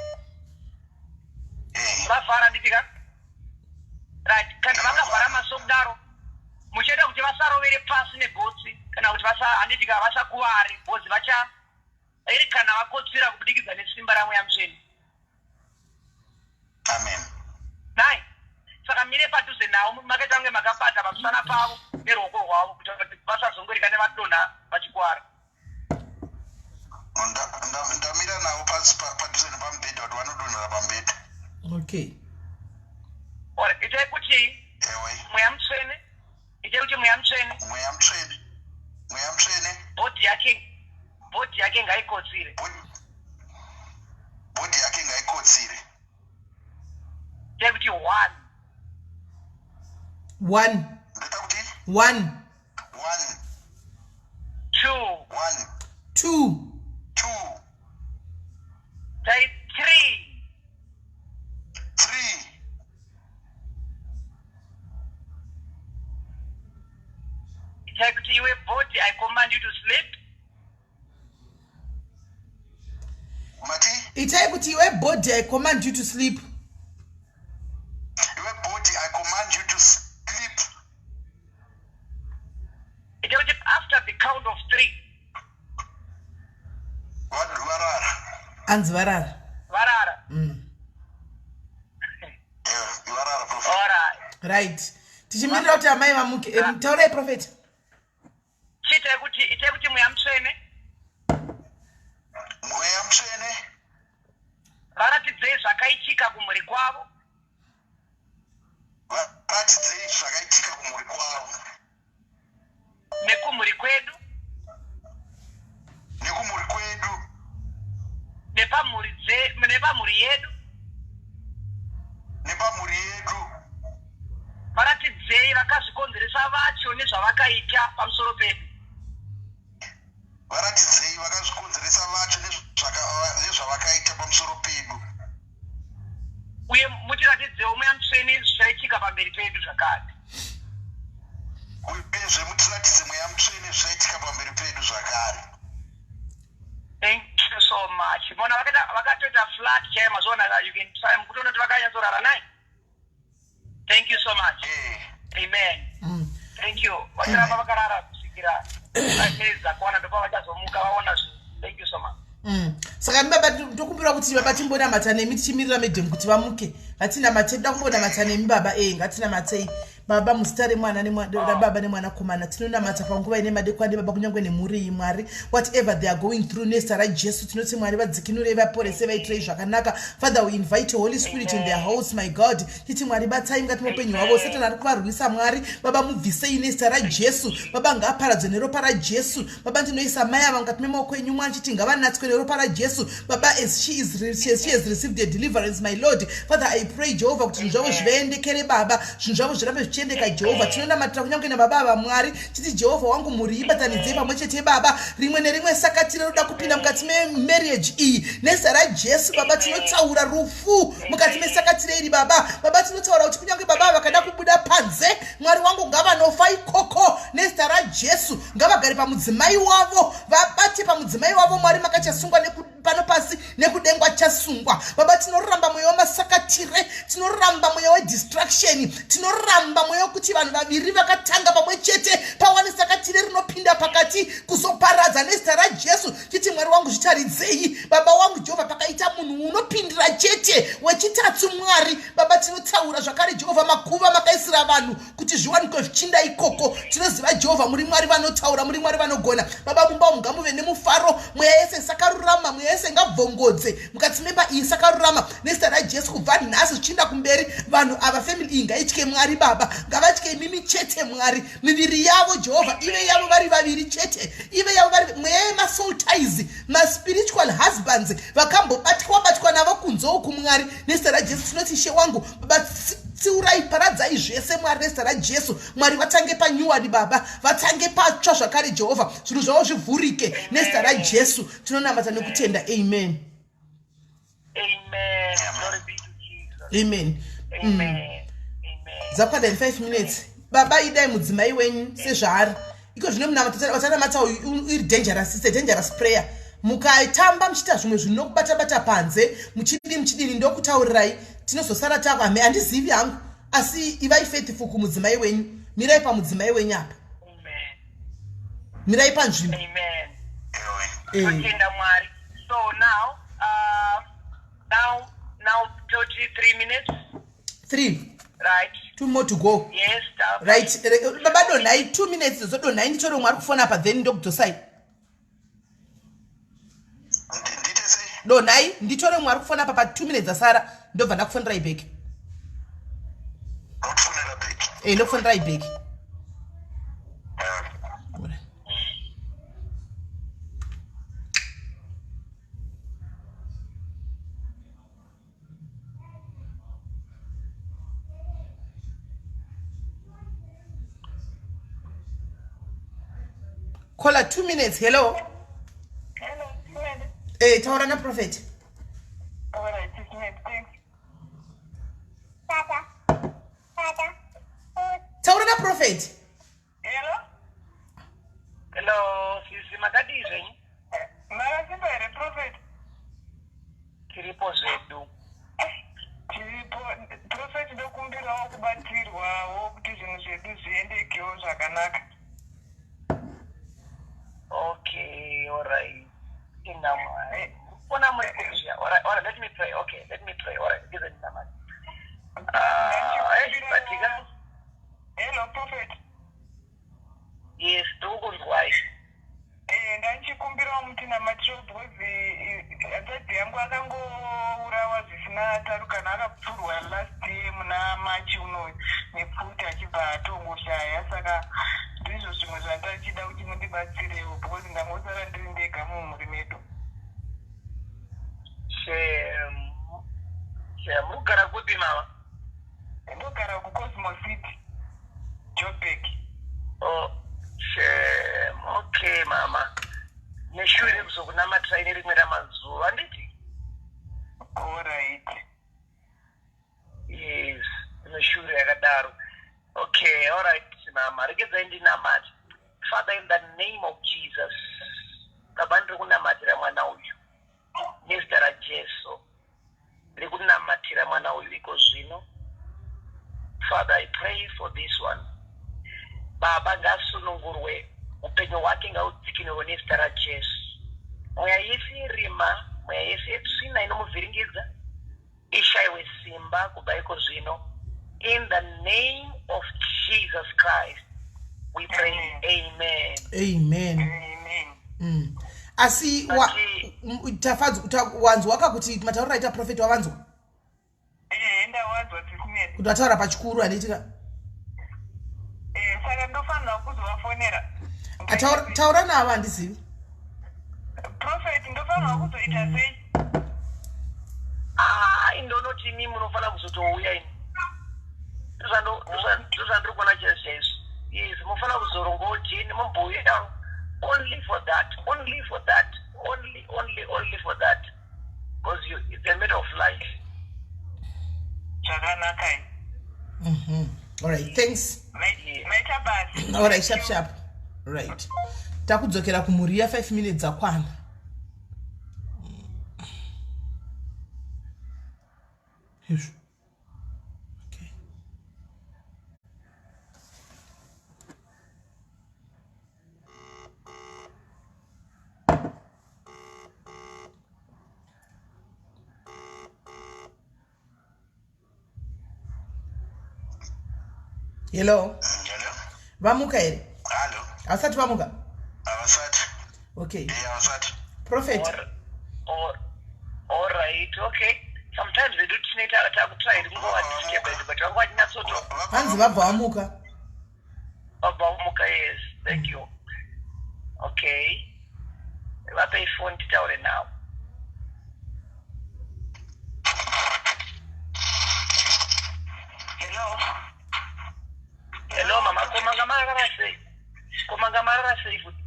[SPEAKER 3] Vavhara nditika. Right. Kana vakavhara maziso kudaro, muchaita kuti vasarovere pasi negotsi kana kuti handitika vasakuvari bhozi kana vakotsira kubudikidza nesimba ramweya mutsvene.
[SPEAKER 4] Amen.
[SPEAKER 3] Nai. Saka mire padhuze navo makaita kunge makabata pamusana pavo neruoko rwavo kuti vasazongorika nevadonha vachikuwara.
[SPEAKER 4] ndamira nawo padhuze nepamubhedha kuti vanodonhera pambedha.
[SPEAKER 1] Okay.
[SPEAKER 3] Itai kuti mweya mutsvene. Itai kuti mweya mutsvene.
[SPEAKER 4] Mweya mutsvene.
[SPEAKER 3] Bhodhi yake ngaikotsire.
[SPEAKER 4] Bhodhi yake ngaikotsire.
[SPEAKER 3] Itai kuti 1.
[SPEAKER 4] Ndata kuti
[SPEAKER 1] 1.
[SPEAKER 3] 2.
[SPEAKER 1] 2.
[SPEAKER 3] Itai 3. Itai kuti iwe body, I command you to sleep.
[SPEAKER 4] Mati?
[SPEAKER 1] Itai kuti iwe body, I command you to sleep.
[SPEAKER 4] Iwe body, I command you to sleep.
[SPEAKER 3] Itai kuti after the count of 3.
[SPEAKER 4] What? Varara.
[SPEAKER 1] Anzi varara.
[SPEAKER 3] Varara.
[SPEAKER 4] Varara, prophet.
[SPEAKER 3] All right.
[SPEAKER 1] Right. Tichimirira kuti amai vamuke. Taurai prophet.
[SPEAKER 3] Itai kuti mweya mutsvene.
[SPEAKER 4] Mweya mutsvene.
[SPEAKER 3] Varatidzei zvakaitika kumhuri kwavo.
[SPEAKER 4] Varatidzei zvakaitika kumhuri kwavo.
[SPEAKER 3] Nekumhuri kwedu.
[SPEAKER 4] Nekumhuri kwedu.
[SPEAKER 3] Nepamhuri yedu.
[SPEAKER 4] Nepamhuri yedu.
[SPEAKER 3] Varatidzei vakazvikonzeresa vacho nezvavakaita pamusoro pedu.
[SPEAKER 4] Varatidzei vakazvikonzeresa vacho nezvavakaita pamusoro pedu.
[SPEAKER 3] Uye mutiratidzewo mweya mutsvene zvichaitika pamberi pedu zvakare.
[SPEAKER 4] Uyezve mutiratidze mweya mutsvene zvichaitika pamberi pedu zvakare.
[SPEAKER 3] Thank you so much. Mona vakatoita flat chair mazona, you can try mkutoona kuti vakanyatsorara nai. Thank you so much. Amen. Thank you. Vachiramba vakarara kusvikira vacheza kuwana ndopa vachazomuka vaona zvinhu. Thank you so much.
[SPEAKER 1] Saka baba tokumbira kuti baba timbona matane tichimirira medhem kuti vamuke. Hatina mate ndakumbona matane baba ngatina matei. Baba mustare mwana baba nemwana komana tinona mata panguva ine madekwande baba kunyangwe nemhuri Mwari, whatever they are going through nesta ra Jesu tinoti Mwari vadzikinure vaporese vaitire zvakanaka. Father, we invite your Holy Spirit in their house, my God. Titi Mwari batsai mukati mupenyu hwavo. Satan ari kuvarwisa Mwari, baba mubvisei nesta ra Jesu. Baba ngaparadzwe neropa ra Jesu. Baba ndinoisa mai ava mukati memaoko enyu Mwari chiti ngavanatswe neropa ra Jesu. Baba, as she has received a deliverance, my Lord. Father, I pray Jehovah kuti zvinhu zvavo zvivaendekere baba, zvinhu zvavo zvirambe zvichiendeka Jehovah. Tinonamatira kunyange nababa vaMwari chiti Jehovah wangu mhuri ibatanidzei pamwe chete baba, rimwe nerimwe sakati roda kupinda mukati memarriage iyi nezita ra Jesu. Baba tinotaura rufu mukati mesakati reiri baba. Baba tinotaura kuti kunyange baba vakada kubuda panze, Mwari wangu ngavanofa ikoko nezita ra Jesu. Ngavagare pamudzimai wavo, vabate pamudzimai wavo Mwari makachasungwa pano pasi nekudengwa chasungwa. Baba tinoramba mweya wamasakatire, tinoramba mweya wedistraction, tinoramba mweya wekuti vanhu vaviri vakatanga pamwe chete pawane sakatire rinopinda pakati kuzoparadza nezita ra Jesu. Chiti Mwari wangu zvitaridzei baba wangu Jehovah, pakaita munhu unopindira chete wechitatu Mwari baba tinotaura zvakare Jehovah, makuva makaisira vanhu kuti zviwanikwe zvichinda ikoko. Tinoziva Jehovah muri Mwari vanotaura, muri Mwari vanogona baba. Mumba ngamuve nemufaro, mweya yese sakarurama, mweya yese ngabvongodze mukati memba iyi sakarurama nezita ra Jesu. Kubva nhasi zvichinda kumberi vanhu ava family iyi ngaitye Mwari baba, ngavatye mimi chete Mwari, miviri yavo Jehovah ive yavo vari vaviri chete, ive yavo vari mweya yemasoul ties, maspiritual husbands vakambobatwa navo kunze uku Mwari nezita ra Jesu. Tinoti She wangu baba tsiurai paradzai zvese Mwari nezita ra Jesu. Mwari vatange panyuwani baba, vatange patsva zvakare Jehovah, zvinhu zvavo zvivhurike nezita ra Jesu. Tinonamata nekutenda. Amen.
[SPEAKER 3] Amen. Glory be to Jesus.
[SPEAKER 1] Amen.
[SPEAKER 3] Amen.
[SPEAKER 1] Zapanda in 5 minutes. Baba idai mudzimai wenyu sezvaari iko zvino munamata watanamata iri dangerous, it's a dangerous prayer. Mukaitamba muchita zvimwe zvinokubata panze muchidini ndokutaurirai tinozosara takame. Handizivi hangu asi ivai faithful kumudzimai wenyu, mirai pamudzimai wenyu apa, mirai panzvimbo.
[SPEAKER 3] Amen.
[SPEAKER 4] Ewe.
[SPEAKER 3] Mwari. So now 33 minutes.
[SPEAKER 1] 3.
[SPEAKER 3] Right.
[SPEAKER 1] 2 more to go.
[SPEAKER 3] Yes.
[SPEAKER 1] Right. Baba donai 2 minutes zodonai ndichoro Mwari kufona apa then ndokudosai.
[SPEAKER 4] Ndite
[SPEAKER 1] lo nai nditore mwari kufona apa pa 2 minutes asara ndobva ndakufonera ibheki ndokufonera ibheki Caller 2 minutes. Hello.
[SPEAKER 3] Hello,
[SPEAKER 1] Taura na prophet.
[SPEAKER 3] all right, thanks.
[SPEAKER 1] Taura na prophet.
[SPEAKER 3] Hello, sisi makadize. Mara simba ere prophet. Kiripo zedu. Kiripo prophet dokumbira wokubatirwa wokuti zvinhu zvedu zviendekewo zvakanaka. Okay, all right. All right, let me pray. Okay, let me pray. All right, give it a minute. Hello, prophet. Yes, why? Ndachikumbira mutina matrobhozi azadhi yangu akangourawa zvisina tarukana akapfurwa last year muna machi uno nepfuta achibva atongoshaya saka ndizvo zvimwe zvandachida kuti mundibatsirewo because ndangosara ndiri ndega mumhuri medu. Mugara kupi mama? Ndogara kuCosmo City, Joburg. Oh, okay mama. Neshure kuzokunamatira ine rimwe ramazuva nditi? All right. Yes, neshure yakadaro. Okay, all right mama. Regedzai ndinamati. Father, in the name of Jesus, kabandiri kunamatira mwana uyu. Nezita raJesu. Ndiri kunamatira mwana uyu iko zvino. Father, I pray for this one. Baba ngasunungurwe upenyu hwake ngaudzikinwe nezita raJesu. Mweya yese irima, mweya yese yetsvina inomuvhiringidza ishayiwe simba kubva iko zvino. In the name of Jesus Christ, we pray. Amen.
[SPEAKER 1] Amen.
[SPEAKER 3] Amen.
[SPEAKER 1] Asi wanzwa wakakuti mataurira aita prophet wavanzwa?
[SPEAKER 3] Ndawanzwa tisimete.
[SPEAKER 1] Kuti wataura pachikuru anditika?
[SPEAKER 3] Saka ndofanira kuzovafonera.
[SPEAKER 1] Taura navo handizivi.
[SPEAKER 3] Prophet ndofanira kuzoita sei? Indonoti mimi munofanira kuzotouya ini. Ndozvandiri kuona Jesu. Yes, munofanira kuzorongawo jeni mumbuya. Only for that. Only for that. Only for that. Because it's a matter of life.
[SPEAKER 1] All right, thanks. All right, sharp. Right. Takudzokera kumuriya 5 minutes akwana. Yes. Okay. Hello. Vamuka here.
[SPEAKER 4] Hello.
[SPEAKER 1] Asati vamuka.
[SPEAKER 4] Avasati.
[SPEAKER 1] Okay.
[SPEAKER 4] Avasati.
[SPEAKER 1] Prophet.
[SPEAKER 3] All right. Okay. Sometimes they do try to go at stable, but I'm not so.
[SPEAKER 1] Hanzi vabva vamuka.
[SPEAKER 3] Vamuka, yes. Thank you. Okay. What I phone to tell you now. Hello, mama. Kumangamara say food.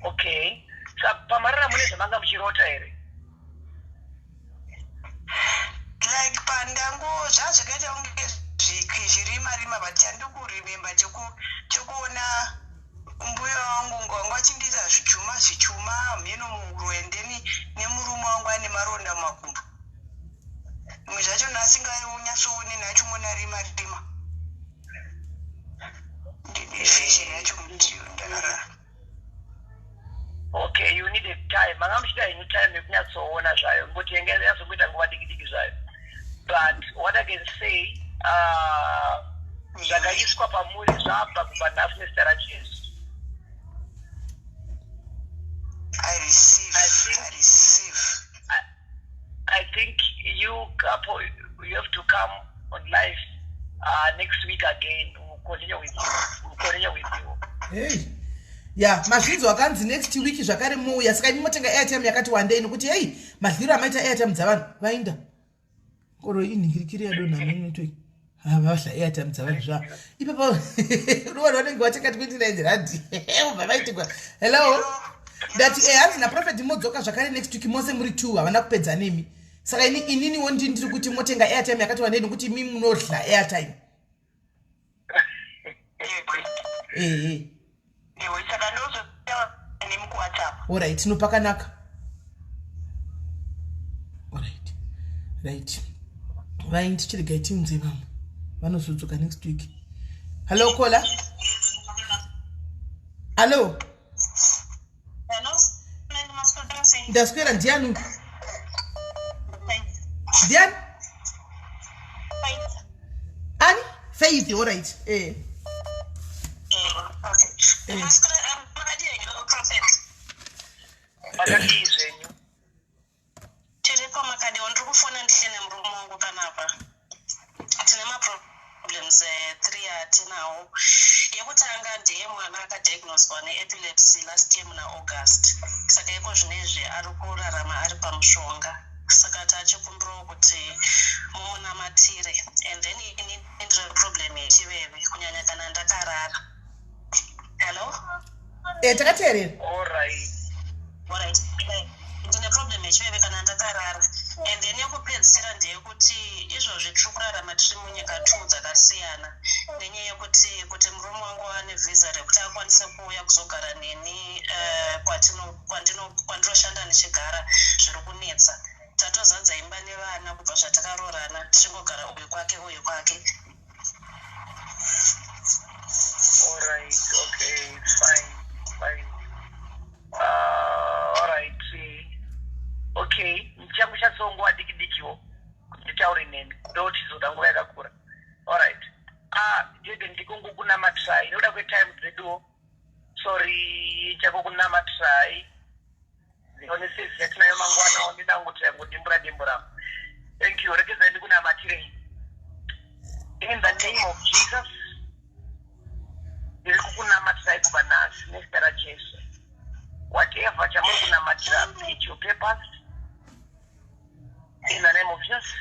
[SPEAKER 3] Okay. So, pamarara mune zvamanga muchirota here.
[SPEAKER 6] Like pandango zvazvakaita kunge zvirima but chandokurememba chokuona mbuya wangu ngwangu achindiita zvichuma mheno muhuro endeni nemurume wangu ane maronda mumakumbo. Zvimwe zvacho nasinganyatsoone nacho muna rima. Ndine vision yacho kuti ndakarara.
[SPEAKER 3] Okay, you need a time. Mangamuchita inu time yekunyatsoona zvayo ngoti yenge yazokuita nguva diki zvayo. But what I can say, zvakaiswa pamuri zvabva kubva nhasi nezita raJesu. I think you couple, you have to come on live next week again. We'll continue with you.
[SPEAKER 1] Hey. Yeah, mazvinzo akanzi next week zvakare muuya saka imotenga airtime yakati wandei nokuti hey madhiro amaita airtime dzavanhu vainda koro inhingirikiri yadonha network havahla airtime dzavanhu zva ipapo ruva rwanenge watenga 29 rand ubva vaitikwa hello ndati hanzi naprofeti modzoka zvakare next week mose muri 2 havana kupedza nemi saka ininiwo ndiri kuti motenga airtime yakati wandei nokuti imi munodhla airtime Alright, no pakanaka. Alright. Right. Vain tichirega tiunze vamwe. Vanozodzoka next week. Hello caller. Hello.
[SPEAKER 2] Hello.
[SPEAKER 1] Ndaswera ndiani? Ndiani?
[SPEAKER 2] Faith.
[SPEAKER 1] Ani? Faith, alright.
[SPEAKER 2] Okay. Tiripo makadi ndiri kufona ndine murume wangu panapa. Tine maproblems 3 atinawo. Yekutanga ndiye mwana akadiagnoswa neepilepsy last year muna August. Saka iko zvinezvi ari kurarama ari pamushonga. Saka tachikumbirawo kuti mumunamatire. And then indire problem yechiveve kunyanya kana ndakarara. Hello?
[SPEAKER 1] Takateerera.
[SPEAKER 3] Alright.
[SPEAKER 2] Ndine problem yechiveve kana ndakarara. And then yekupedzisira ndeyekuti izvozvi tiri kurarama tiri munyika 2 dzakasiyana. Nenyaya yekuti murume wangu ane visa rekuti akwanise kuuya kuzogara neni kwandiroshanda ndichigara zviri kunetsa. Tatozadza imba nevana kubva zvatakarorana tichingogara uyu kwake.
[SPEAKER 3] Alright, okay, fine. Alright. Okay, nchangu chasongwa dikidikiwo nditaure nemi ndo chizoda nguva yakakura. Alright. Jede ndikungu kuna matry. Noda kwe time dzeduwo. Sorry, chako kuna matry. Zionesesi yatinayo mangwana ndinanguti yangu dimbura. Thank you. Rekeza ndi kuna matire. In the name of Jesus. Ndiri kuna matry kuba nasi nestera Jesu. Whatever chamuri kuna matira, pick your papers. In the name of Jesus,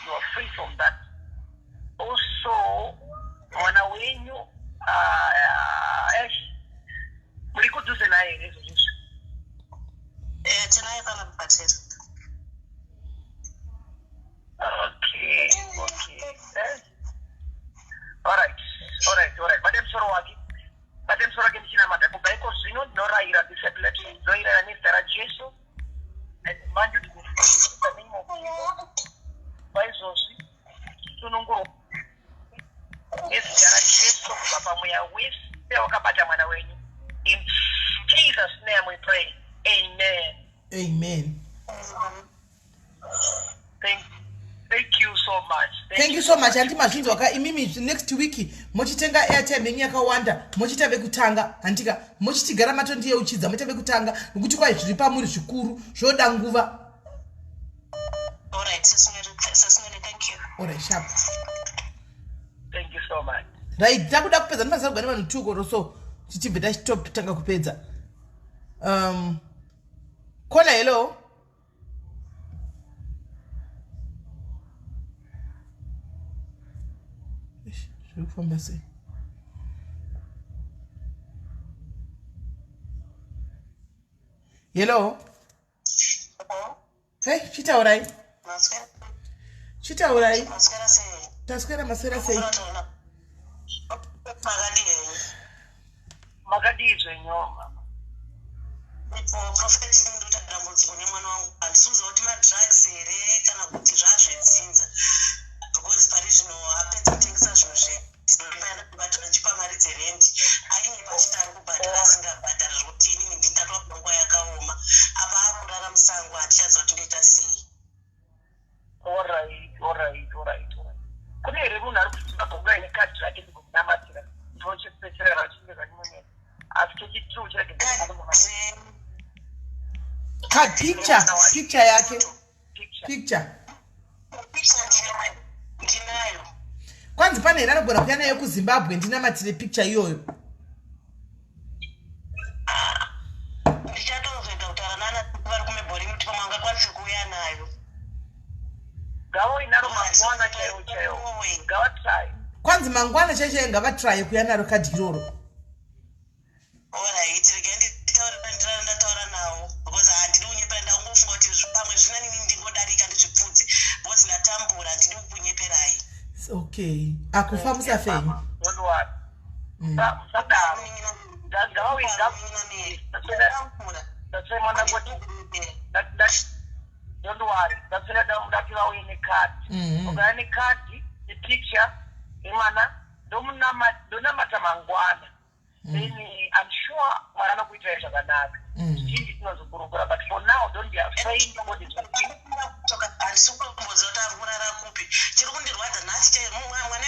[SPEAKER 3] you are free from that. Also, mwana wenyu, muri kuduze naye rezo Jesu.
[SPEAKER 2] Tinaye kana kubatira.
[SPEAKER 3] Okay. Alright. Madam Sorowaki. Madam Sorowaki ndichina mata kubaiko zvino ndinoraira disability ndoirira nezita Jesu. And manje tikufika name of Jesus. Vaizvozvi sununguro. Nezita Jesu kubva pamweya wese wakabata mwana wenyu. In Jesus' name we pray. Amen. Thank you so much.
[SPEAKER 1] Thank you so much. Anti mazvinzo waka imimi next week mochitenga airtime yenyu yakawanda mochita vekutanga andika mochitigara matondi yeuchidza mochita vekutanga nokuti kwai zviri pamuri zvikuru zvoda nguva.
[SPEAKER 2] Alright, Sasmeri, thank you.
[SPEAKER 1] Alright, sharp.
[SPEAKER 3] Thank you so much.
[SPEAKER 1] Right, takuda kupedza ndipazarugwa nevanhu 2 koro so tichibve tachitanga kupedza. Caller, hello. From say. Hello. Hey, chitaurai. Taswera sei.
[SPEAKER 3] Makadizwe nyoma.
[SPEAKER 2] Prophet ndotadambudziko nemwana wangu andisuza kuti madrugs here kana kuti zvazvedzinza because pari zvino apedza kutengesa zvinhu zveinopaana kubhadhara ndichipa mari dzerendi aine pachitari kubhadhara asingabhadhara zvokuti inini ndindatwa panguva yakaoma apa akurara musango hatichaziva kuti ndoita sei.
[SPEAKER 3] Alright. Kune here munhu ari kufunga bonga ine kadhi rake ndikunamatira ndochipedzera rachinge zvanyonera asi chechi2 chirege
[SPEAKER 1] Picture yake. Picture.
[SPEAKER 6] Ndinayo.
[SPEAKER 1] Kwanzi pane here anogona kuya nayo kuZimbabwe ndinamatire picture iyoyo.
[SPEAKER 6] Ndichatozoita kutaura nana vari kumebhori muti pamwe angakwanise kuuya nayo.
[SPEAKER 3] Gawo inaro mangwana chaiwo. Gawa try.
[SPEAKER 1] Kwanzi mangwana chaicho ngavatraye kuya naro kadhi iroro.
[SPEAKER 6] Alright, regendi ndataura nawo. Because handidi kunyepera ndangofunga kuti pamwe zvina nini ndingodarika ndizvipfudze. Because ndatambura handidi kunyeperai.
[SPEAKER 1] Okay. Akufa musafenyi.
[SPEAKER 3] Don't worry. Don't worry. That's why we need card. Okay, card, the picture, imana, don't mangwana. Then I'm sure Marana Kuitra Ganak. But for now, don't be afraid what is happening.
[SPEAKER 6] And supercomposota kupi. Chirundi rwadza nhasi mwana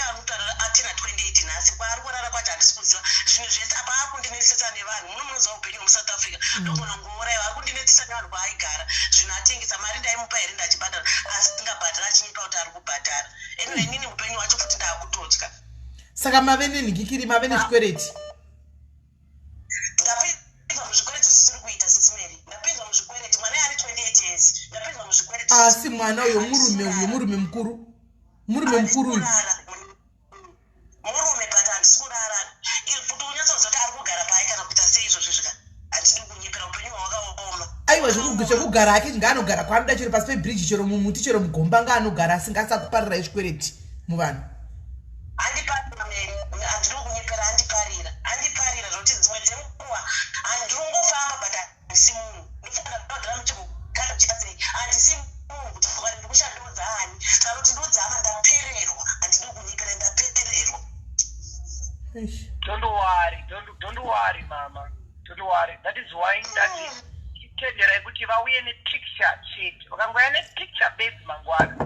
[SPEAKER 6] atina 28 nhasi kwari kurara kwacho handisikuziva zvinhu zvese apa akundinetsesa nevanhu munomunoziva upenyu muSouth Africa ndogona ngouraiva akundinetsesa nevanhu kwaaigara zvinhu atengesa mari ndaimupa here ndachibhadhara asi ndingabhadhara achinyipa kuti ari kubhadhara anyway inini upenyu hwacho futi ndaakutotya
[SPEAKER 1] saka mave nenhingikiri mave nezvikwereti
[SPEAKER 6] ndapedza muzvikwereti zvisiri kuita sisimeri ndapedza muzvikwereti mwana ari 28 years ndapedza muzvikwereti
[SPEAKER 1] asi mwana uyo murume mukuru murume mukuru
[SPEAKER 6] murume but handisi kurara kuti unyatsozoti ari kugara pai kana kuita sei izvozvo zvika handidi kunyepera upenyu hwakaoma
[SPEAKER 1] aiwa zvekugara hake ngaanogara kwaanoda chero pasi pebhiriji chero mumuti chero mugomba ngaanogara asingasakuparira zvikwereti muvanhu
[SPEAKER 6] handidi kunyepera handiparira zvokuti dzimwe dzenguva handingofamba but handisi munhu ndofana kudhara muchigara muchikasei handisi munhu kuti ndikushandodza hani kana kuti ndodzama ndapererwa handidi kunyepera ndapererwa.
[SPEAKER 3] Don't worry, Mama. Don't worry. That is why that is tell kuti vauye nepicture sheet. Ukangoya nepicture based mangwana.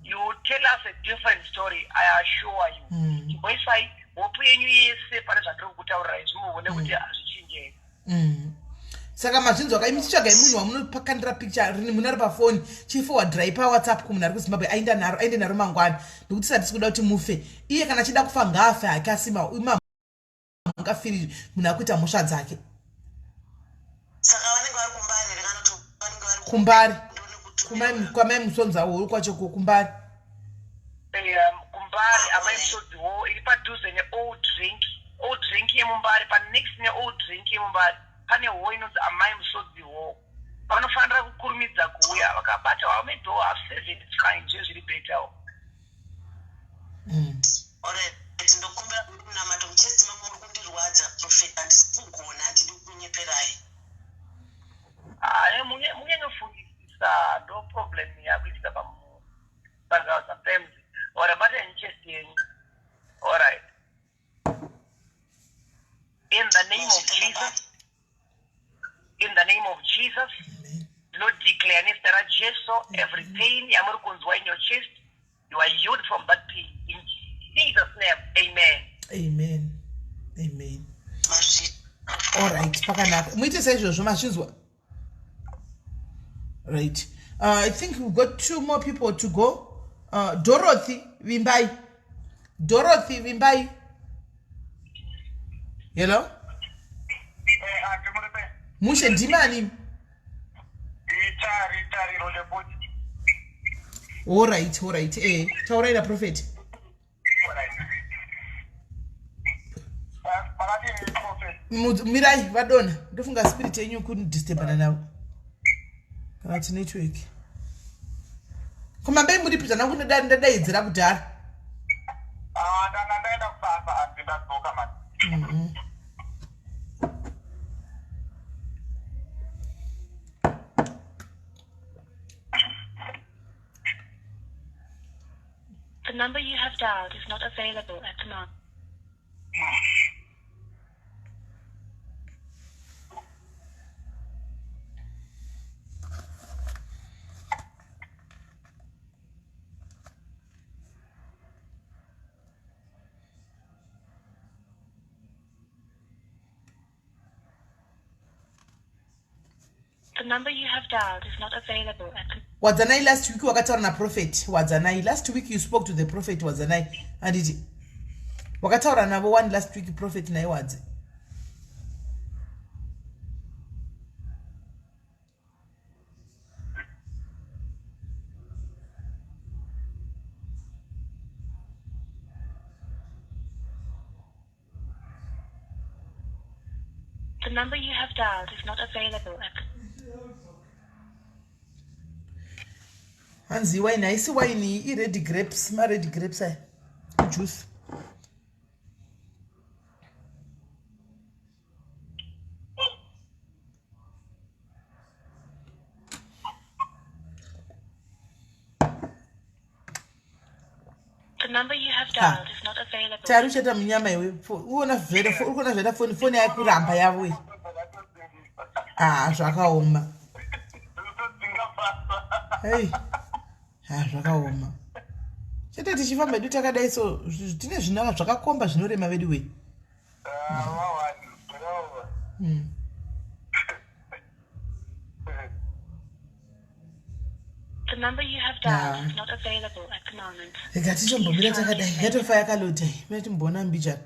[SPEAKER 3] You will tell us a different story, I assure you. Chiboisai hope yenyu yese pane zvandiri kutaurira izvi muone kuti hazvichinjei.
[SPEAKER 1] Saka mazvinzwa imitsvaga yemunhu wamunopakandira picture rini munari pafoni chiforwardrai pawhatsapp kumunhu ari kuZimbabwe aende naro mangwana nokuti satisi kuda kuti mufe iye kana achida kufa ngaafe hake asima mungafiri munhu akuita mhosva dzake
[SPEAKER 6] Saka vanenge vari kumbari here kana kuti vanenge vari
[SPEAKER 1] kwamai musonzawo uri kwachoko kumbari
[SPEAKER 3] Kumbari amai musonziwo iri padhuze neold drink yemumbari panext neold drink yemumbari pane hoo inonzi amai musonziwo vanofanira kukurumidza kuuya vakabata wamedhowo half 7 it's fine nje zviri betawo
[SPEAKER 6] alright ndokumbira kunamata muchestima muri kundirwadza profeta handisi kugona handidi kunyeperai
[SPEAKER 3] munyengefungisisa no problem yakuitika pamuganga sometimes orabata nechest yenyu alright in the name of Jesus Lord declare Nestera Jesu every pain yamuri kunzwa in your chest you are healed from that pain in Jesus name
[SPEAKER 1] amen alright pakanaka muite saizvozvo mazvinzwa right I think we've got 2 more people to go Dorothy Vimbai hello mushe ndimani alright taurai naprofeti mirai vadona ndofunga spirit yenyu kudistebana navo kana kuti network komambai muri pita nangu ndadaidzira kudhara
[SPEAKER 4] ndanga ndaenda kubasa asi ndadzoka mani
[SPEAKER 5] The number you have dialed is not available at the moment. The number you have dialed is not available at the...
[SPEAKER 1] Wadzanai last week wakataura na prophet. Wadzanai last week you spoke to the prophet Wadzanai. And it wakataura navo one last week prophet na Wadze.
[SPEAKER 5] The number you have dialed is not available at the...
[SPEAKER 1] Hanzi wine isi wine red grapes, ma red grapes juice.
[SPEAKER 5] The number you have dialed is not available.
[SPEAKER 1] Taru chata mnyama iwe. Uona zveda phone yako kuramba yawe. Zvakaoma. Hey. Zvakaoma. Chete tichifamba edu takadai so tine zvinava zvakakomba zvinorema vedu we.
[SPEAKER 5] The number you have dialed is not available at the moment.
[SPEAKER 1] Ngatichombomira takadai yatofa yakalota mati mbona mbicha.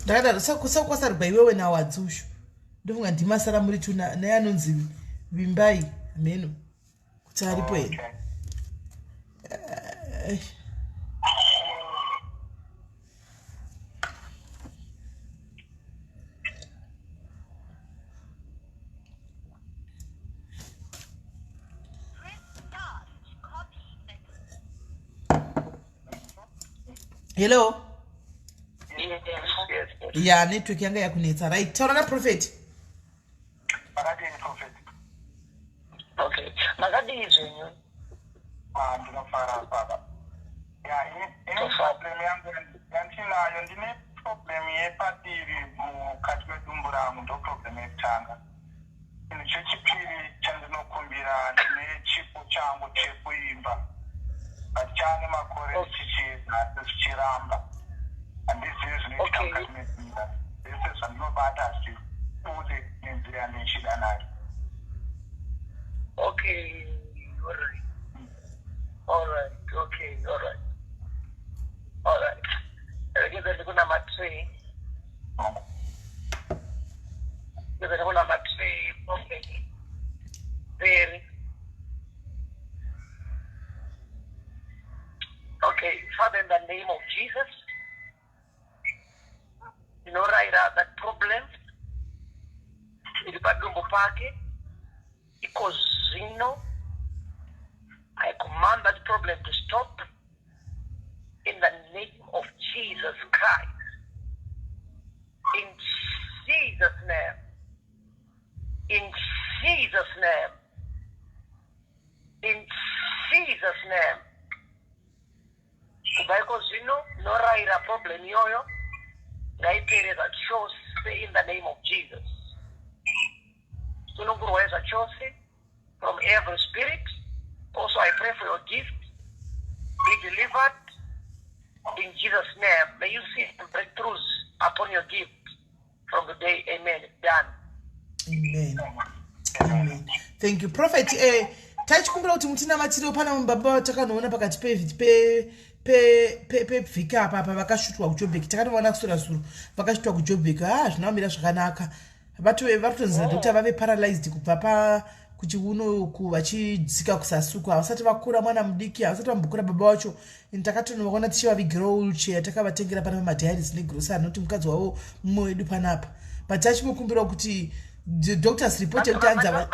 [SPEAKER 1] Ndakadaro sakwasarwa iwewe naWadzushu. Ndofunga ndimasara muri tuna neanonzi Vimbai meno kuti aripo here. Hello.
[SPEAKER 3] Yes.
[SPEAKER 1] Yeah, network yanga yakunetsa. Right, taura na prophet.
[SPEAKER 3] Prophet. Okay. Makadini zvenyu? Ndinofara baba. Problem yangu yandinayo ndine problem yepadivi mukati medumbu rangu ndo problem yekutanga. Chinhu chechipiri chandinokumbira ndine chipo changu chekuimba. Chane makore chichiramba. Handizivi zvinoitika mukati medumbu. Zvese zvandinobata zvibude nenzira yandichida nayo. Okay, all right. Ngeze kuna matray. Okay. Very. Okay, Father, in the name of Jesus, you know, right, that problem, ilipadumbu pake, because I command that problem to stop in the name of Jesus Christ. In Jesus' name. In Jesus' name. In Jesus' name. Because no right problem yoyo. Ngaipereza chose in the name of Jesus. Sunungurweza chose from every spirit. Also, I pray for your gift. Be delivered in Jesus' name. May you see the breakthroughs upon your gift from the day. Amen. Done.
[SPEAKER 1] Amen. Thank you. Prophet, tachikumbira kuti mutina matiro pana mbaba takanoona pakati pe vhiki apa vakashutwa kuJoburg. Takatoona kusura suru vakashutwa kuJoburg. Zvinomira zvakanaka. Vatotonzira kuti vave paralyzed kubva kuchiuno vachidzika kusasuku. Havasati vakura mwana mudiki, havasati vambukura baba wacho. Takatonoona tichivavigira wheelchair, takavatengera pana madiaries negrocery anoti mukadzi wavo mumwe wedu panapa. But tachimukumbira kuti doctor's report yekutanza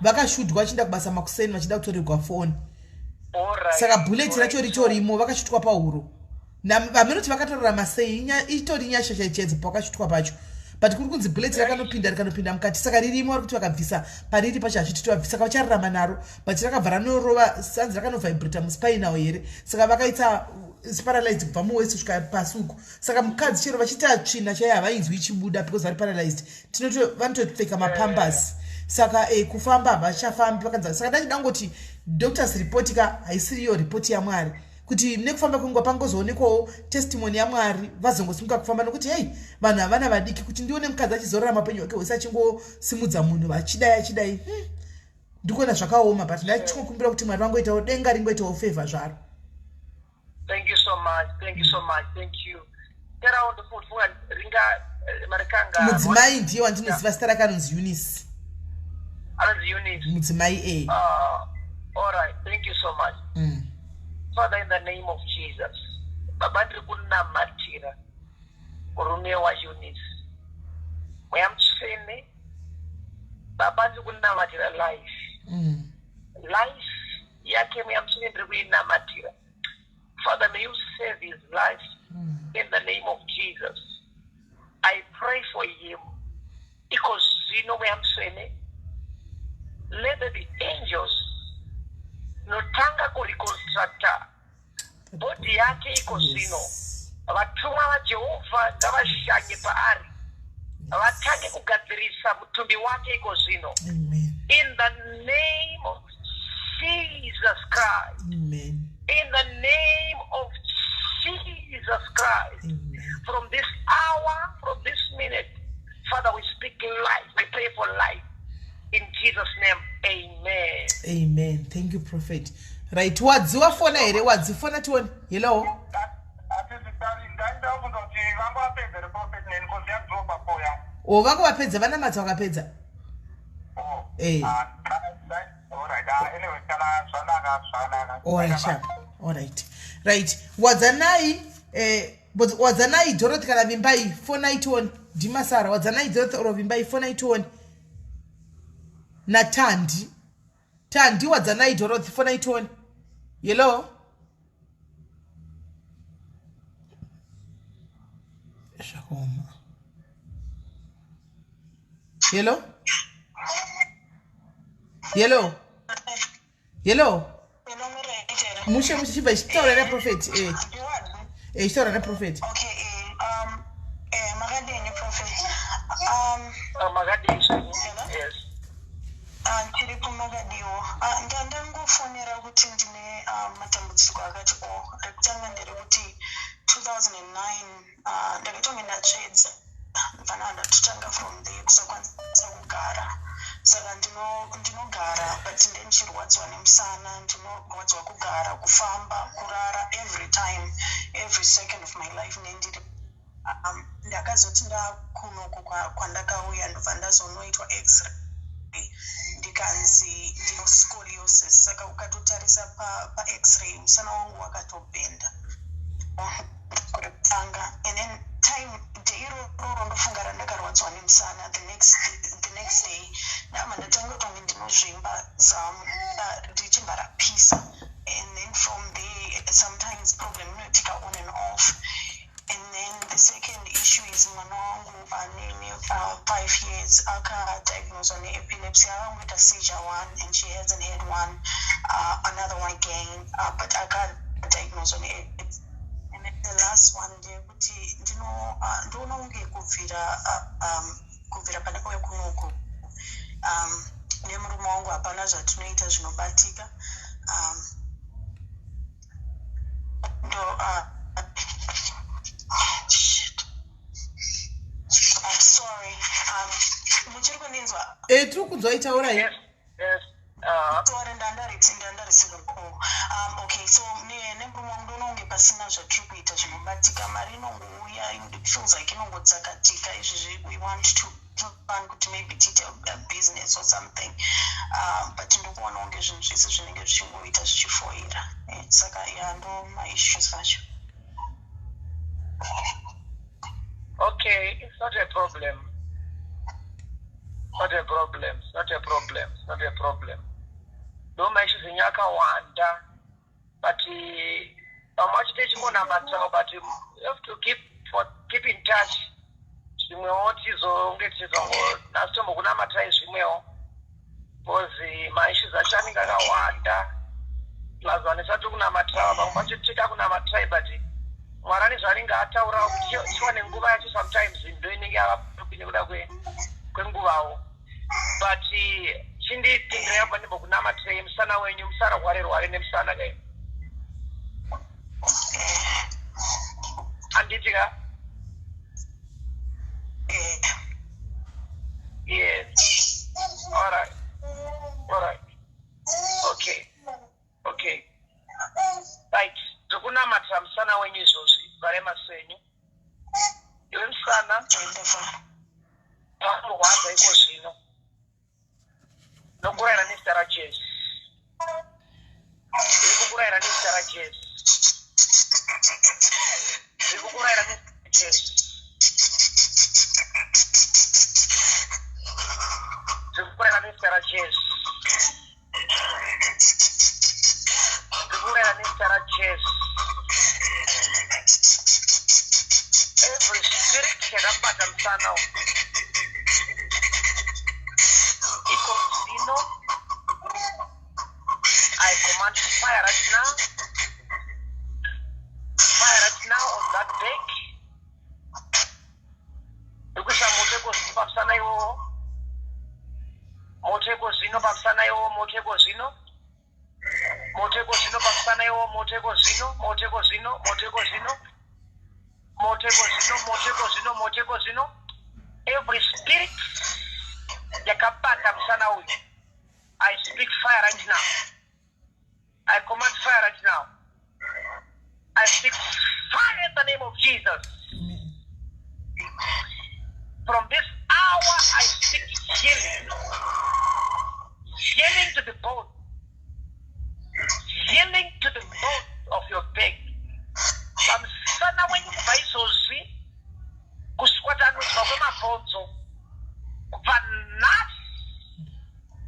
[SPEAKER 1] vakashudwa vachienda kubasa makuseni vachida kutorerwa foni. Saka bullet racho ritorimo vakashutwa pahuro. Vamenoti vakatorora masei itori nyasha chaichedzo pakashutwa pacho. But kuri kunzi bullet rikanopinda mukati. Saka ririmo vari kuti vakabvisa pariri pacho hachiti vabvisa. Saka vachararama naro. But rakabva ranorova sanzi rakanovhibrata muspinal here. Saka vakaita paralyzed kubva muwesi kusvika pasuku. Saka mukadzi chero vachita tsvina chaiyo havainzwi ichibuda because vari paralyzed. Vanotopfeka mapambasi. Saka kufamba havachafambi vakanzi. Saka ndachidangoti doctor's report haisiriyo report yaMwari. kuti nekufamba kwengwa pangozoonekwawo testimony yaMwari vazongosimuka kufamba nokuti hey vanhu havana vadiki kuti ndione mukadzi achizorarama upenyu hwake hwese achingosimudza munhu vachidai ndikuona zvakaoma but ndachikumbira kuti Mwari vangoitawo denga ringoitawo favor zvaro.
[SPEAKER 3] Thank you so much. Thank you so much. Thank you. Tera on the foot for ringa marekanga.
[SPEAKER 1] Mudzimai ndiye wandinoziva zita rake anonzi Eunice.
[SPEAKER 3] Anonzi Eunice.
[SPEAKER 1] Mudzimai
[SPEAKER 3] all right. Thank you so much. Father, in the name of Jesus. Baba ndiri kunamatira murume waEunice. Muyamtsvene. Baba ndiri kunamatira life. Life yake muyamtsvene ndiri kuinamatira. Father, may you save his life in the name of Jesus. I pray for him because you know where I'm saying. Let there be angels. Notanga ko reconstructor. Body yake iko zino. Abatuma wa Jehova ngabashanye paari. Abatange kugadzirisa mutumbi wake iko zino.
[SPEAKER 1] Amen.
[SPEAKER 3] In the name of Jesus Christ.
[SPEAKER 1] Amen.
[SPEAKER 3] In the name of Jesus Christ.
[SPEAKER 1] Amen.
[SPEAKER 3] From this hour, from this minute, Father, we speak life. We pray for life. In Jesus' name, amen.
[SPEAKER 1] Amen. Thank you, Prophet. Right, wadziwa fona here, wadzifona tione. Hello. Oh, vangu vapedza vana madzi vakapedza. Alright, sharp. Alright. Right. Wadzanai Dorothy kana vimbai 491 Dimasara wadzanai Dorothy oro vimbai 491 na Tandi wadzanai Dorothy 491. Hello. Shakoma. Hello. Mushe chiba chitaura na prophet chitaura na prophet.
[SPEAKER 6] Okay, Magadini prophet.
[SPEAKER 3] Magadini, yes.
[SPEAKER 6] Tiri kumagadiwo. Ndangofonera kuti ndine matambudziko akati rekutanga ndiri kuti 2009 ndakatonge ndatsvedza vana ndatotanga from there kusakwanisa kugara. Saka ndinogara but ndichirwadziwa nemusana, ndinorwadziwa kugara, kufamba, kurara every time, every second of my life nendiri ndakazoti ndakunoku kwandakauya ndobva ndazonoitwa x-ray ndikanzi ndine scoliosis. Saka ukatotarisa pa x-ray musana wangu wakatobenda kurutanga. And then time day roro ndofunga randakarwadziwa nemusana. The next day ndama ndatanga tonge ndinozvimba zamu ndichibva rapisa. And then from there sometimes problem inoitika on and off. And then the second issue is mwana wangu anene 5 years akadiagnosed on epilepsy. Akangoita seizure 1 and she hasn't had one, another one again, but akadiagnosed on epilepsy. And then the last one ndekuti ndinoona unge kubvira pane kwauya kunoku nemurume wangu hapana zvatinoita zvinobatika. Sorry. Muchiri kunenzwa?
[SPEAKER 1] Tiri kunzwaitaura here.
[SPEAKER 3] Yes.
[SPEAKER 6] Sorry, ndandarisiva call. Okay, so nemurume wangu ndoona unge pasina zvatiri kuita zvinobatika. Mari inongouya, it feels like inongotsakatika. Izvizvi we want to plan kuti maybe tiite a business or something. But ndokuona unge zvinhu zvese zvinenge zvichingoita zvichifoira. Saka ndo maissues acho.
[SPEAKER 3] Okay, it's not a problem. Not a problem. No issues in Yakawanda, but how much did you want to matter? But you have to keep in touch. Last time we my issues are shining Yakawanda. Last one is a Tugunamatra, but much of Chitagunamatra, but Marani Zaringa ataura chone nguva yacho sometimes ndoinenge yapinda kuda kwenguvawo but chinditendera pane kunamatirei musana wenyu musarware nemusana kai Anditika? Yes. All right. Okay. Right. Tukuna matramsana wenyu zozi. Barema senyu. Iwe msana. Pamu waza iko zino. Nokuraira ni Sarah Jess. Nokuraira ni Sarah Jess. Nokuraira ni Jess. Nokuraira ni Sarah Jess. Nokuraira ni Sarah Jess. Every spirit can have them sana. Iko zino. I command fire right now. Fire right now on that deck. Ukisha moteko papsana yo. Moteko zino papsana yo. Moteko zino. Moteko zino papsana yo. Moteko zino. Moteko zino. Moteko zino. Moteko zino. Moteko zino. Moteko zino. Every spirit yakapata msana huyu. I speak fire right now. I command fire right now. I speak fire in the name of Jesus. From this hour, I speak healing. Healing to the bone. Healing to the bone of your back. Sana when you buy so see, kuskwata nuswa kwa mabonzo.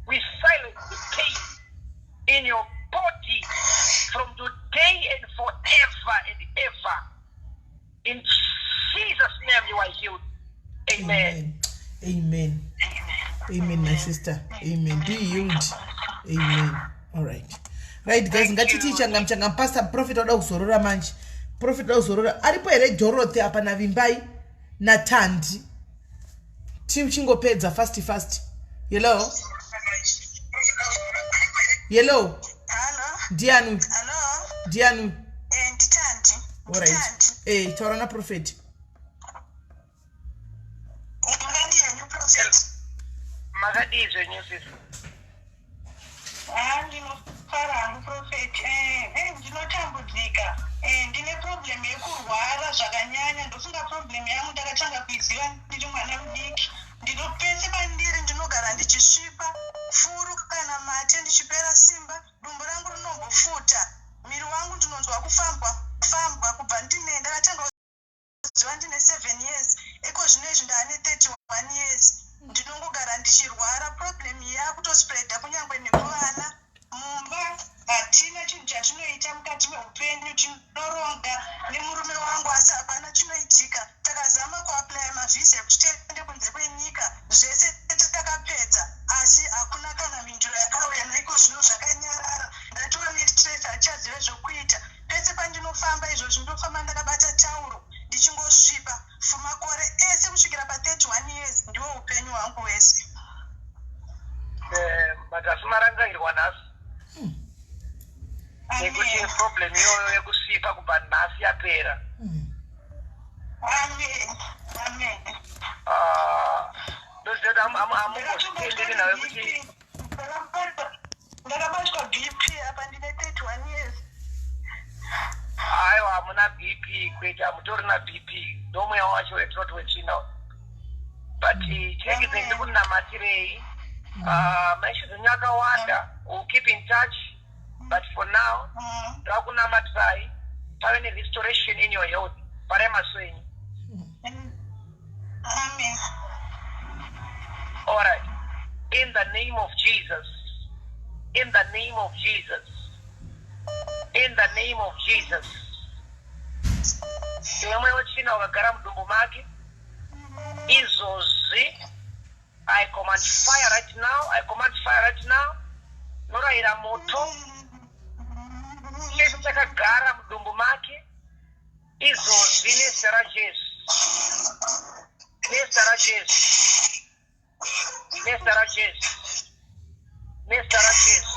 [SPEAKER 3] We silence the pain in your body from today and forever and ever. In Jesus' name you are healed. Amen.
[SPEAKER 1] Amen, my sister. Amen. Be healed. Amen. All right. Right, guys. Ngachiti changa pastor prophet oda usorora manji. Prophet oda usorora. Aripo ere jorote apa na vimbai na tandi. Team chingo pedza fast. Hello.
[SPEAKER 6] Hello.
[SPEAKER 1] Dianu.
[SPEAKER 6] Hello.
[SPEAKER 1] Dianu.
[SPEAKER 6] Nditandi.
[SPEAKER 1] All right. Taura na prophet.
[SPEAKER 3] Magadi is a new sister.
[SPEAKER 6] Ndinofara prophet. Ndinotambudzika. Ndine problem yekurwara zvakanyanya. Ndofunga problem yangu ndakatanga kuiziva ndiri mwana mudiki. Ndinopese pandiri ndinogara ndichisvipa furu kana mate ndichipera simba. Dumbu rangu rinombofuta. Miri wangu ndinonzwa kufambwa kubva ndine ndakatanga kuziva ndine 7 years. Eko zvinezvi ndane 31 years. Ndinongogara ndichirwara. Problem yakutospreada kunyangwe nekuvana. Mumba hatina chinhu chatinoita mukati meupenyu. Tinoronga nemurume wangu asi hapana chinoitika. Takazama kuaplaya mavhisa ekuti tiende kunze kwenyika. Zvese takapedza asi hakuna kana mhinduro yakauya. Naiko zvino zvakanyarara. Ndatova nestress hachazive zvokuita. Pese pandinofamba izvozvi ndinofamba ndakabata tauro ndichingosvipa. Fumakore ese kusvikira pa31 years ndiwo upenyu hwangu hwese.
[SPEAKER 3] Matasi marangangirwa nhasi. Nekuti problem iyoyo yekusvipa kubva nhasi yapera.
[SPEAKER 6] Amen.
[SPEAKER 3] Ndoziva kuti amungozvitenderi nawe kuti
[SPEAKER 6] ndakabatwa BP apa ndine 31 years.
[SPEAKER 3] Aiwa, hamuna BP kuita mutori na BP. Ndomweya wacho wetinoti wechina. But chirege dzendiri kunamatirei. Maishuzi nyakawanda. We'll keep in touch. But for now, takunamatirai. Pave nerestoration in your health. Parema swenyu.
[SPEAKER 6] Amen.
[SPEAKER 3] All right. In the name of Jesus. In the name of Jesus. In the name of Jesus. Imwe wachina wakagara mudumbu make. Izozvi. I command fire right now. I command fire right now. Noraira moto. Chesu chakagara mudumbu make. Izozvi nezera Jesu. Nezera Jesu. Nezera Jesu. Nezera Jesu.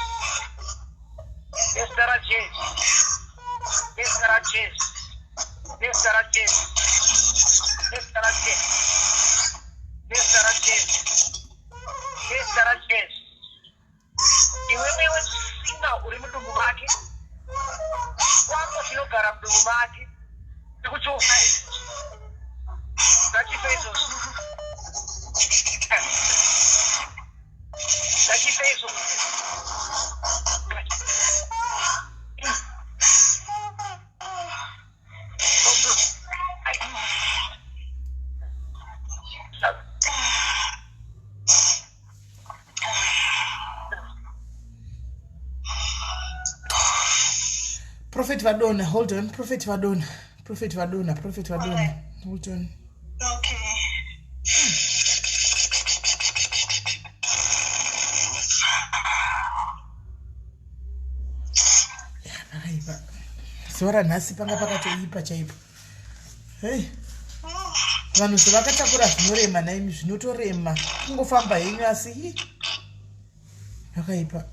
[SPEAKER 3] Nezera Jesu. Nezera Jesu.
[SPEAKER 1] Prophet Vadona, hold on. Prophet Vadona. Hold on.
[SPEAKER 6] Okay.
[SPEAKER 1] Swara nhasi panga pakatoipa chaipo. Hey. Vanhu sevakatakura zvinorema naimi zvinotorema. Kungofamba henyu asi yakaipa.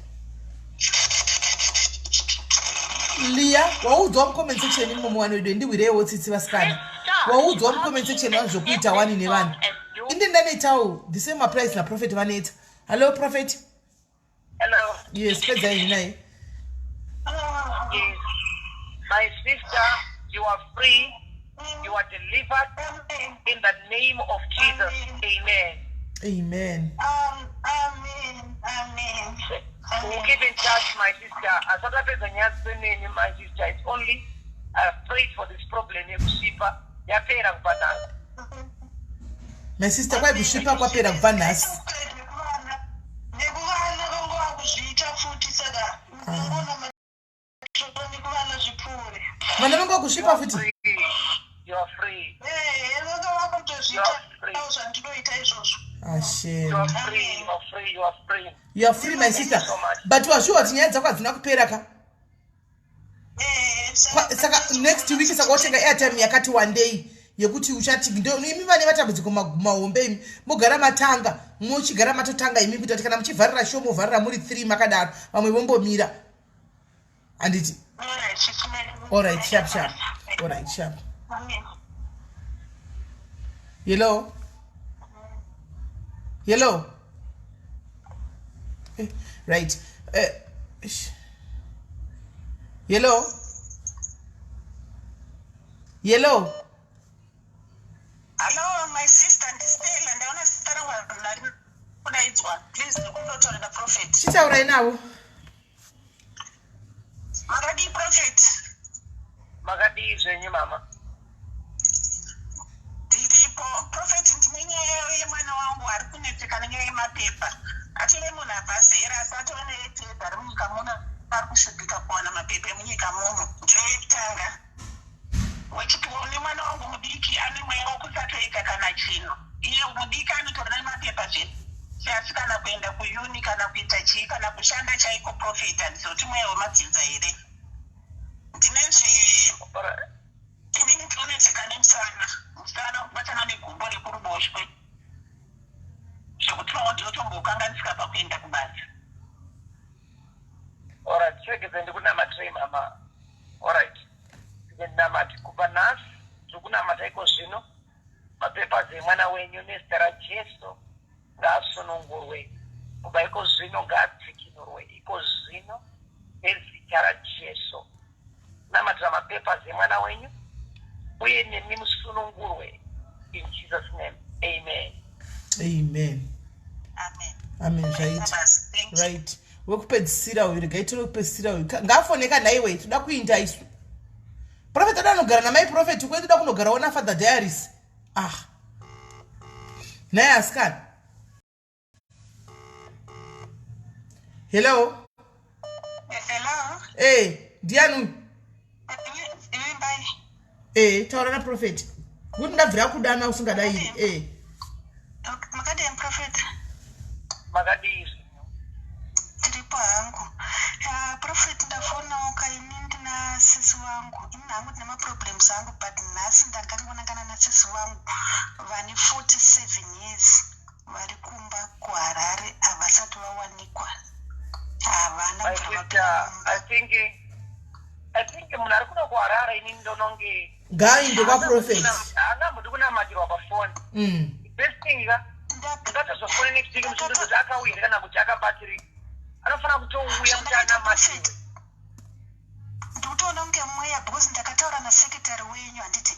[SPEAKER 1] Lia, waudzwa mucomment section imomo wanoidwe ndiwirewo tsitsi vasikana. Waudzwa mucomment section vanozvokuita wani nevanhu. Indi ndanetawo the same applies na prophet vaneta. Hello prophet.
[SPEAKER 3] Hello.
[SPEAKER 1] Yes, pedza ini naye.
[SPEAKER 3] Yes. My sister, you are free. You are delivered in the name of Jesus. Amen.
[SPEAKER 1] Amen.
[SPEAKER 6] Amen.
[SPEAKER 3] We'll keep in touch, my sister. As other people name, my sister, it's only prayed for this problem.
[SPEAKER 1] My sister, why kushipa kwa pera kuvanasi? Vana vangu kushipa futi.
[SPEAKER 3] You are free.
[SPEAKER 1] Shame.
[SPEAKER 3] You are free. You are free. You are free.
[SPEAKER 1] You are free, my sister.
[SPEAKER 3] So
[SPEAKER 1] But you are sure tinyaya dzako hadzina kupera ka? Saka next week saka wotenga airtime yakati one day yekuti uchati ndo imi vane vatambudziko mahombe imi mogara matanga muchigara matotanga imi kuti kana muchivharira show movharira muri 3 makadaro vamwe vombomira anditi all right sharp all right sharp. Hello. Right. Hello.
[SPEAKER 6] Hello, my sister and Stella, and I want to start with please go to the prophet.
[SPEAKER 1] She's out right now.
[SPEAKER 6] Magadi prophet.
[SPEAKER 3] Magadi is your mama.
[SPEAKER 6] Prophet ntimenye mwana wangu ari kunetekana nemapepa atile munhu abvazera asatone yetepa ari munyika muno ari kusvupika kuwana mapepa emunyika muno ndiro yekutanga wechiponi mwana wangu mudiki ane mweya wokusatoita kana chino iye mudiki anotora nemapepa zvinhu seasi kana kuenda kuyuni kana kuita chii kana kushanda chaiko profit andizoti mweya wemadzinza here ndinezve inini ndionetseka nemusana musana kubatana negumbo rekuruboshwe zvekuti vamwe ndinotombokanganisika pakuenda kubasa.
[SPEAKER 3] Alright, chekeze ndikunamatirei mama. Alright. Ndinamati kubva nhasi ndikunamata iko zvino mapepa emwana wenyu nezita raJesu ngaasunungurwe. Kubva iko zvino ngaadzikinurwe. Iko zvino nezita raJesu. Namatira mapepa emwana wenyu uye nemi musunungurwe. In Jesus' name. Amen.
[SPEAKER 1] Amen. Right. Wekupedzisira uyu regaitiro wekupedzisira uyu ngafoneka naiwe toda kuinda isu prophet toda kunogara namai prophet kwete toda kunogarawo nafather diaries naye asikana. Hello. Ndiani taura na prophet kuti ndabvira kudana usingadai
[SPEAKER 6] makadini prophet
[SPEAKER 3] makadini
[SPEAKER 6] tiripo hangu prophet ndafonawo kaini ndina sisi wangu ini hangu ndina maproblems angu but nhasi ndakangonangana nasisi wangu vane 47 years vari kumba kuharare havasati vawanikwa havana
[SPEAKER 3] I think munari kuno kuharara ini ndononge
[SPEAKER 1] ngainde kwaprofeti
[SPEAKER 3] anga muti kunamatirwa pafoni best thing ka ngatozofone next week muzvinhu kuti akawira kana kuti akabatirika anofanira kutouya kuti anamatirwe
[SPEAKER 6] ndikutoona kunge mweya because ndakataura nasekretary wenyu handiti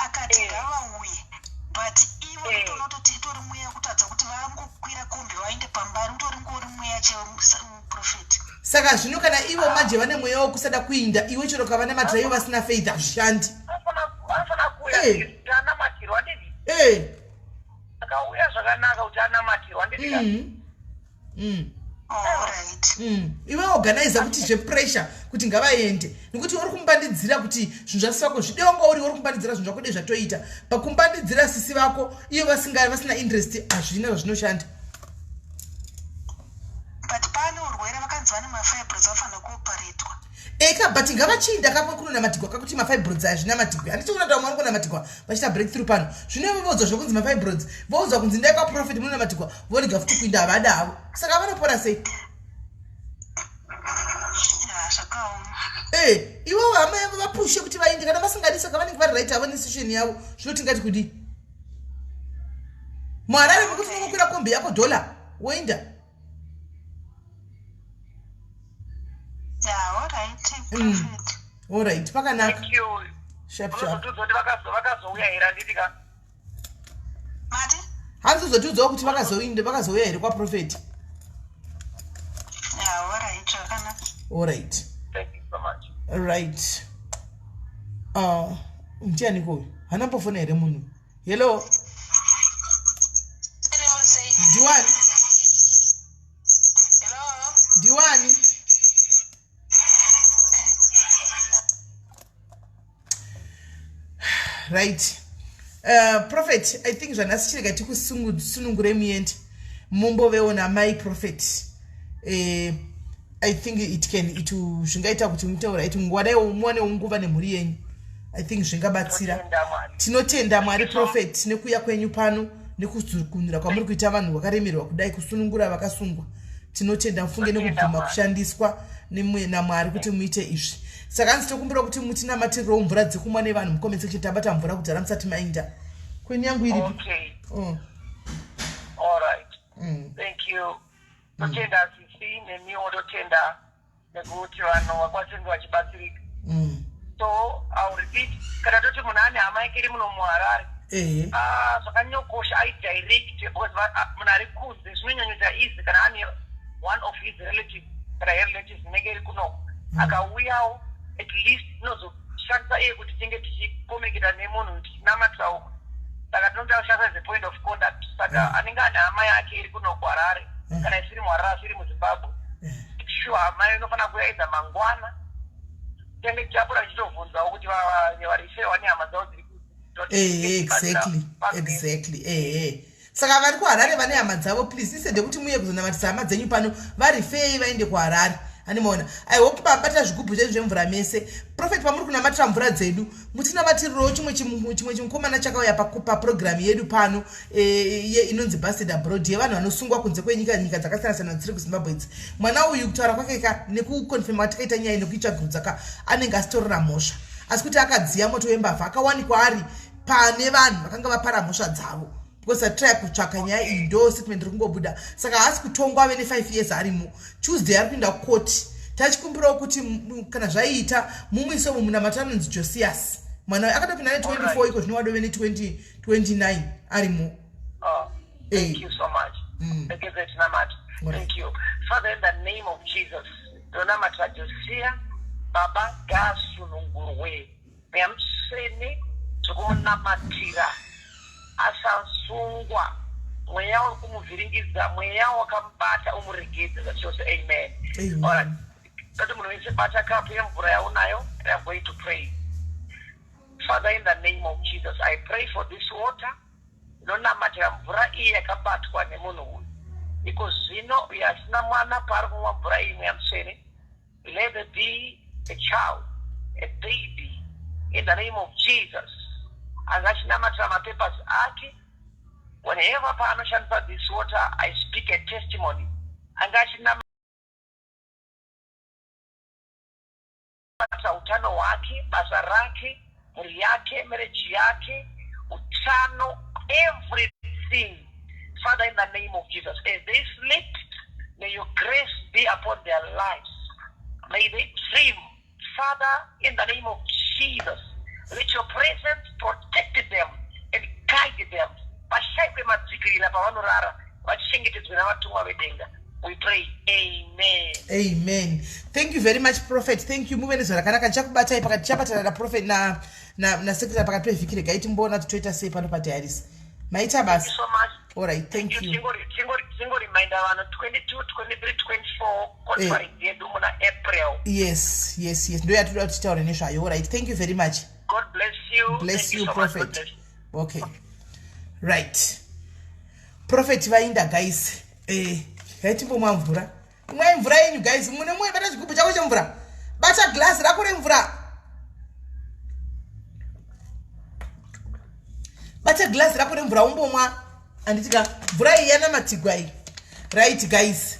[SPEAKER 6] akati ngavauye but ivo nditoona kutoti itori mweya kutadza kuti vangokwira kombi vainde pambari utori ngori mweya chemuprofeti
[SPEAKER 1] saka zvino kana ivo manje vane mweya wokusada kuinda iwe chero kava namatira ivo vasina faith hazvishandi
[SPEAKER 3] anofanira kuuya kuti anamatirwa ndii akauya zvakanaka kuti anamatirwa ndii
[SPEAKER 1] iwe organizer kuti zvepressure kuti ngavaende nekuti uri kumbandidzira kuti zvinhu zvasi vako zvidongo uri kumbandidzira zvinhu zvako dei zvatoita pakumbandidzira sisi vako iyo vasina interest hazvina zvazvinoshanda
[SPEAKER 6] but pane urwere vakanzi vane mafibroids vafanira kuoparetwa
[SPEAKER 1] eka but ngavachiinda kapo kunonamatigwa kakuti mafibroids hazvina matigwa handiti kunati vamwe vari kunamatigwa vachita breakthrough pano zvino voudzwa zvokunzi mafibroids voudzwa kunzi ndai kwaprofeti munonamatigwa voriga futi kuinda havada havo saka vanopora sei ivo vamai vapushe kuti vainde kana vasingadi saka vanenge vari right havo nesesheni yavo zvinotingati kudi mwarare mekuti unongokwira kombi yako dola woinda alright pakanaka
[SPEAKER 3] vakazouya here handitika
[SPEAKER 1] handizotiudzawo kuti vakazouya here kwaprofeti alright right ndiani koyo hana mbofona here munhu hello ndiwani right prophet I think zvanasi chirega tikusunungure muende mumboveona mai prophet I think zvingaita kuti mutaura iti nguva dai muonewo nguva nemhuri yenyu I think zvingabatsira tinotenda mwari prophet nekuuya kwenyu pano nekuzurukunira kwamuri kuita vanhu vakaremerwa kudai kusunungura vakasungwa tinotenda mufunge nekubvuma kushandiswa namwari kuti muite izvi saka hanzi tokumbira kuti mutinamatiriro mvura dzekumwa nevanhu mukomence kuti tabata mvura kudhara musati mainda kweni yangu iripi
[SPEAKER 3] totenda sisi nemiwo totenda nekuti vanhu vakwasenge vachibatsirika so I'll repeat kana toti munhu ane hama yake iri muno muharare zvakanyokosha aidirect because munhu ari kunze zvinonyanyisa easy kana ane one of his relatives kana relatives inenge iri kunoko akauyawo at least inozoshandisa iye kuti tinge tichikomekera nemunhu tichinamatira uko saka tinoda kushandisa the point of conduct saka anenge ane hama yake iri kunoko harare kana isiri muharare asiri muzimbabwe sure hama inofanira kuyaidza mangwana tenge tichapura tichitovhunzawo kuti varishewa nehama dzavo dziri
[SPEAKER 1] exactly saka vari kuharare vane hama dzavo please isende kuti muye kuzonamatisa hama dzenyu pano varifei vaende kuharare animona I hope babata zvigubhu zvenyu zvemvura mese prophet pamuri kunamatira mvura dzedu mutinamatirirowo chimwe chimukomana chakauya paprogramu yedu pano inonzi Busted Abroad yevanhu vanosungwa kunze kwenyika dzakasiyana-siyana dziri kuzimbabwe idzi mwana uyu kutaura kwake nekukonfirma takaita nyaya nekuitsva gurudzaka anenge asitorora mhosva asi kuti akadziya moto wembavha akawanikwa ari pane vanhu vakanga vapara mhosva dzavo because atry kutsvaka nyaya iyi ndo statement iri kungobuda saka haasi kutongwa ave ne5 years arimo Tuesday ari kuenda kukoti tachikumbirawo kuti kana zvaiita mumwisomo munamata anonzi Josias mwana akatopinda ne24 iko zvino wadove ne29 arimo
[SPEAKER 3] Thank you so much. Thank you very much. Thank you. Father, in the name of Jesus, Donamata Josia, Baba Gasunungurwe, Memsene, Tugunamatira, Asansungwa, mweya kumuvhiringiza, mweya wakambata umurigidza, chose amen. Alright. Tati munowese bata kapu yemvura yaunayo, and I'm going to pray. Father, in the name of Jesus, I pray for this water. Nonamatira mvura iyi yakabatwa nemunhu uyu iko zvino yasina mwana paari kumwa mvura iyi yamusere. Let it be a child, a baby, in the name of Jesus. Angachinamatira mapapers ake whenever paanoshandisa this water, I speak a testimony. Angachinamatira kubata utano wake, basa rake, mhuri yake, marriage yake, utano, everything. Father, in the name of Jesus, as they sleep, may your grace be upon their lives. May they dream. Father, in the name of Jesus, let your presence protect them and guide them. We pray. Amen.
[SPEAKER 1] Amen. Thank you very much, Prophet. Thank you. Moving zvakanaka chakubatai pakati chapatana na Prophet na secretary pakati pevikire gaiti mbona toita sei pano padiaries. Maita basi.
[SPEAKER 3] Thank you so much.
[SPEAKER 1] All right, thank you.
[SPEAKER 3] Single reminder on 22, 23, 24 conference yedu muna April.
[SPEAKER 1] Yes. Ndo yatuda tutaura nezvayo. All right, thank you very much.
[SPEAKER 3] God bless you.
[SPEAKER 1] Bless you,
[SPEAKER 3] so
[SPEAKER 1] Prophet. Okay. Right. Prophet vainda guys. Yaimbomwa mvura. Imwe mvura yenyu guys. Mune mwe bata chigubu chako chemvura. Bata glass rako remvura. Bata glass rako remvura umbomwa. Anditika mvura iyana matigwai. Right guys.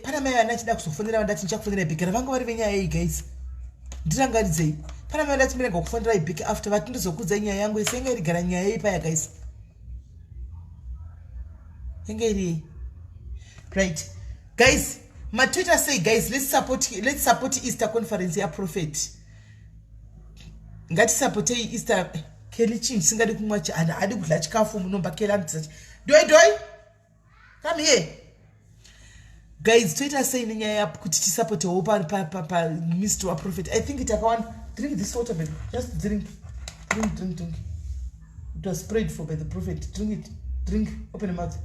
[SPEAKER 1] Pana mai anachida kuzofonera vandati ndichakufonera ibhikira vangu vari venyaya iyi guys. Ndirangaridzei. Pana mai vandati mirenga kufonera ibhiki after vatindizokudza nyaya yangu isenga irigara nyaya iyi paya guys. Engeri. Right. Guys, my Twitter say guys, let's support Easter conference ya Prophet. Ngati support Easter Kelly chin singadi kumwacha ana adi kudla chikafu munomba Kelly anti. Doi. Come here. Guys, Twitter say nyaya kuti support opa pa Mr. wa Prophet. I think it akawan drink this water baby. Just drink. It was prayed for by the Prophet. Drink it. Drink. Open your mouth.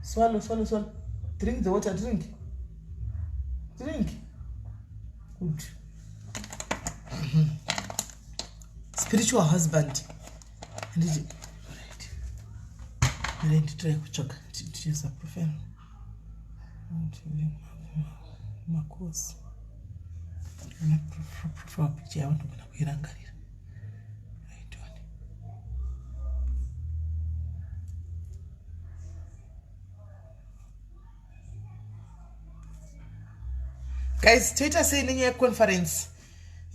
[SPEAKER 1] Swallow. Drink the water, drink. Good. Spiritual husband. Right. I'm going to try to choke. Just a prophet. My course. I'm a prophet. I want to be a guys, Twitter saying in your conference.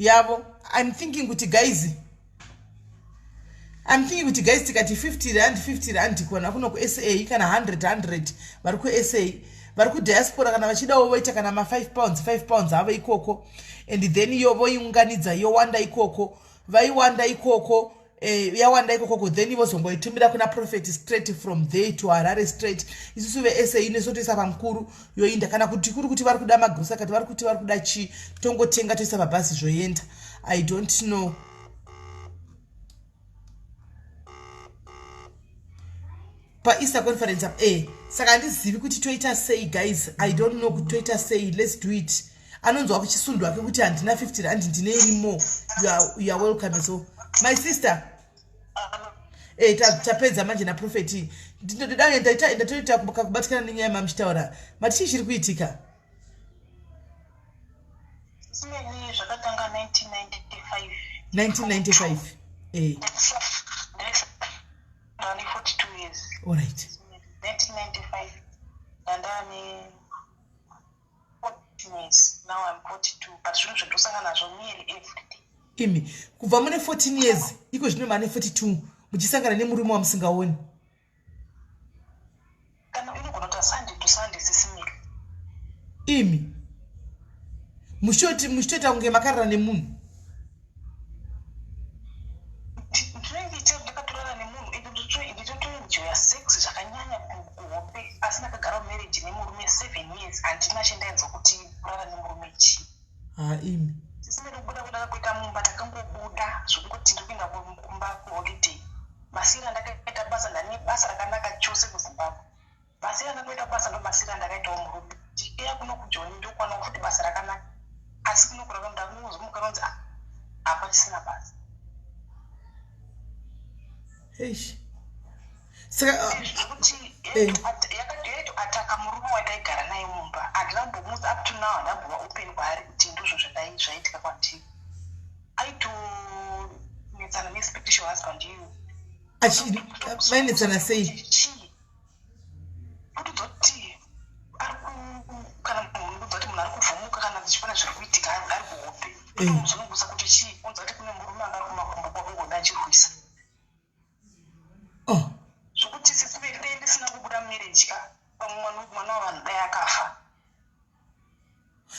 [SPEAKER 1] Yabo, I'm thinking with you guys tikati 50 rand kwana kuno ku SA kana 100 vari ku SA vari ku diaspora kana vachida woita kana ma 5 pounds ava ikoko and then yo voiunganidza yowanda ikoko vaiwanda ikoko yawanda ikoko then vozongoitumira kuna Prophet straight from there to Harare straight isusu ve SA inesotisa pamkuru yoinda kana kuti kuri kuti vari kuda magrosa kati vari kuti vari kuda chi tongotenga toisa mabhasi zvoenda. I don't know. Pa Easter conference saka handizivi kuti toita sei guys. I don't know kuti toita sei. Let's do it. Anonzwa kuchisundwa ke kuti handina 50 rand ndine irimo. You are welcome. So my sister tapedza manje na Prophet ndinodai ndatoita kubatikana nenyaya mamchitaura mati chiri kuitika.
[SPEAKER 6] Simeni zvakatanga 1995 ndani 42 years.
[SPEAKER 1] All right.
[SPEAKER 6] 1995 ndani 14 years. Now I'm 42 but zvinhu zvendosangana nazvo nearly every day.
[SPEAKER 1] Imi kubva mune 14 years iko zvino mane 42 muchisangana nemurume wamusingaoni.
[SPEAKER 6] Kana inogona kuti Sunday to Sunday sisimile.
[SPEAKER 1] Imi mushoti kunge makarara nemunhu.
[SPEAKER 6] Ndinoita ndakatorana nemunhu ndinotoenjoya sex zvakanyanya kuhope asi ndakagara marriage nemurume 7 years handina chendainzwa kuti kurara nemurume chii.
[SPEAKER 1] Imi
[SPEAKER 6] tisimere kubuda kuita mumba ndakangobuda zvokungoti ndiri kuenda kumba kuholiday. Masira ndakaita basa ndane basa rakanaka chose kuZimbabwe. Masira ndakaita basa ndo masira ndakaitawo murume. Chikeya kuno kujoni ndokwana kuti basa rakanaka. Asi kuno kurava ndamuzimuka nonzi apa chisina basa.
[SPEAKER 1] Eish. Saka
[SPEAKER 6] yakaitoataka murume wandaigara naye mumba. Handinambomuzi up to now handambova open kwaari kuti ndozvo zvaitika kwandiri. Aitonetsana nespiritual husband iyu.
[SPEAKER 1] Mainetsana sei?
[SPEAKER 6] Kuti dzoti kana munhu kuti munhu ari
[SPEAKER 3] anobvumuka kana dzichipana zviri kuitika ari kuhope unomuzunungusa kuti chii unza kuti kune murume anga kumakumbo kwakungoda achirwisa zvokuti sisiveri dai ndisina kubuda mumerenjika mwana wavanhu dai akafa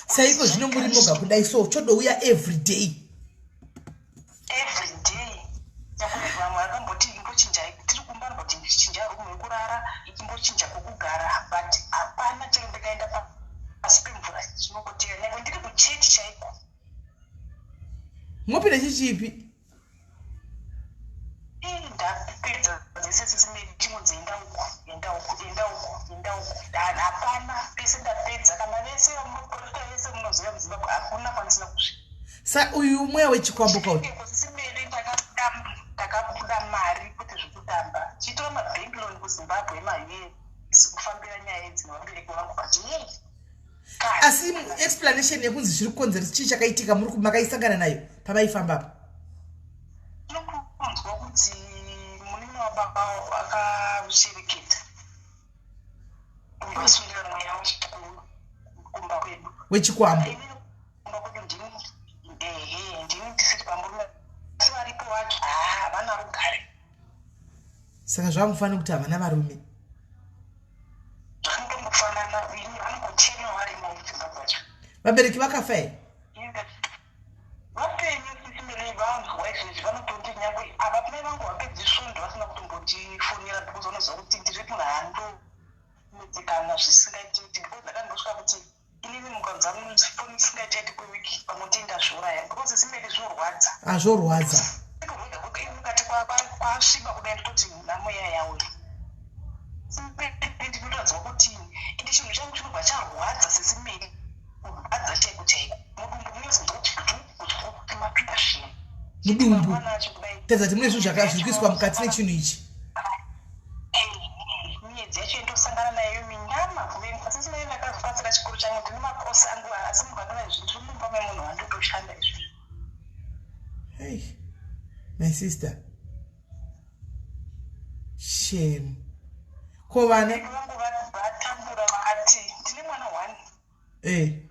[SPEAKER 1] saiko zvino muri moga kudai so chodouya every day
[SPEAKER 3] nyakuti vamwe vakamboti imbochinja tiri kumba kuti ndichinja rumu yekurara ichimbochinja kwokugara but hapana chero ndikaenda pasi pemvura chinongotera nyangwe ndiri kuchechi chaiko
[SPEAKER 1] mwopinda chichipi
[SPEAKER 3] ndapedza dzese sisimei chinonzi enda uko hapana pese ndapedza kana vese vamunokoreta vese munoziva muzimbabwe hakuna kwanisina kusvika
[SPEAKER 1] sa uyu mweya wechikwambo kauti
[SPEAKER 3] sisimei ndakabuda mari kuti zvekutamba chitora mabhengi loan kuzimbabwe mayesi kufambira nyaya idzi nevabereki vangu but
[SPEAKER 1] asi explanation yekunzi zviri kukonzeresa chii chakaitika makaisangana nayo pamaifambapo
[SPEAKER 3] tinokunzwa kuti munini wababa akashereketa vasungira mweya kumba kwedu
[SPEAKER 1] wechikwambo
[SPEAKER 3] kumba kwedu ndini ndisiri pamurume asi varipo vacho havana rugare
[SPEAKER 1] saka zvamufanira kuti havana varume
[SPEAKER 3] zvanotombofanana vanongochema varimo muzimbabwe vacho
[SPEAKER 1] vabereki vakafa here
[SPEAKER 3] vapenyu sisimele vanzwa izvezvi vanotonti nyangwe ava mai vangu vapedzi svondo vasina kutombotifonera because vanoziva kuti ndiri muhando medzikana zvisingaititi because ndakandosvika kuti inini mukanza foni isingaitaiti kwewiki pamotenda zvoraya because simele zvorwadza
[SPEAKER 1] azvorwadza
[SPEAKER 3] mukati kwasviba kudai nditoti namoya yawe ndinotodzwa kuti indi chinhu changu chinobva charwadza sesimele kurwadza chaiko chaiko mudumbu munozonzwa kuti mapinda zvino
[SPEAKER 1] mudumbu tadza kuti mune zvinhu zviri kuiswa mukati nechinhu ichi
[SPEAKER 3] miedzi yacho indosangana nayo minyama asisimele ndakazopatsira chikuru changu ndine makosi angu asi mukandona izvi ndiri mumba memunhu wandotoshanda izvi
[SPEAKER 1] hey my sister shame ko vana
[SPEAKER 3] vangu vatambura vakati ndine mwana 1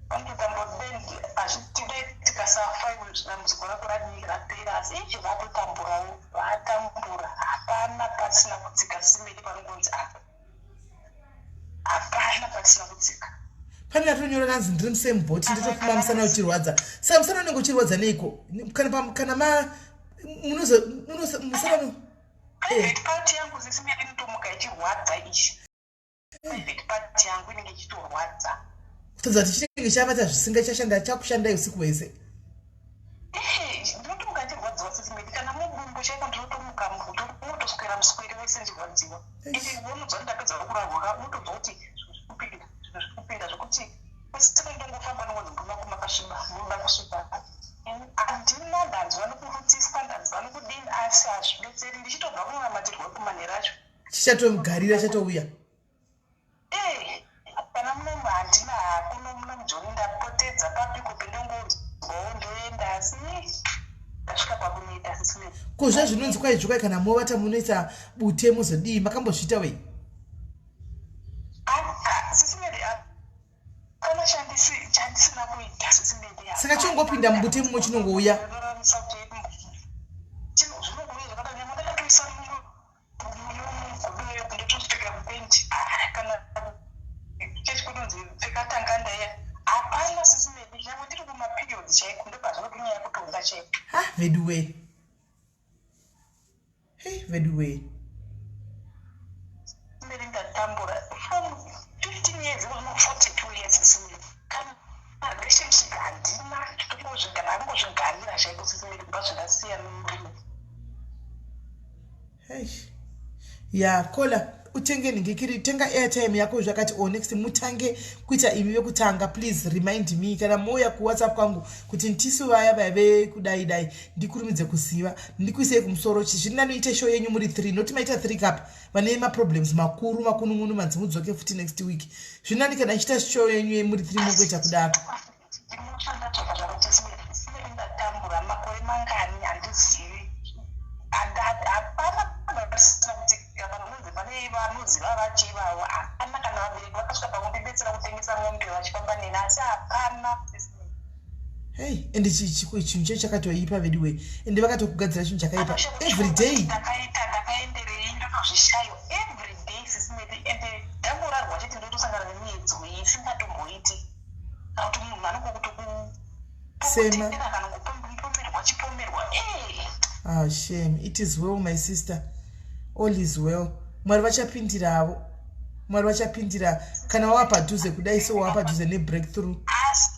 [SPEAKER 3] vanotamburabendi azvitidai tikasafa dambudziko rako radii rapera asi izvi vatotamburawo vatambura hapana pasina kutsika simeli panongonzi apa hapana pasina kutsika
[SPEAKER 1] pane atonyora kanzi ndiri musame bhoti nditofuma musana uchirwadza saka musana unenge uchirwadza neiko kana musana
[SPEAKER 3] private part yangu zisimeli inotomuka ichirwadza ichi private part yangu inenge ichitorwadza
[SPEAKER 1] kutadza kuti chinenge chavata zvisingachashanda chakushanda usiku hwese
[SPEAKER 3] ndinotomuka ndichirwadziwa sisimeli kana mudumbu chaiko ndinotomuka unotoswera muswere wese ndichirwadziwa ende unonzwa ndapedza kurarwaka unotonzwa kuti kupinda zvokuti kwesitene ndongofamba nongonzimbuma kumakasviba munoda kusviba handina ndanzwa nokurutiswa ndanzwa nokudini asi hazvidetseri ndichitobva kunamatirwa kumane racho
[SPEAKER 1] chichatogarira chatouya
[SPEAKER 3] kana munomu handina hako nomuna mujoni ndapotedza papiko pendongozwawo ndoenda asi ndasvika pakunoita sisine
[SPEAKER 1] kozva zvinonzi kwaidzvokai kana movata munoita bute muzodii makambozviita wei
[SPEAKER 3] sisimeli kana chandisina kuita sisimeli
[SPEAKER 1] saka chingopinda mubute mumwe chinongouya
[SPEAKER 3] zvinongouya zvakadanyama ndakatoisa mugodo kundotosvika mubendi kana chechikunonzi pekatanga ndaya hapana sisimeli nyangwe ndiri kumaperiodi chaiko ndopazvinonyanya kutonga chaiko
[SPEAKER 1] veduway veduway
[SPEAKER 3] simeli ndatambura from 15 years ono 42 years sisimeli kana relationship handina chitongozvigana angozvigarira chaiko sisimeli kubva zvindasiya nomurume
[SPEAKER 1] ya kola utenge ningikiri tenga airtime yako zvakati next mutange kuita imi vekutanga please remind me kana moya kuwhatsapp kwangu kuti ntisu vaya vave kudai dai ndikurumidze kuziva ndikuisei kumusoro zviri nanoite show yenyu muri 3 noti maita 3 cup vane maproblems makuru makunun'unu manzi mudzoke futi next week zviri nani kana ichita show yenyu muri 3 mokuita kudaro
[SPEAKER 3] ndatambura makore mangani handizivi hapana vanoziva vachi ivavo hapana kana vabereki vakasvika pakundibetsera kutengesa asi hapana sisime.
[SPEAKER 1] Hey, and chinhu chakatoipa vediwe ende vakatokugadzira chinhu chakaipa every day.
[SPEAKER 3] Ndakaenderei ndotozvishayo every day sisime ende ndamborarwa chete ndotosangana nemiedzo isingatomboiti kana kuti munhu
[SPEAKER 1] Sema.
[SPEAKER 3] kana kupomerwa chipomerwa
[SPEAKER 1] Ah, shame. It is well, my sister. All is well. Mwari vachapindiravo. Mwari vachapindira kana wapadhuze kudai so wapadhuze nebreakthrough.
[SPEAKER 3] asi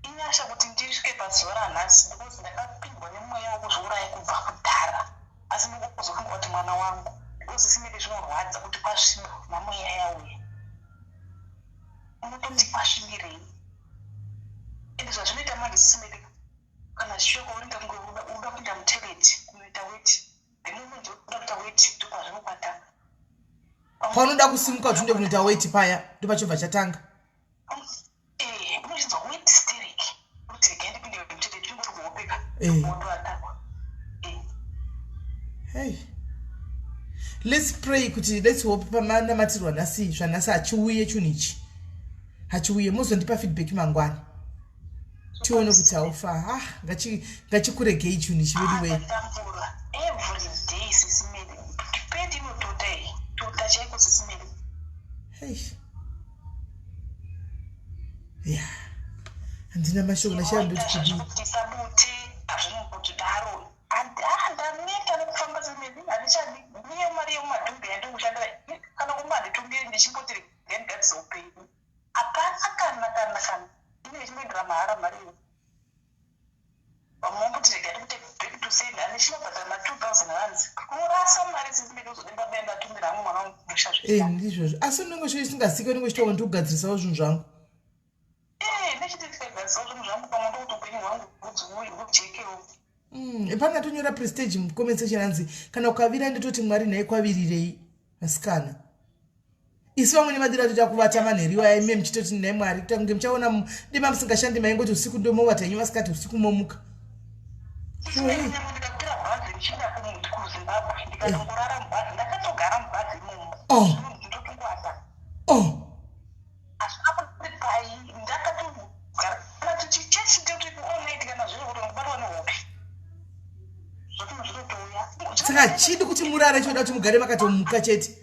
[SPEAKER 3] inyasha kuti ndisvike pazuva ranhasi because ndakapindwa nemweya wokuzviuraya kubva kudhara asi ndingozofunga kuti mwana wangu because simene zvinorwadza kuti kwasviba namweya yauya unototi kwasvibirei ende zvazvinoita manje sisimene kana shoko uringa uda kuita muteleti kunoita weti the moment uda kuita weti ndopazvinobata
[SPEAKER 1] Paunoda kusimuka kuti kunoita weight paya ndopachobva chatanga.
[SPEAKER 3] Unochinzwa weti hysteric kuti rega ndipinde muteleti ungoti kuhopeka ndoatakwa.
[SPEAKER 1] Hey. Let's pray kuti let's hope pamanamatirwa nhasi zvanhasi hachiuye chinhu ichi. Hachiuye muzondipa feedback mangwani. Tione kuti haufa. Ngachikuregei chinhu ichi vediwe.
[SPEAKER 3] Every day sisimene depend inotodai tota chaiko sisimene.
[SPEAKER 1] Hey. Yeah. Handina mashoko ndashanda kuti
[SPEAKER 3] sabute hazvinokuti daro ndaneta nekufamba semene handichadi niye mari yemumadhumbi yandingoshandira kana kumanditumbire ndichimboti ndengatisa upenyu hapana kana ine chimboendera mahara mariyo vamombuti rega ndikuti back to send handichinobhadhara ma2000 rands kurasa mari sisimene uzodemba benda atumbira hamwe mwana wangu musha zvii
[SPEAKER 1] ndizvozvo asi unenge chisingasiki unenge chitaura ndikugadzirisawo zvinhu zvangu
[SPEAKER 3] nechititikagadzawo zvinhu zvangu pamwe ndokuti upenyu hwangu hudziuyi hujekewo
[SPEAKER 1] pangatonyora prestige mucomment section hanzi kana ukavira nditoti mwari nhaye kwavirirei masikana isi vamwe nemadira toita kuvata manheriwa yaime muchitoti nhaye mwari kuita kunge muchaona dima musingashandi maingoti usiku ndomovata inyu vasikati usiku momuka
[SPEAKER 3] ndikapira bhazi ndichienda kuzimbabwe ndikatongorara mubhazi ndakatogara mubhazi imomo ndotongwata asina kuti pai ndakatogara kana tichichechitoti kuonait kana zviri kuti ngobatwa nehope zvotinhu zvinotouya
[SPEAKER 1] saka chidi kuti murare choda kuti mugare makatomuka chete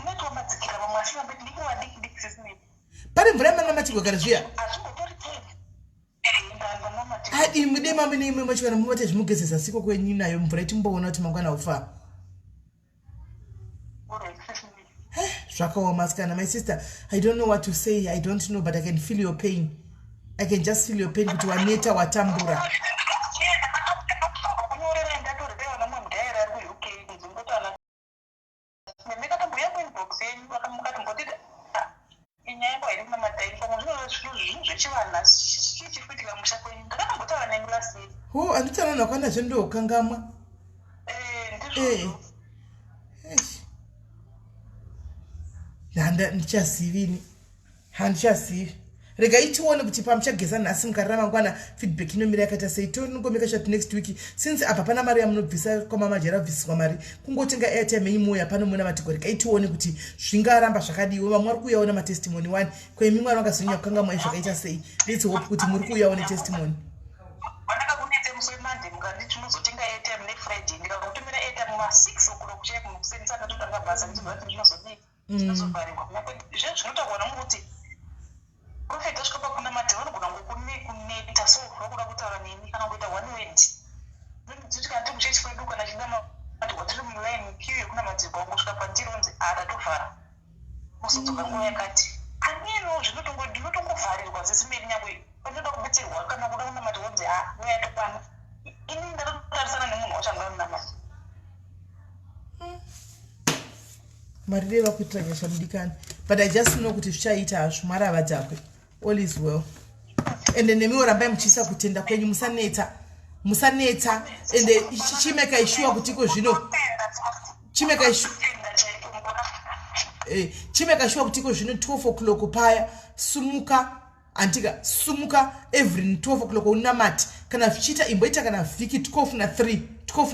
[SPEAKER 3] unotomadzikira vamwe asina beti ndiko vadiki sesinei
[SPEAKER 1] pane mvura yamanamatirwa kana zviya
[SPEAKER 3] hazvingotori
[SPEAKER 1] adi mudema mune imwe machivana muvate zvimugezesa siko kwenyu nayo mvura itimboona kuti mangwana ufa zvakaoma masikana. My sister, I don't know what to say. I don't know, but I can feel your pain. I can just feel your pain kuti waneta watambura. Oh, anditaura nakwana zvendo kangamwa. Ndichazivi handichazivi rega itione kuti pamuchageza nhasi mukarira mangwana feedback inomira yakaita sei tonongomeka shati next week since apa pana mari yamunobvisa kwamamajera abvisiswa mari kungotenga airtime yeimoya pano muna matiko rega itione kuti zvingaramba zvakadiwo vamwe vari kuuyawo nematestimony 1 kwemi mwari vangazonya kukanga mwai zvakaita sei let's hope kuti muri kuuyawo netestimony
[SPEAKER 3] vandakakunetse muswe mande mukanditi muzotenga airtime nefriday ndikakutumira airtime ma6 okuda kucheka mukusenzisa ndatotanga basa ndichizvati ndinozodii zvinozovharirwa zvezvo zvinotaurwa nomuti profeti asvika pakuna mate vanogona ngokuneta so vakuda kutaura neni kana kuita one word nditi kana tiri muchechi kwedu kana chida mati watiri muline kiu yekuna matirwa wangosvika pandironzi adatovhara musodzoka nguva yakati anino ndinotongovharirwa sesimeri nyangwe pandoda kubetserwa kana kuda kunamati wonzi nguva yatokwana ini ndatotarisana nemunhu wachanga unamati
[SPEAKER 1] marire vakuitira nyasha mudikani but I just know kuti zvichaita hazvo mwari havadhakwe all is well ende nemiwo rambai muchiisa kutenda kwenyu musaneta ende chimeka sure kuti iko zvino chimeka sure kuti iko zvino 12 o'clock paya sumuka antika sumuka every 12 o'clock unamati kana zvichiita imboita kana vhiki 12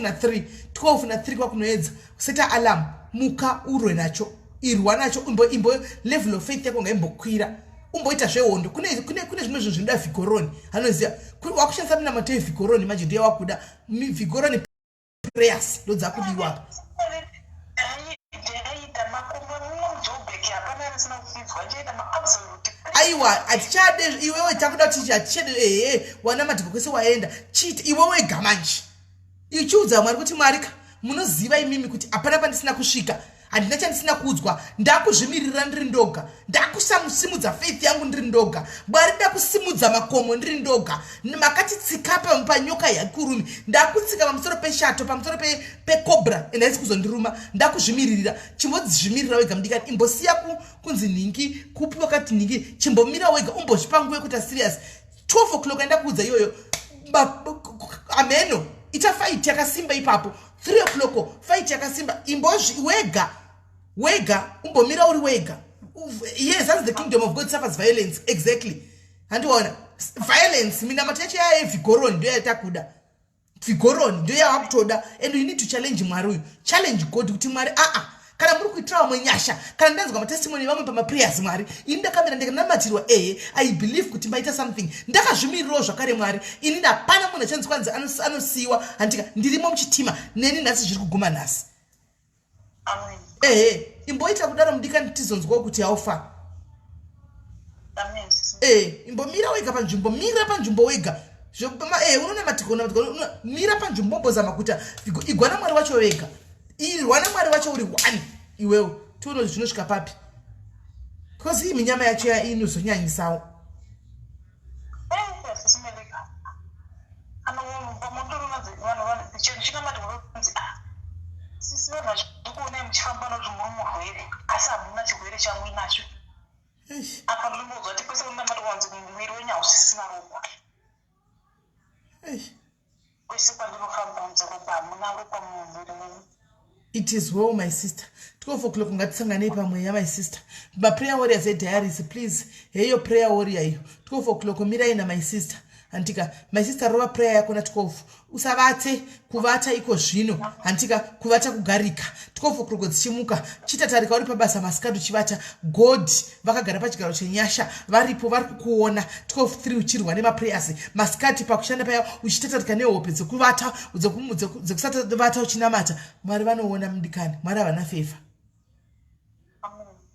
[SPEAKER 1] na 3 kwakunoedza seta alarm muka urwe nacho irwa nacho imbo level of faith yako ngaimbokwira umboita zvehondo kune zvimwe zvinhu zvinoda vigoroni anoziva wakushandisa mina matei vigoroni manje ndiye wakuda vigoroni prayers ndo dzakudiwa aiwa hatichade iwewe takuda kuti hatichede wana madhiko kwese waenda chiti iwewe gamanje ichiudza mwari kuti mwari munoziva imimi kuti hapana pandisina kusvika handina chandisina kuudzwa ndakuzvimirira ndiri ndoga ndakusamusimudza faith yangu ndiri ndoga mwari ndakusimudza makomo ndiri ndoga makatitsika panyoka yakurumi ndakutsika pamusoro peshato pamusoro pekobra ende haisi kuzondiruma ndakuzvimiririra chimbozvimirira wega mudikani imbosiya kunzi nhingi kupi wakati nhingi chimbomira wega umbozvipa nguva yekuti serious 12 o'clock ndakuudza iyoyo ameno ita fight yakasimba ipapo 3 o'clock fight yakasimba imbozvi wega umbomira uri wega. Yes, that's the kingdom of God suffers violence. Exactly. And one violence mina matache ya vigoroni ndio yatakuda vigoroni ndio yakutoda and you need to challenge mwari challenge God kuti mwari kana muri kuitira mwenyasha kana ndanzwa matestimony vamwe pama prayers mwari ini ndakamira ndakanamatiriwa I believe kuti maita something ndakazvimirirawo zvakare mwari ini ndapana munhu achanzi kwanzi anosiyiwa handika ndirimo muchitima neni nhasi zviri kuguma nhasi.
[SPEAKER 6] Amen.
[SPEAKER 1] Imboita kudaro mudikani tizonzwa kuti haufa.
[SPEAKER 6] Amen.
[SPEAKER 1] Imbomira wega panzvimbo mira panzvimbo wega unoona matiko mira panzvimbo mbozama kuti igwana mwari wacho wega irwana mwari wacho uri 1 iwewo tiuno zvinosvika papi because hii minyama yacho inozonyanyisawo. It is well, my sister. 12 o'clock ngatisangane pamweya, my sister. My prayer warriors say diaries, please. Hey, your prayer warrior you. 12 o'clock miraina, my sister. Antika, my sister rova prayer yako na 12. Usavate kuvata iko zvino. Antika kuvata kugarika. 12 o'clock dzichimuka. Chitatarika uri pabasa masikado chivata. God vakagara pachigaro chenyasha. Varipo vari kukuona. 12:3 uchirwa nema prayers. Masikati pakushanda paya uchitatarika nehope dzekuvata dzekusata vata uchinamata. Mwari vanoona mudikani. Mwari havana favor.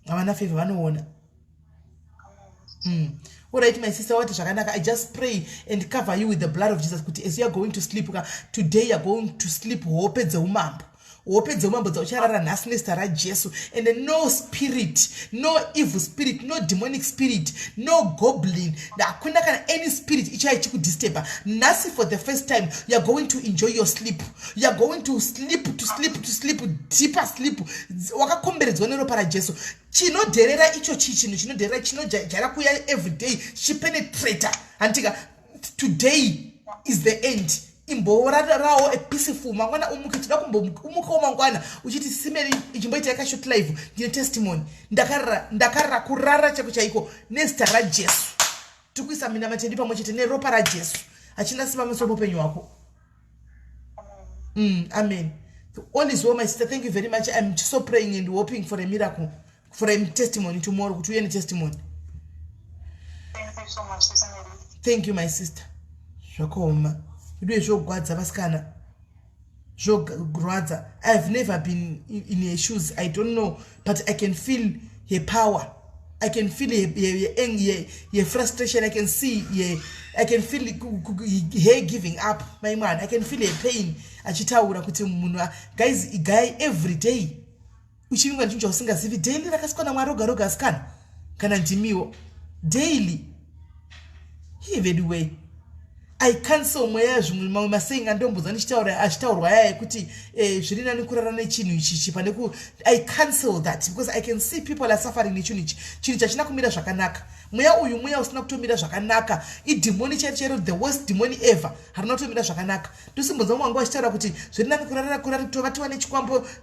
[SPEAKER 1] Havana favor vanoona. Alright, my sister, what is Shakanaka? I just pray and cover you with the blood of Jesus. As you are going to sleep, today you are going to sleep. Hope the umambo. And no spirit, no evil spirit, no demonic spirit, no goblin, any spirit which could disturb. Nasi for the first time, you are going to enjoy your sleep. You are going to sleep, deeper sleep. Chino derera icho chichino, chino derera chino jara kuya every day. She penetrator. Antika, today is the end. Imbora rao a peaceful mangwana umukitida umuko mangwana uchiti simeli ijimboita yakashot live ngine testimony ndakara kurara chako chaiko nesta ra Jesu tukwisa mina matedi pamwe chete ne ropa ra Jesu achina simama sobo penyu wako. Amen. All is well, my sister. Thank you very much. I'm so praying and hoping for a miracle, for a testimony tomorrow. To any testimony.
[SPEAKER 6] Thank you so much, Sister Melly.
[SPEAKER 1] Thank you, my sister. Shokoma. I've never been in her shoes. I don't know, but I can feel her power. I can feel her frustration. I can see I can feel her giving up. My man, I can feel her pain. Guys, guy every day. Daily roga scan. Daily. Anyway. I cancel my saying and don't kuti I cancel that because I can see people are suffering the worst demon ever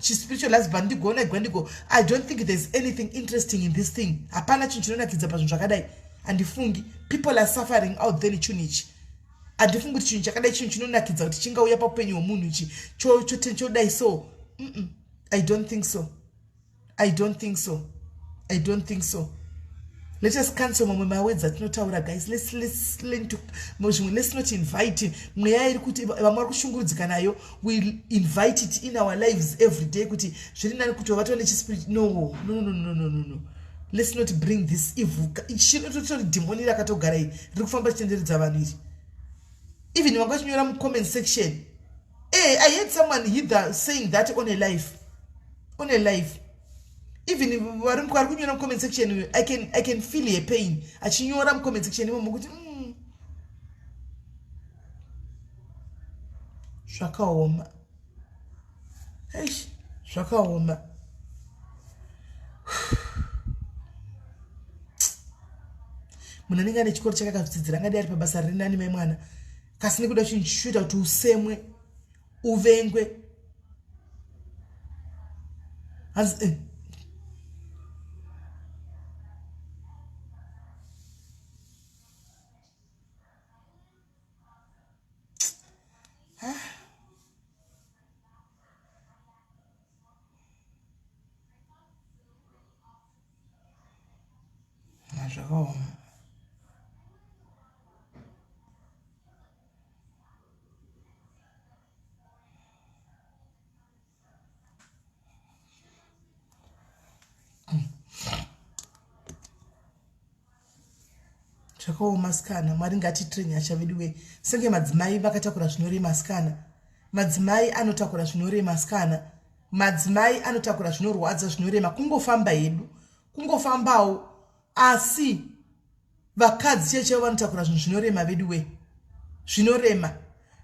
[SPEAKER 1] spiritual husband. I don't think there's anything interesting in this thing. And people are suffering out there. I don't think so. I I don't think so. I don't think so. Let us cancel my words that not our guys. Let's learn to let's not invite we'll invite it in our lives every day. No. Let's not bring this evil. Even when you're in comment section. Hey, I heard someone hither saying that on a live. Even if we're in the comment section, I can feel a pain. At your comment section, Shaka woman. Hey, Shaka woman. Munaninga nechikoro chakakadzidzira ngadi ari pabasa rinani mai mwana kasini kuda chinchuta kuti usemwe uvengwe as Chakawo maskana mwari ngatitrenya chavidiwe senge madzimai vakatakura zvinorema skana madzimai anotakura zvinorema skana madzimai anotakura zvinorwadza zvinorema kungofamba hedu kungofambawo asi vakadzi cheche vanotakura zvinhu zvinorema veduwe zvinorema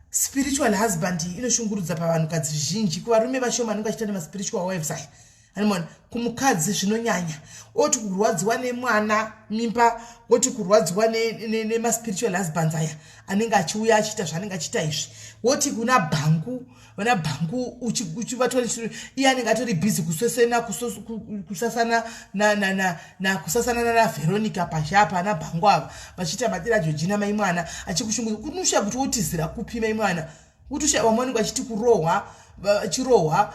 [SPEAKER 1] spiritual husband inoshungurudza pavanhukadzi zvizhinji kuvarume vashoma vanenge vachita nemaspiritual wives aya anomona kumukadzi zvinonyanya oti kurwadziwa nemwana mimba oti kurwadziwa nemaspiritual husbands aya anenge achiuya achiita zvaanenge achiita izvi woti kuna bhangu iye anenge atori bhizi kusasana naveronica pashapa nabhangu ava vachiita madira Georgina mai mwana achikushungurudza kunosha kuti wotizira kupi mai mwana kutusha vamwe vanenge vachiti kurohwa vachirohwa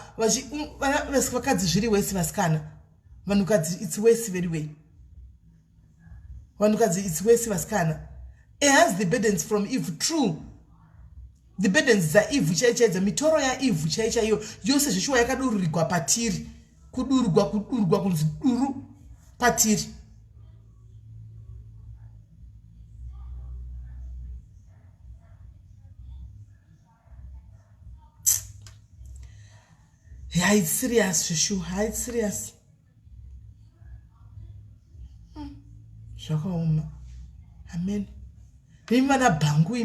[SPEAKER 1] vakadzi zviri wesi vasikana vanhukadzi it's wesi very way vanhukadzi it's wesi vasikana it has the burdens from Eve true the burdens dzaEve chaichaidza mitoro yaEve chaichaiyo yose zveshuwa yakadururirwa patiri kudururwa kunzi duru patiri yeah, it's serious, Shushu. It's serious. Shaka amen. Mimi vana bhangu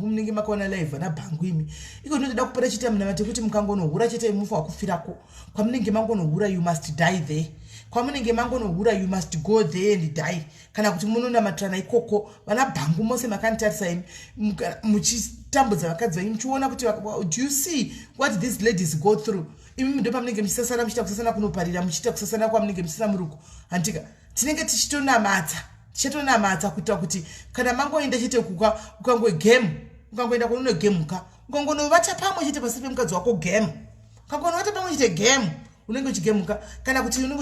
[SPEAKER 1] munenge makaona live vana bhangu imi. Iko ndinoda kupera chita mnamate kuti mukangonohura chete mufu wakufirako. Kwamunenge mangonohura you must die there. Kwamunenge mangonohura you must go there and die. Kana kuti munonamatirana ikoko vana bhangu mose makantarisa imi muchitambudza vakadzi venyu muchiona kuti do you see what these ladies go through? Imi ndo pamunenge muchisasana muchita kusasana kunoparira muchita kusasana kwamunenge muchisasana muruko antika tinenge tichitonamata kuita kuti kana mangoenda chete ukangoe game ukangoenda kunono game ukangonovata pamwe chete pasi pemukadzi wako game ukangonovata pamwe chete game unenge uchigemuka kana kuti unenge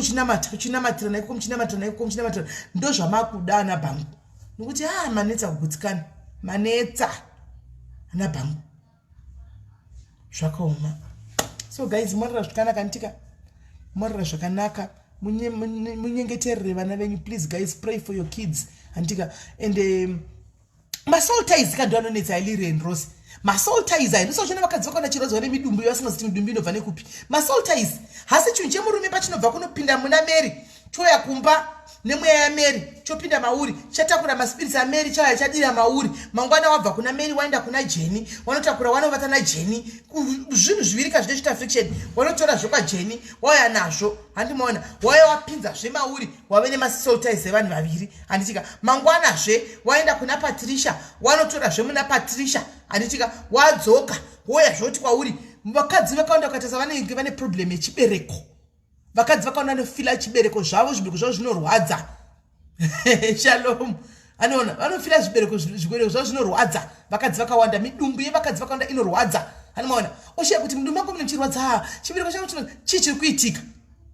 [SPEAKER 1] uchinamatirana ikoko muchinamatira ndo zvamakuda ana bhangu nokuti manetsa kugutsikana manetsa ana bhangu zvakaoma. So guys, morira zvakanaka antika morira zvakanaka munyengeterere vana venyu please guys, pray for your kids antika and masoul ties kando anonetsa iliri and Rose masoul ties ayi ndosachona vakadzi vakaona chirodzo nemidumbu yavasingaziti midumbu inobva nekupi masoul ties hasi chinhu chemurume pachinobva kunopinda muna Mary choya kumba nemweya yaMary chopinda mauri chatakura maspirits aMary chaya chadira mauri mangwana wabva kuna Mary waenda kuna Jenny wanotakura wanovata naJenny zvinhu zviviri kazvinoita friction wanotora zvokwa Jenny wauya nazvo handimaona wauya wapinza zvemauri wave nemasoul ties evanhu vaviri handitika mangwana zve waenda kuna Patricia wanotora zvemuna Patricia handitika wadzoka wauya zvoti kwauri vakadzi vakaenda kukatarisa vanenge vane problem yechibereko vakadzi vakaona nofila chibereko zvavo zvinorwadza shalom anoona vanofila zvibereko zvavo zvinorwadza vakadzi vakawanda midumbu yevakadzi vakawanda inorwadza anoona oshiya kuti mudumbu wangu munochirwadza chibereko changu chichiri kuitika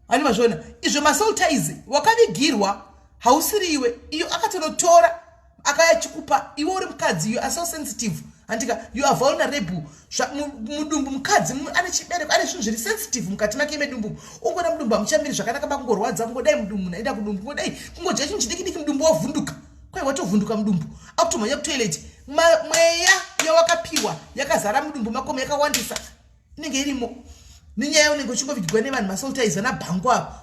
[SPEAKER 1] ani mazvona izvo masoltize wakavigirwa hausiriwe iyo akatonotora akayachikupa iwe uri mukadzi you are so sensitive andika you are vulnerable mudumbu mukadzi ane chibereko ane zvinhu zviri sensitive mukati make medumbu ungona mudumbu hamuchamiri zvakanaka makungorwadza kungodai mudumbu naenda kudumbu kungodai kungodya chinhu chidiki mudumbu wavhunduka kwai watovhunduka mudumbu akutomhanya kutoilet mweya yawakapiwa yakazara mudumbu mako yakawandisa inenge irimo nenyaya unenge uchingovigirwa nevanhu masoltize vanabhangu avo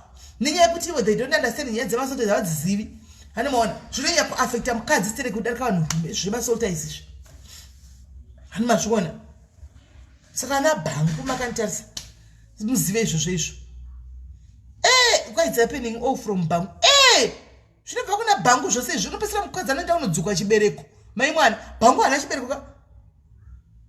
[SPEAKER 1] nenyaya yekuti ivo they don't understand nyaya dzemasoltize havadzizivi hanomaona zvinonyanya kuafekta mukadzi tere kudarika vanhurume zvemasoltize izvi hani mazviona saka ana bhangu makanitarisa muzive izvozvo izvo quite happening all from bhangu zvinobva kuna bhangu zvose izvi unopesera mukadzi anoenda unodzuka chibereko mai mwana bhangu hana chibereko ka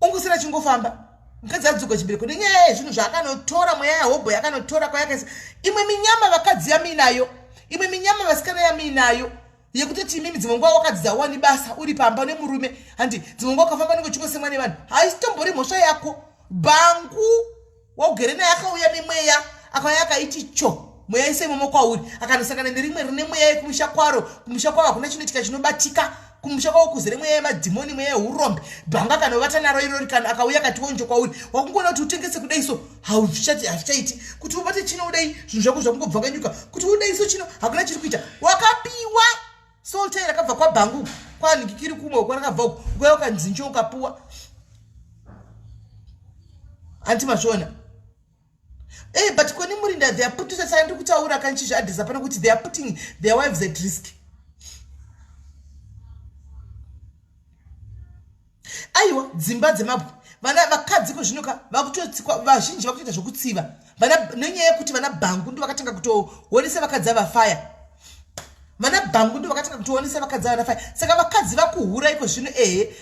[SPEAKER 1] ungusira chingofamba mukadzi adzuka chibereko nenyaya yezvinhu zvaakanotora mweya yahobho yakanotora kwayakaisa imwe minyama vakadzi yaminayo imwe minyama vasikana yaminayo yekutoti imimi dzimwe nguva wakadzidza wani basa uri pamba nemurume handi dzimwe nguva wakafamba nengochikosemwa nevanhu haisitombori mhosva yako bhangu waugere naye akauya nemweya akauya akaiti cho mweya iseimomo kwauri akanosangana nerimwe rine mweya yekumusha kwaro kumusha kwavo hakuna chinoitika chinobatika kumusha kwavo kuzere mweya yemadhimoni mweya yeurombe bhangu akanovata naro irori kana akauya akati wonjo kwauri wakungona kuti utengese kudai so hazvichaiti kuti ubate chino udai zvinhu zvako zvakungobva kanyuka kuti udai so chino hakuna chiri kuita wakapiwa soltai rakabva kwabhangu kwanikikiri kumwe kwarakabva uko ukauya ukanzincho ukapuwa anti mazvona but koni murinda they are putting sasa ndi kutaura kanchi zvaadhisa pana kuti they are putting their wives at risk aiwa dzimba dzemabwe vana vakadzi kozvinoka vakutotsikwa vazhinji vakutoita zvokutsiva vana nenyaya yekuti vana bhangu ndo vakatanga kutoonesa vakadzi avafaya vana bhangu ndo vakatanga kutoonesa vakadzi avafaya saka vakadzi vakuhura iko zvino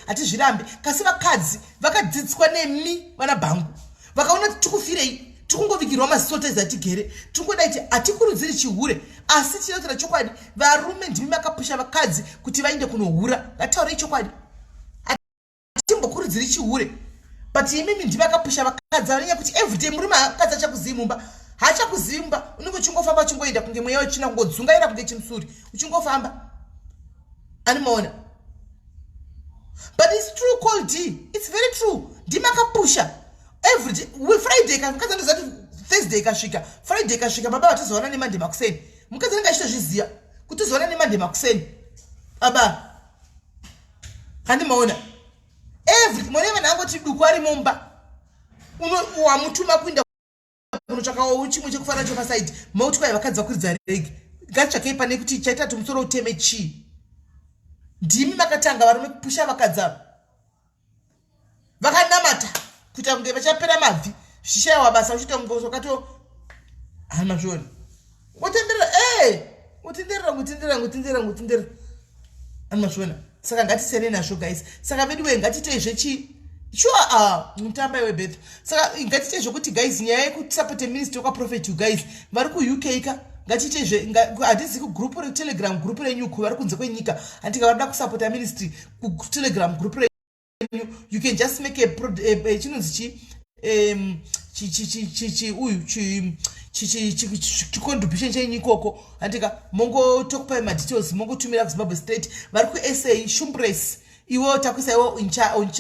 [SPEAKER 1] hatizvirambe kasi vakadzi vakadzidziswa nemi vana bhangu vakaona kuti tikufirei tikungovigirwa masoltize atigere tikungodaiti hatikurudziri chihure asi tinotaura chokwadi varume ndimi makapusha vakadzi kuti vaende kunohura ngataurei chokwadi hatimbokurudziri chihure but imimi ndimi makapusha vakadzi vanenya kuti everyday murume akadzi achakuzivi mumba hachakuzivi mumba unenge uchingofamba uchingoenda kunge mweya wechina kungodzungaira kunge chimusuri uchingofamba animaona but it's true called D. It's very true ndimi makapusha every day Friday kamukadzi andozati Thursday kasvika Friday kasvika baba vatizoona neMonday makuseni mukadzi anenge achitozviziva kuti zoona neMonday makuseni baba handimaona every mwana vanhu angoti duku ari mumba wamutuma kuinda kunotsvakawo chimwe chekufana chepasaidi mauti kwai vakadzi vakuridza rege ngatsvakei pane kuti chaitatu musoro uteme chii ndimi makatanga varume kupusha vakadzi avo vakanamata kuita kunge vachapera mabvi zvishayiwa basa uchiita kunge sokato hama zvoni ngotenderera hama zvona saka ngatisere nazvo guys saka vedu we ngatiteizve chi sure mutamba webeth saka ngatiteizve kuti guys nyaya yekusupport ministry kwaprofit you guys vari kuuk ka ngatiteizve handisi kugroup retelegram group renyuku vari kunze kwenyika handika varida kusupport ministry kutelegram group you can just make a chinonzi chicontribution chenyikoko handika mongotokupai madetails mongotumira kuzimbabwe state vari kusa shumbres iwo takuisa iwo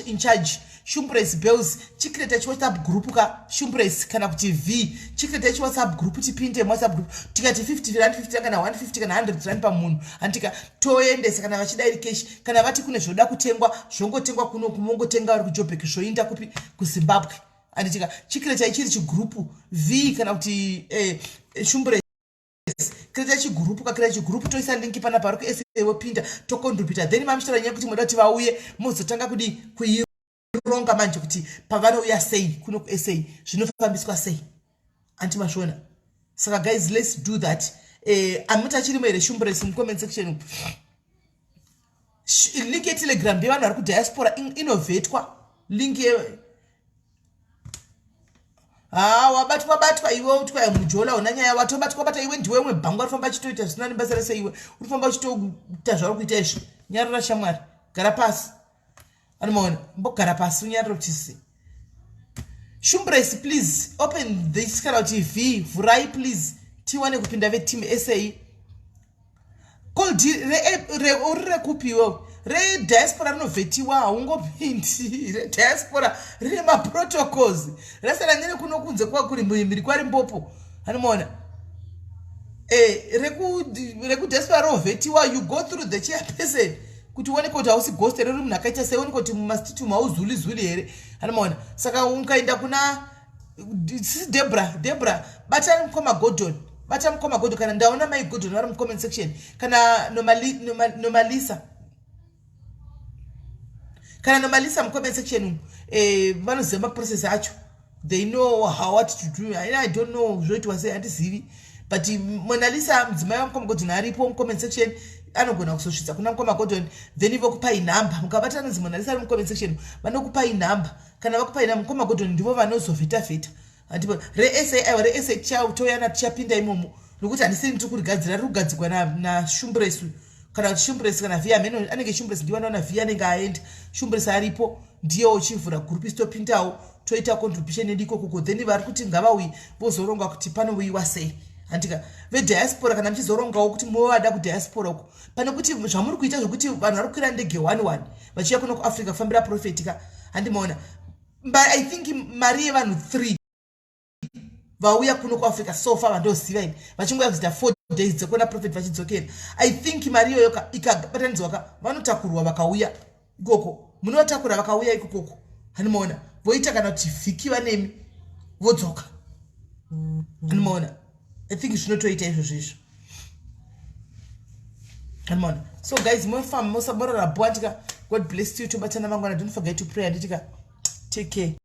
[SPEAKER 1] in charge shumbres bells chikreta chiwhatsapp group ka shumbres kana kuti v chikreta chiwhatsapp group tipinde whatsapp group tikati 50 rand 50 kana 150 kana 100 rand pamunhu handika toendesa kana vachidairi cash kana vati kune zvoda kutengwa zvongotengwa kuno kumongotenga vari kujobheki zvoinda kupi kuzimbabwe anditika chikreta ichiri chigrupu v kana kuti shumbres kreta chigrupu kakira chigrupu toisa linki pana pari kusa wopinda tokontribita then mamishitara nyaya kuti moda kuti vauye mozotanga kudi kuironga manje kuti pavanouya sei kuno kusa zvinofambiswa sei antimazvona saka guys let's do that amuta chirimo here shumbres mucomment section link yetelegram ndevanhu vari kudiaspora inovetwa link wabatwa iwe utwa mujola una nyaya watobatwa bata iwe ndiwe umwe bhangu arifamba achitoita zvisina nebasa rese iwe urifamba uchitoita zvari kuita izvi nyarara shamwari gara pasi anomaona mbogara pasi unyarara kuti shumbres please open this kana kuti v vurai please tiwane kupinda veteam SA cold rekupiwa rediaspora rinovhetiwa haungopindi rediaspora rine maprotocols rasara nyene kunokunze kwa kuri muhimbiri kwari mbopo anomaona rekudiaspora rovhetiwa you go through the chairperson kuti uoneke kuti hausi ghost reri munhu akaita sei uoneke kuti mumastitumu hauzuli here anomaona saka ukaenda kuna Debra bata mukoma Gordon kana ndaona mai Gordon vari mucomment section kana nomalisa mucomment section vanoziva maprocess acho they know how what to do. I don't know zvoitwa sei handizivi but Mona Lisa mudzimai wamukoma Gordon aripo mucomment section anogona kusosvitsa kuna mukoma Gordon then vokupai nhamba mukabata nonzi Mona Lisa ari mucomment section vanokupai nhamba kana vakupai nhamba mukoma Gordon ndivo vanozovheta ndipo re-SA tichautoyana tichapinda imomo nokuti handisini tiri kurigadzira riri kugadzirwa nashumburesu kana kuti shumburesi kana vhiya mheno anenge shumburesi ndiye vanoona vhiya anenge aenda shumburesi aripo ndiye uchivhura gurupu isitopindawo toita contribution yedu ikoko then vari kuti ngavauyi vozoronga kuti panouyiwa sei handika vediaspora kana muchizorongawo kuti movada kudiaspora uko pane kuti zvamuri kuita zvokuti vanhu vari kukwira ndege 11 vachiya kuno kuafrica kufambira profetika handimaona but I think mari yevanhu 3 vauya kuno kuafrica sofa vandoziva ini vachingoya kuita 4 days dzekuona profet vachidzokera I think mari iyoyo ikabatanidzwa vanotakurwa vakauya ikoko munovatakura vakauya ikokoko handimaona voita kana kuti vhikiva nemi vodzoka handimaona I think zvinotoita izvozvo izvo handimaona so guys mofamba mosaborora bwatika God bless you tobatana mangwana don't forget to pray anditika take care